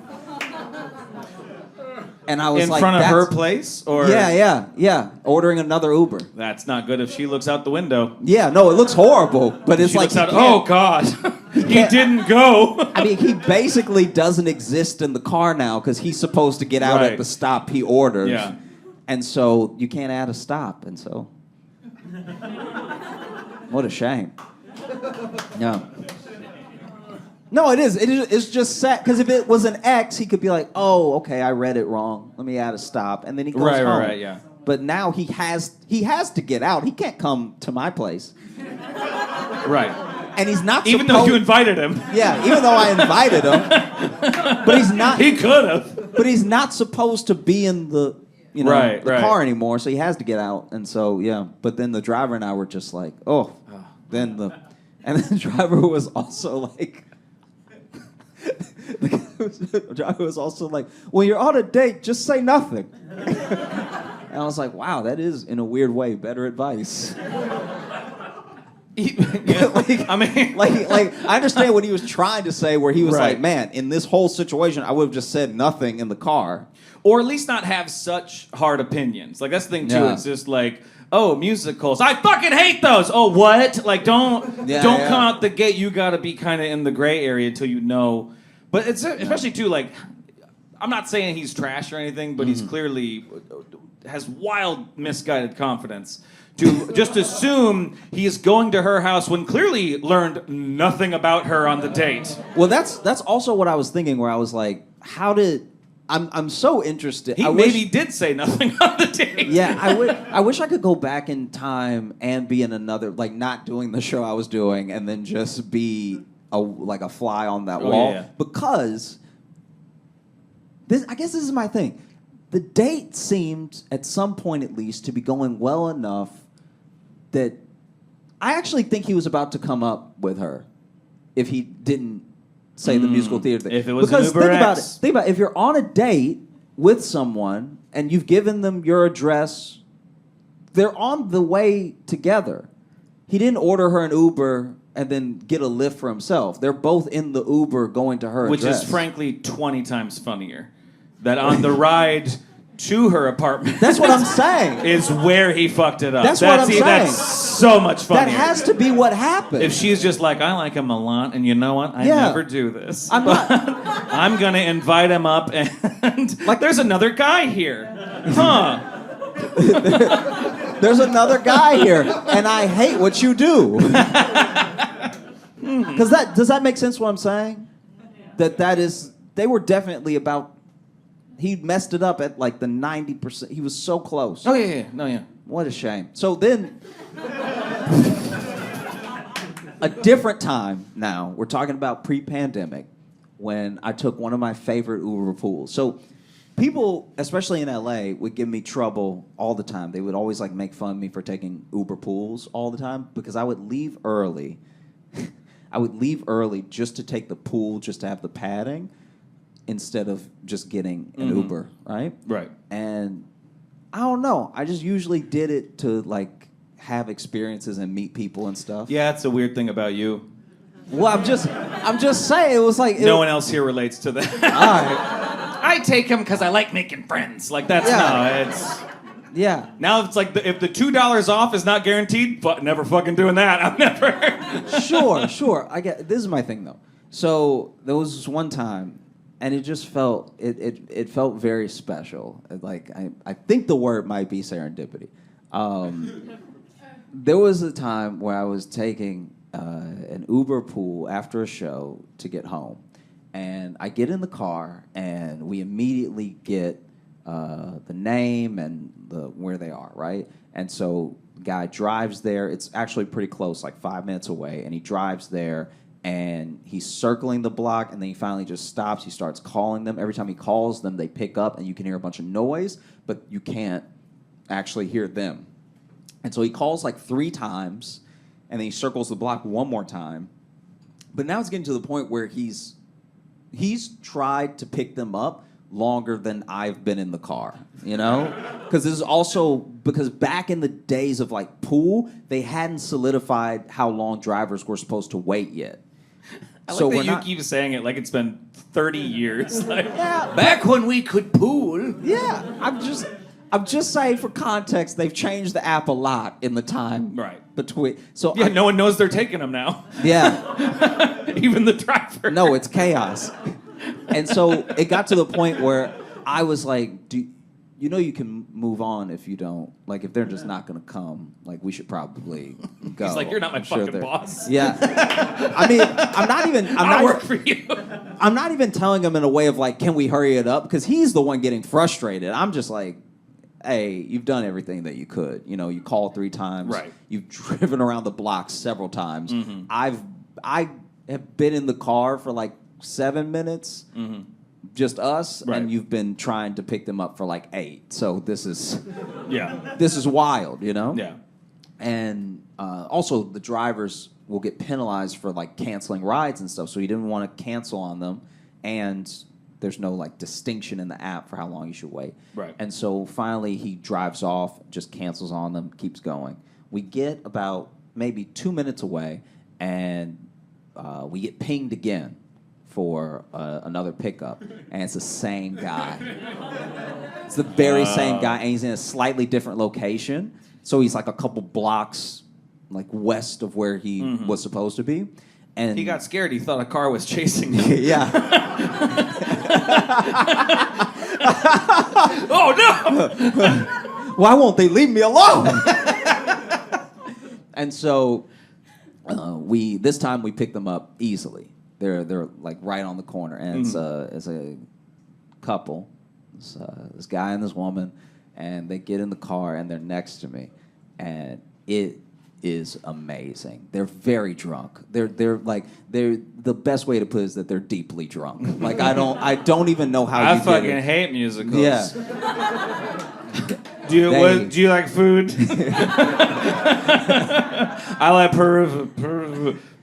And I was In like, front of her that's- place? Or Yeah. Ordering another Uber. That's not good if she looks out the window. Yeah, no, it looks horrible, but it's She like looks out, oh God, he didn't go. I mean, he basically doesn't exist in the car now because he's supposed to get out Right. at the stop he orders. Yeah. And so you can't add a stop, and so what a shame. Yeah. No, it is. It's just sad because if it was an X, he could be like, "Oh, okay, I read it wrong. Let me add a stop," and then he goes Right, home. right, yeah. But now he has to get out. He can't come to my place, Right. and he's not. Even though you invited him. Yeah, even though I invited him, but he's not. He could have. But he's not supposed to be in the Right, the right. car anymore, so he has to get out. And so yeah, but then the driver and I were just like, oh. Then the driver was also like, the driver was also like, when you're on a date, just say nothing. And I was like, wow, that is in a weird way better advice. I mean, Like I understand what he was trying to say, where he was Right. like, man, in this whole situation, I would have just said nothing in the car. or at least not have such hard opinions. Like that's the thing too. Yeah. It's just like, oh, musicals. I fucking hate those. Oh, what? Like don't Yeah, come yeah. out the gate. You got to be kind of in the gray area until you know. But it's especially too like, I'm not saying he's trash or anything, but he's clearly has wild misguided confidence to just assume he is going to her house when clearly learned nothing about her on the date. Well, that's also what I was thinking, where I was like, how did I'm so interested. He I maybe wish, did say nothing on the date. yeah, I wish I could go back in time and be in another, like not doing the show I was doing, and then just be a fly on that wall. yeah. Because I guess this is my thing. The date seemed, at some point at least, to be going well enough that I actually think he was about to come up with her if he didn't say the musical theater thing. If it was an because Uber think about it. If you're on a date with someone and you've given them your address, they're on the way together. He didn't order her an Uber and then get a lift for himself. They're both in the Uber going to her Which address. is frankly 20 times funnier. That on the ride to her apartment That's what I'm saying. is where he fucked it up. That's what I'm saying. That's so much funnier. That has to be what happened. If she's just like, I like him a lot, and you know what? I Yeah. never do this. I'm but not- I'm gonna invite him up, and like, there's another guy here, huh? There's another guy here, and I hate what you do. Because does that make sense? What I'm saying? They were definitely about. He messed it up at like the 90%. He was so close. Oh yeah, no, yeah. What a shame. So then, a different time now. We're talking about pre-pandemic, when I took one of my favorite Uber pools. So people, especially in LA, would give me trouble all the time. They would always like make fun of me for taking Uber pools all the time because I would leave early. I would leave early just to take the pool, just to have the padding, instead of just getting an Uber, right? Right. And I don't know. I just usually did it to like have experiences and meet people and stuff. Yeah, that's a weird thing about you. Well, I'm just saying. It was like No one else here relates to that. All right. I take him because I like making friends. Like that's Yeah. no, it's. Yeah. Now it's like if the $2 off is not guaranteed, never fucking doing that. I'm never. Sure. I get. This is my thing though. So there was this one time, and it just felt it felt very special. Like I think the word might be serendipity. There was a time where I was taking an Uber pool after a show to get home, And I get in the car, and we immediately get the name and where they are, right? And so the guy drives there. It's actually pretty close, like 5 minutes away. And he drives there, and he's circling the block, and then he finally just stops. He starts calling them. Every time he calls them, they pick up, and you can hear a bunch of noise, but you can't actually hear them. And so he calls like 3 times, and then he circles the block one more time. But now it's getting to the point where he's tried to pick them up longer than I've been in the car, you know? Because this is also, because back in the days of like pool, they hadn't solidified how long drivers were supposed to wait yet. I like that you keep saying it like it's been 30 years. Like, Yeah, back when we could pool. yeah, I'm just saying for context, they've changed the app a lot in the time between. So Yeah, no one knows they're taking them now. Yeah. Even the driver. No, it's chaos. And so it got to the point where I was like, you know you can move on if you don't. Like, if they're just not going to come, like, we should probably go. He's like, you're not my fucking boss. Yeah. I mean, I work for you. I'm not even telling him in a way of, like, can we hurry it up? Because he's the one getting frustrated. I'm just like, hey, you've done everything that you could. You know, you called 3 times. Right. You've driven around the block several times. Mm-hmm. I have been in the car for like 7 minutes, just us, Right. and you've been trying to pick them up for like 8. So this is Yeah. this is wild, you know? Yeah. And also the drivers will get penalized for like canceling rides and stuff. So he didn't want to cancel on them, and there's no like distinction in the app for how long you should wait. Right. And so finally he drives off, just cancels on them, keeps going. We get about maybe 2 minutes away, and we get pinged again for another pickup, and it's the same guy. It's the very same guy, and he's in a slightly different location. So he's like a couple blocks like west of where he was supposed to be. And He got scared. He thought a car was chasing him. yeah. Oh, no! Why won't they leave me alone? And so this time we picked them up easily. They're like right on the corner, and it's a couple, this guy and this woman, and they get in the car and they're next to me, and it is amazing. They're very drunk. They're the best way to put it is that they're deeply drunk. Like I don't even know how I you fucking get it. hate musicals. Yeah. Do you like food? I like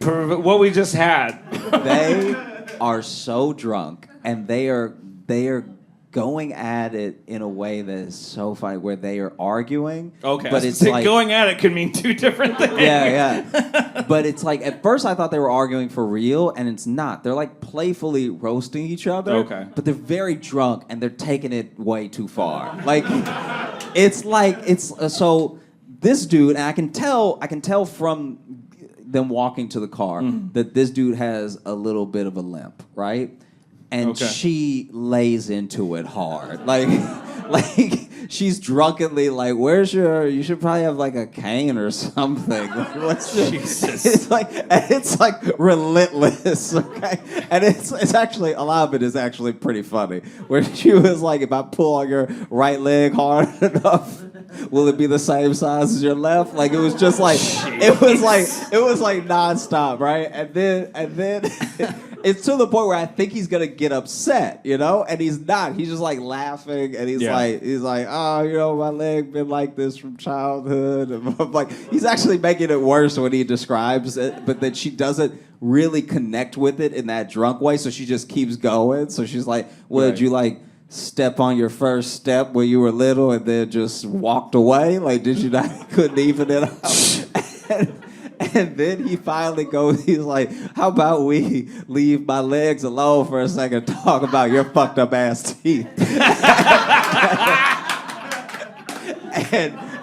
what we just had. They are so drunk, and they are going at it in a way that is so funny, where they are arguing. Okay, but it's like going at it could mean 2 different things. yeah. But it's like at first I thought they were arguing for real, and it's not. They're like playfully roasting each other. Okay. But they're very drunk, and they're taking it way too far. Like it's so this dude, and I can tell from them walking to the car that this dude has a little bit of a limp, right? And Okay. she lays into it hard. Like she's drunkenly like, you should probably have like a cane or something. Like, let's just, Jesus. it's like relentless, okay? And it's actually, a lot of it is actually pretty funny. Where she was like, if I pull on your right leg hard enough, will it be the same size as your left? Like it was just like it was like nonstop, right? And then it's to the point where I think he's gonna get upset, you know, and he's not. He's just like laughing, and he's like, oh, you know, my leg been like this from childhood. And I'm like, he's actually making it worse when he describes it, but then she doesn't really connect with it in that drunk way, so she just keeps going. So she's like, well, did you like step on your first step when you were little and then just walked away? Like, did you not couldn't even it out? And then he finally goes, he's like, how about we leave my legs alone for a second, talk about your fucked up ass teeth.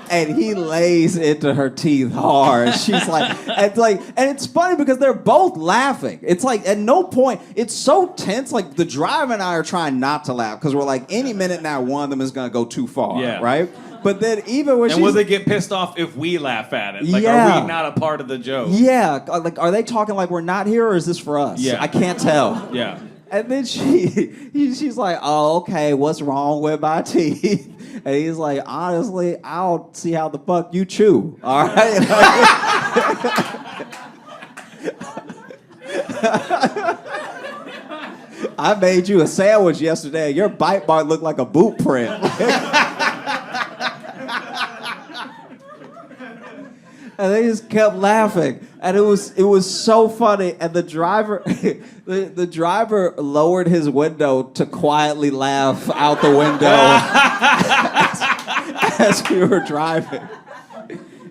And he lays into her teeth hard. She's like, and it's funny because they're both laughing. It's like at no point, it's so tense. Like the driver and I are trying not to laugh because we're like, any minute now, one of them is gonna go too far, right? But then even when will they get pissed off if we laugh at it? Like, are we not a part of the joke? Yeah, like are they talking like we're not here, or is this for us? Yeah. I can't tell. Yeah. And then she's like, oh, okay, what's wrong with my teeth? And he's like, honestly, I don't see how the fuck you chew. All right? I made you a sandwich yesterday. Your bite mark looked like a boot print. And they just kept laughing, and it was so funny. And the driver, the driver lowered his window to quietly laugh out the window as we were driving.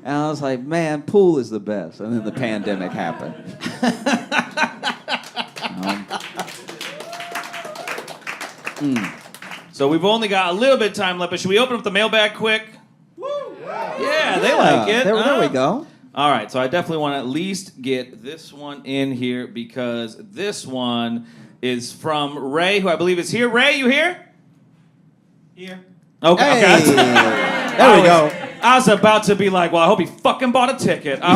And I was like, man, pool is the best. And then the pandemic happened. So we've only got a little bit of time left, but should we open up the mailbag quick? Yeah, they like it. There we go. All right, so I definitely want to at least get this one in here because this one is from Ray, who I believe is here. Ray, you here? Here. Okay. Hey. Okay. There we go. I was about to be like, well, I hope he fucking bought a ticket. I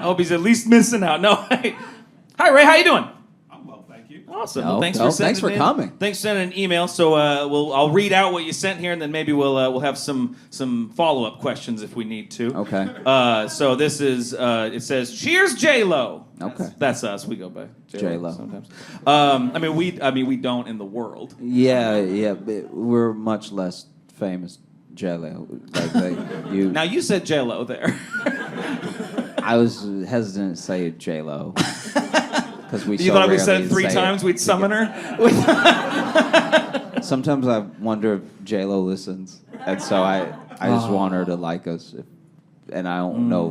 hope he's at least missing out. No. Hi, Ray. How you doing? I'm well, thank you. Awesome. No, Well, thanks no, for sending thanks for in. coming. Thanks for sending an email. So I'll read out what you sent here, and then maybe we'll have some follow-up questions if we need to. Okay. So this is it says, "Cheers, J-Lo." Okay. That's us. We go by J-Lo. sometimes. I mean we don't in the world. Yeah, but we're much less famous, J-Lo. You. Now you said J-Lo there. I was hesitant to say J-Lo. Because we. You thought we said it 3 times, we'd summon her? Sometimes I wonder if J-Lo listens, and so I just want her to like us, and I don't know.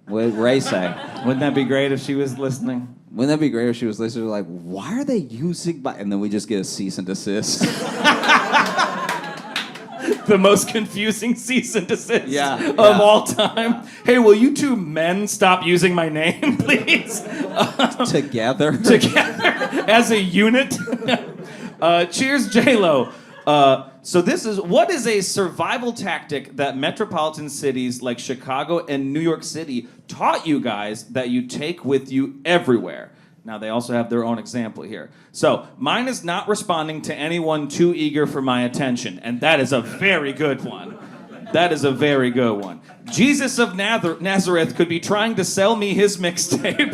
What did Ray say? Wouldn't that be great if she was listening? Wouldn't that be great if she was listening? Like, why are they using my? And then we just get a cease and desist. The most confusing cease and desist of yeah. all time. Hey, will you 2 men stop using my name, please? Together. Together as a unit. Cheers, J-Lo. So what is a survival tactic that metropolitan cities like Chicago and New York City taught you guys that you take with you everywhere? Now, they also have their own example here. So, mine is not responding to anyone too eager for my attention, and that is a very good one. That is a very good one. Jesus of Nazareth could be trying to sell me his mixtape,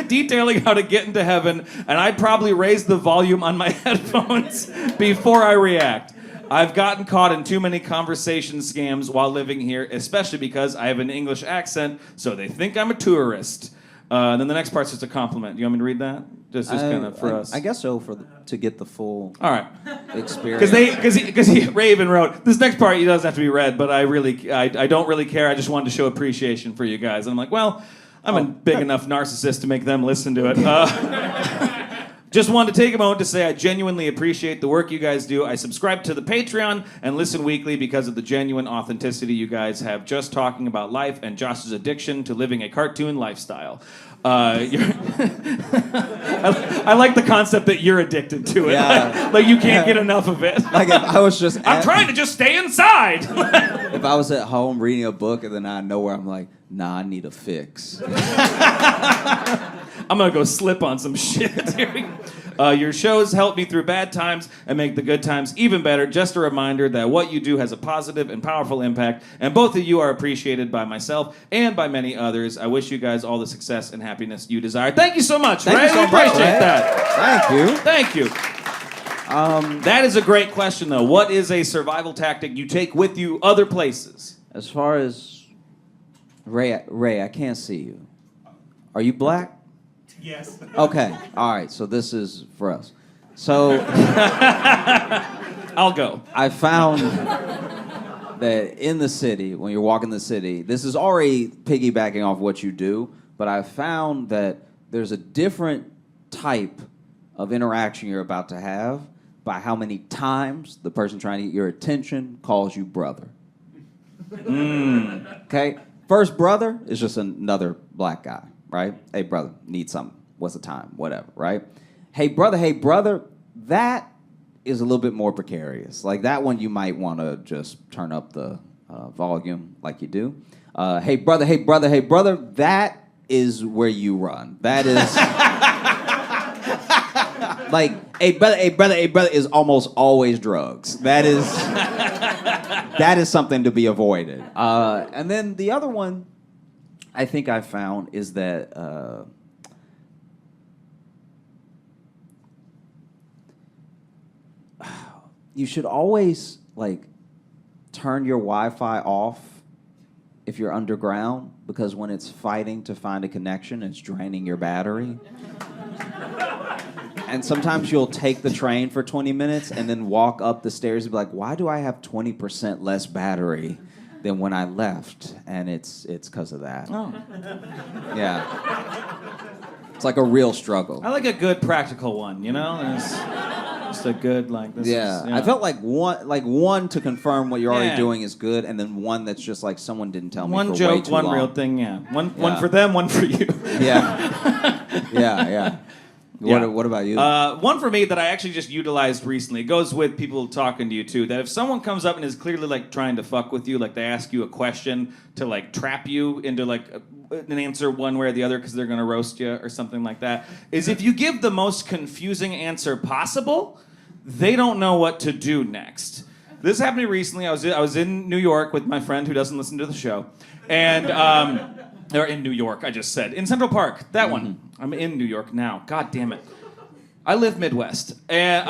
detailing how to get into heaven, and I'd probably raise the volume on my headphones before I react. I've gotten caught in too many conversation scams while living here, especially because I have an English accent, so they think I'm a tourist. Then the next part's just a compliment. Do you want me to read that? Just kind of for us. I guess so, to get the full All right. experience. Because Ray even wrote, this next part doesn't have to be read, but I don't really care. I just wanted to show appreciation for you guys. And I'm like, well, I'm a big enough narcissist to make them listen to it. Just wanted to take a moment to say I genuinely appreciate the work you guys do. I subscribe to the Patreon and listen weekly because of the genuine authenticity you guys have just talking about life and Josh's addiction to living a cartoon lifestyle. I like the concept that you're addicted to it. Yeah. Like you can't get enough of it. Like if I was just I'm trying to just stay inside. If I was at home reading a book and then I know where I'm like, nah, I need a fix. I'm gonna go slip on some shit. Your shows help me through bad times and make the good times even better. Just a reminder that what you do has a positive and powerful impact, and both of you are appreciated by myself and by many others. I wish you guys all the success and happiness you desire. Thank you so much, Ray. Thank you so We much, appreciate Ray. that. Thank you. Thank you. That is a great question, though. What is a survival tactic you take with you other places? As far as Ray, I can't see you. Are you black? Yes. Okay. All right. So this is for us. So I'll go. I found that in the city, when you're walking the city, this is already piggybacking off what you do, but I found that there's a different type of interaction you're about to have by how many times the person trying to get your attention calls you brother. Okay? First brother is just another black guy, right? Hey, brother, need something. What's the time? Whatever, right? Hey, brother, that is a little bit more precarious. Like that one, you might want to just turn up the volume like you do. Hey, brother, that is where you run. That is like a brother is almost always drugs. That is something to be avoided. And then the other one I think I found is that you should always like turn your Wi-Fi off if you're underground, because when it's fighting to find a connection, it's draining your battery. And sometimes you'll take the train for 20 minutes and then walk up the stairs and be like, why do I have 20% less battery than when I left? And it's because of that. Oh. Yeah. It's like a real struggle. I like a good practical one, you know? It's just a good, like, this Yeah. is, you know. I felt like one to confirm what you're Yeah. already doing is good, and then one that's just like someone didn't tell me One for way joke, too one long. real thing, yeah. One Yeah. for them, one for you. Yeah. Yeah. Yeah. What about you? One for me that I actually just utilized recently. It goes with people talking to you too. That if someone comes up and is clearly like trying to fuck with you, like they ask you a question to like trap you into like an answer one way or the other because they're gonna roast you or something like that, is if you give the most confusing answer possible, they don't know what to do next. This happened to me recently. I was in New York with my friend who doesn't listen to the show, and or in New York, I just said. In Central Park, that one. I'm in New York now. God damn it. I live Midwest. And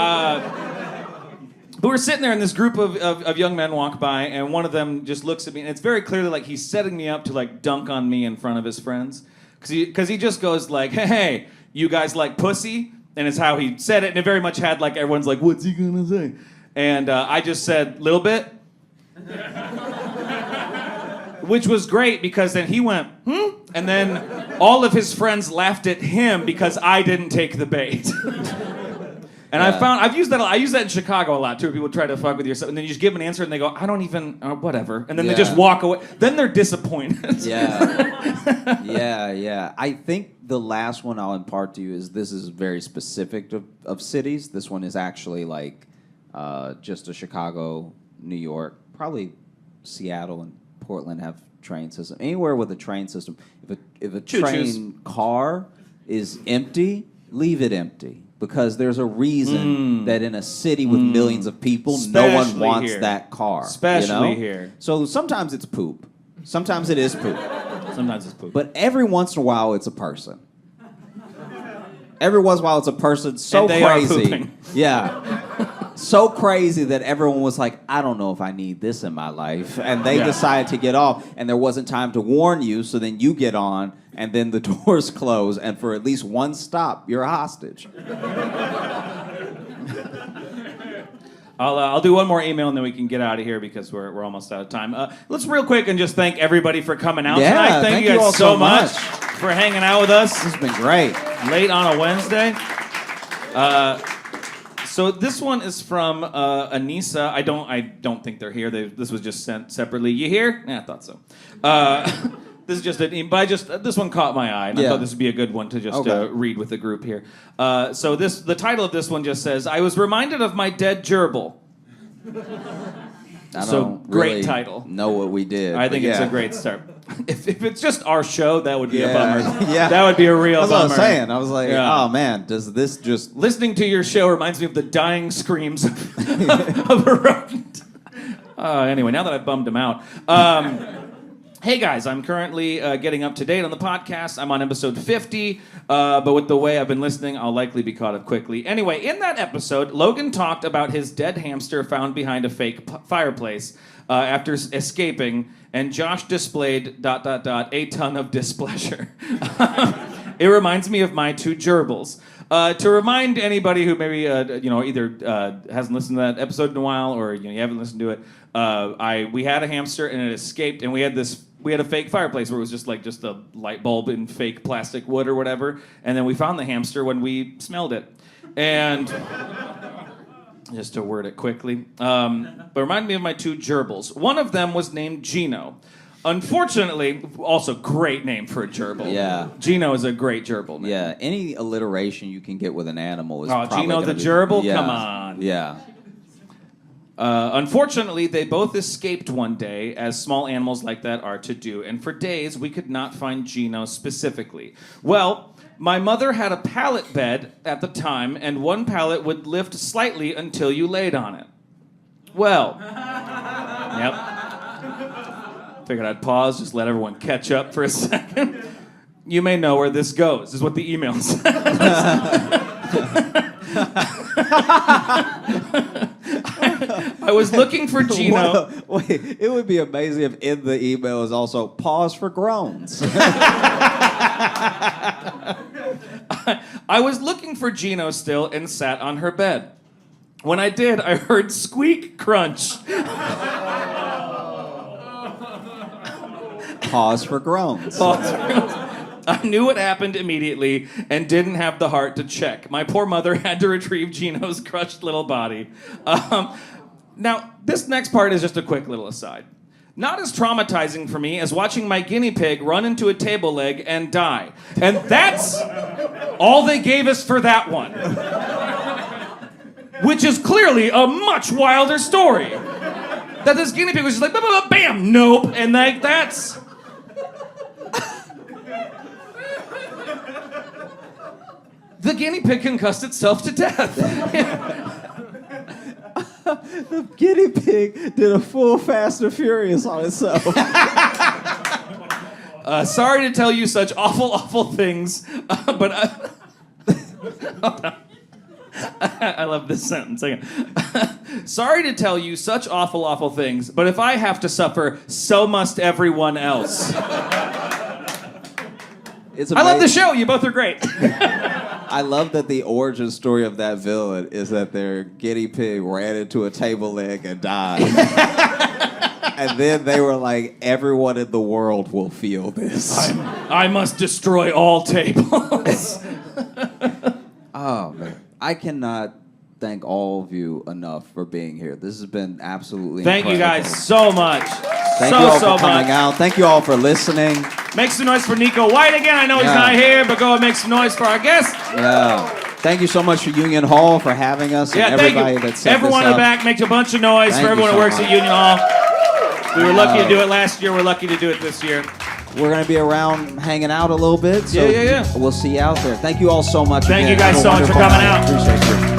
but we're sitting there and this group of young men walk by, and one of them just looks at me, and it's very clearly like he's setting me up to like dunk on me in front of his friends. Because he just goes like, hey, you guys like pussy? And it's how he said it, and it very much had like everyone's like, what's he gonna say? And I just said, little bit. Which was great because then he went, and then all of his friends laughed at him because I didn't take the bait. And I've used that a lot. I use that in Chicago a lot too. People try to fuck with you, and then you just give them an answer and they go, I don't even, whatever. And then they just walk away. Then they're disappointed. Yeah. I think the last one I'll impart to you is this is very specific of cities. This one is actually like just a Chicago, New York, probably Seattle and Portland have train system. Anywhere with a train system, if a train car is empty, leave it empty. Because there's a reason that in a city with millions of people, no one wants that car. Especially here. So sometimes it's poop. Sometimes it is poop. Sometimes it's poop. But every once in a while, it's a person. Every once in a while, it's a person so And they are crazy. pooping. Yeah. So crazy that everyone was like, I don't know if I need this in my life. And they decided to get off, and there wasn't time to warn you, so then you get on, and then the doors close, and for at least one stop, you're a hostage. I'll do one more email and then we can get out of here because we're almost out of time. Let's real quick and just thank everybody for coming out tonight. Thank you guys all so much for hanging out with us. This has been great. Late on a Wednesday. So this one is from Anissa. I don't think they're here. This was just sent separately. You here? Yeah, I thought so. This is just this one caught my eye, and I thought this would be a good one to just read with the group here. So the title of this one just says, "I was reminded of my dead gerbil." I So, don't great really title. know what we did. I think but it's yeah. a great start. If it's just our show, that would be a bummer. Yeah. That would be a real That's bummer. what I was saying. I was like, Yeah. oh man, does this just... Listening to your show reminds me of the dying screams of a rodent. Anyway, now that I've bummed him out. Hey guys, I'm currently getting up to date on the podcast. I'm on episode 50, but with the way I've been listening, I'll likely be caught up quickly. Anyway, in that episode, Logan talked about his dead hamster found behind a fake fireplace after escaping, and Josh displayed ... a ton of displeasure. It reminds me of my two gerbils. To remind anybody who maybe either hasn't listened to that episode in a while or you haven't listened to it, we had a hamster and it escaped, and we had a fake fireplace where it was just a light bulb in fake plastic wood or whatever, and then we found the hamster when we smelled it, and just to word it quickly, but reminded me of my two gerbils. One of them was named Gino. Unfortunately, also great name for a gerbil. Yeah. Gino is a great gerbil name. Yeah, any alliteration you can get with an animal is probably Gino gonna the be- gerbil? Yeah. Come on. Yeah. Unfortunately, they both escaped one day, as small animals like that are to do, and for days we could not find Gino specifically. Well, my mother had a pallet bed at the time, and one pallet would lift slightly until you laid on it. Well, yep. Figured I'd pause, just let everyone catch up for a second. You may know where this goes, is what the email says. I was looking for Gino. Wait, it would be amazing if in the email is also pause for groans. I was looking for Gino still and sat on her bed. When I did, I heard squeak crunch. Pause for groans. I knew what happened immediately and didn't have the heart to check. My poor mother had to retrieve Gino's crushed little body. Now, this next part is just a quick little aside. Not as traumatizing for me as watching my guinea pig run into a table leg and die. And that's all they gave us for that one. Which is clearly a much wilder story. That this guinea pig was just like, bam, nope, and like, that's... The guinea pig concussed itself to death. The guinea pig did a full Fast and Furious on itself. Sorry to tell you such awful, awful things, but I love this sentence. Sorry to tell you such awful, awful things, but if I have to suffer, so must everyone else. I love the show. You both are great. I love that the origin story of that villain is that their guinea pig ran into a table leg and died. And then they were like, everyone in the world will feel this. I must destroy all tables. Oh, man. I cannot thank all of you enough for being here. This has been absolutely Thank incredible. you guys so much. Thank you all for coming out. Thank you all for listening. Make some noise for Nico White again. I know he's not here, but go and make some noise for our guest. Yeah. Thank you so much for Union Hall for having us and everybody that set everyone this in up. the back, make a bunch of noise Thank for everyone you who so works much. at Union Hall. We were lucky to do it last year. We're lucky to do it this year. We're going to be around hanging out a little bit. So Yeah. We'll see you out there. Thank you all so much. Thank again. you guys Have a so much for wonderful coming night. out. Appreciate you.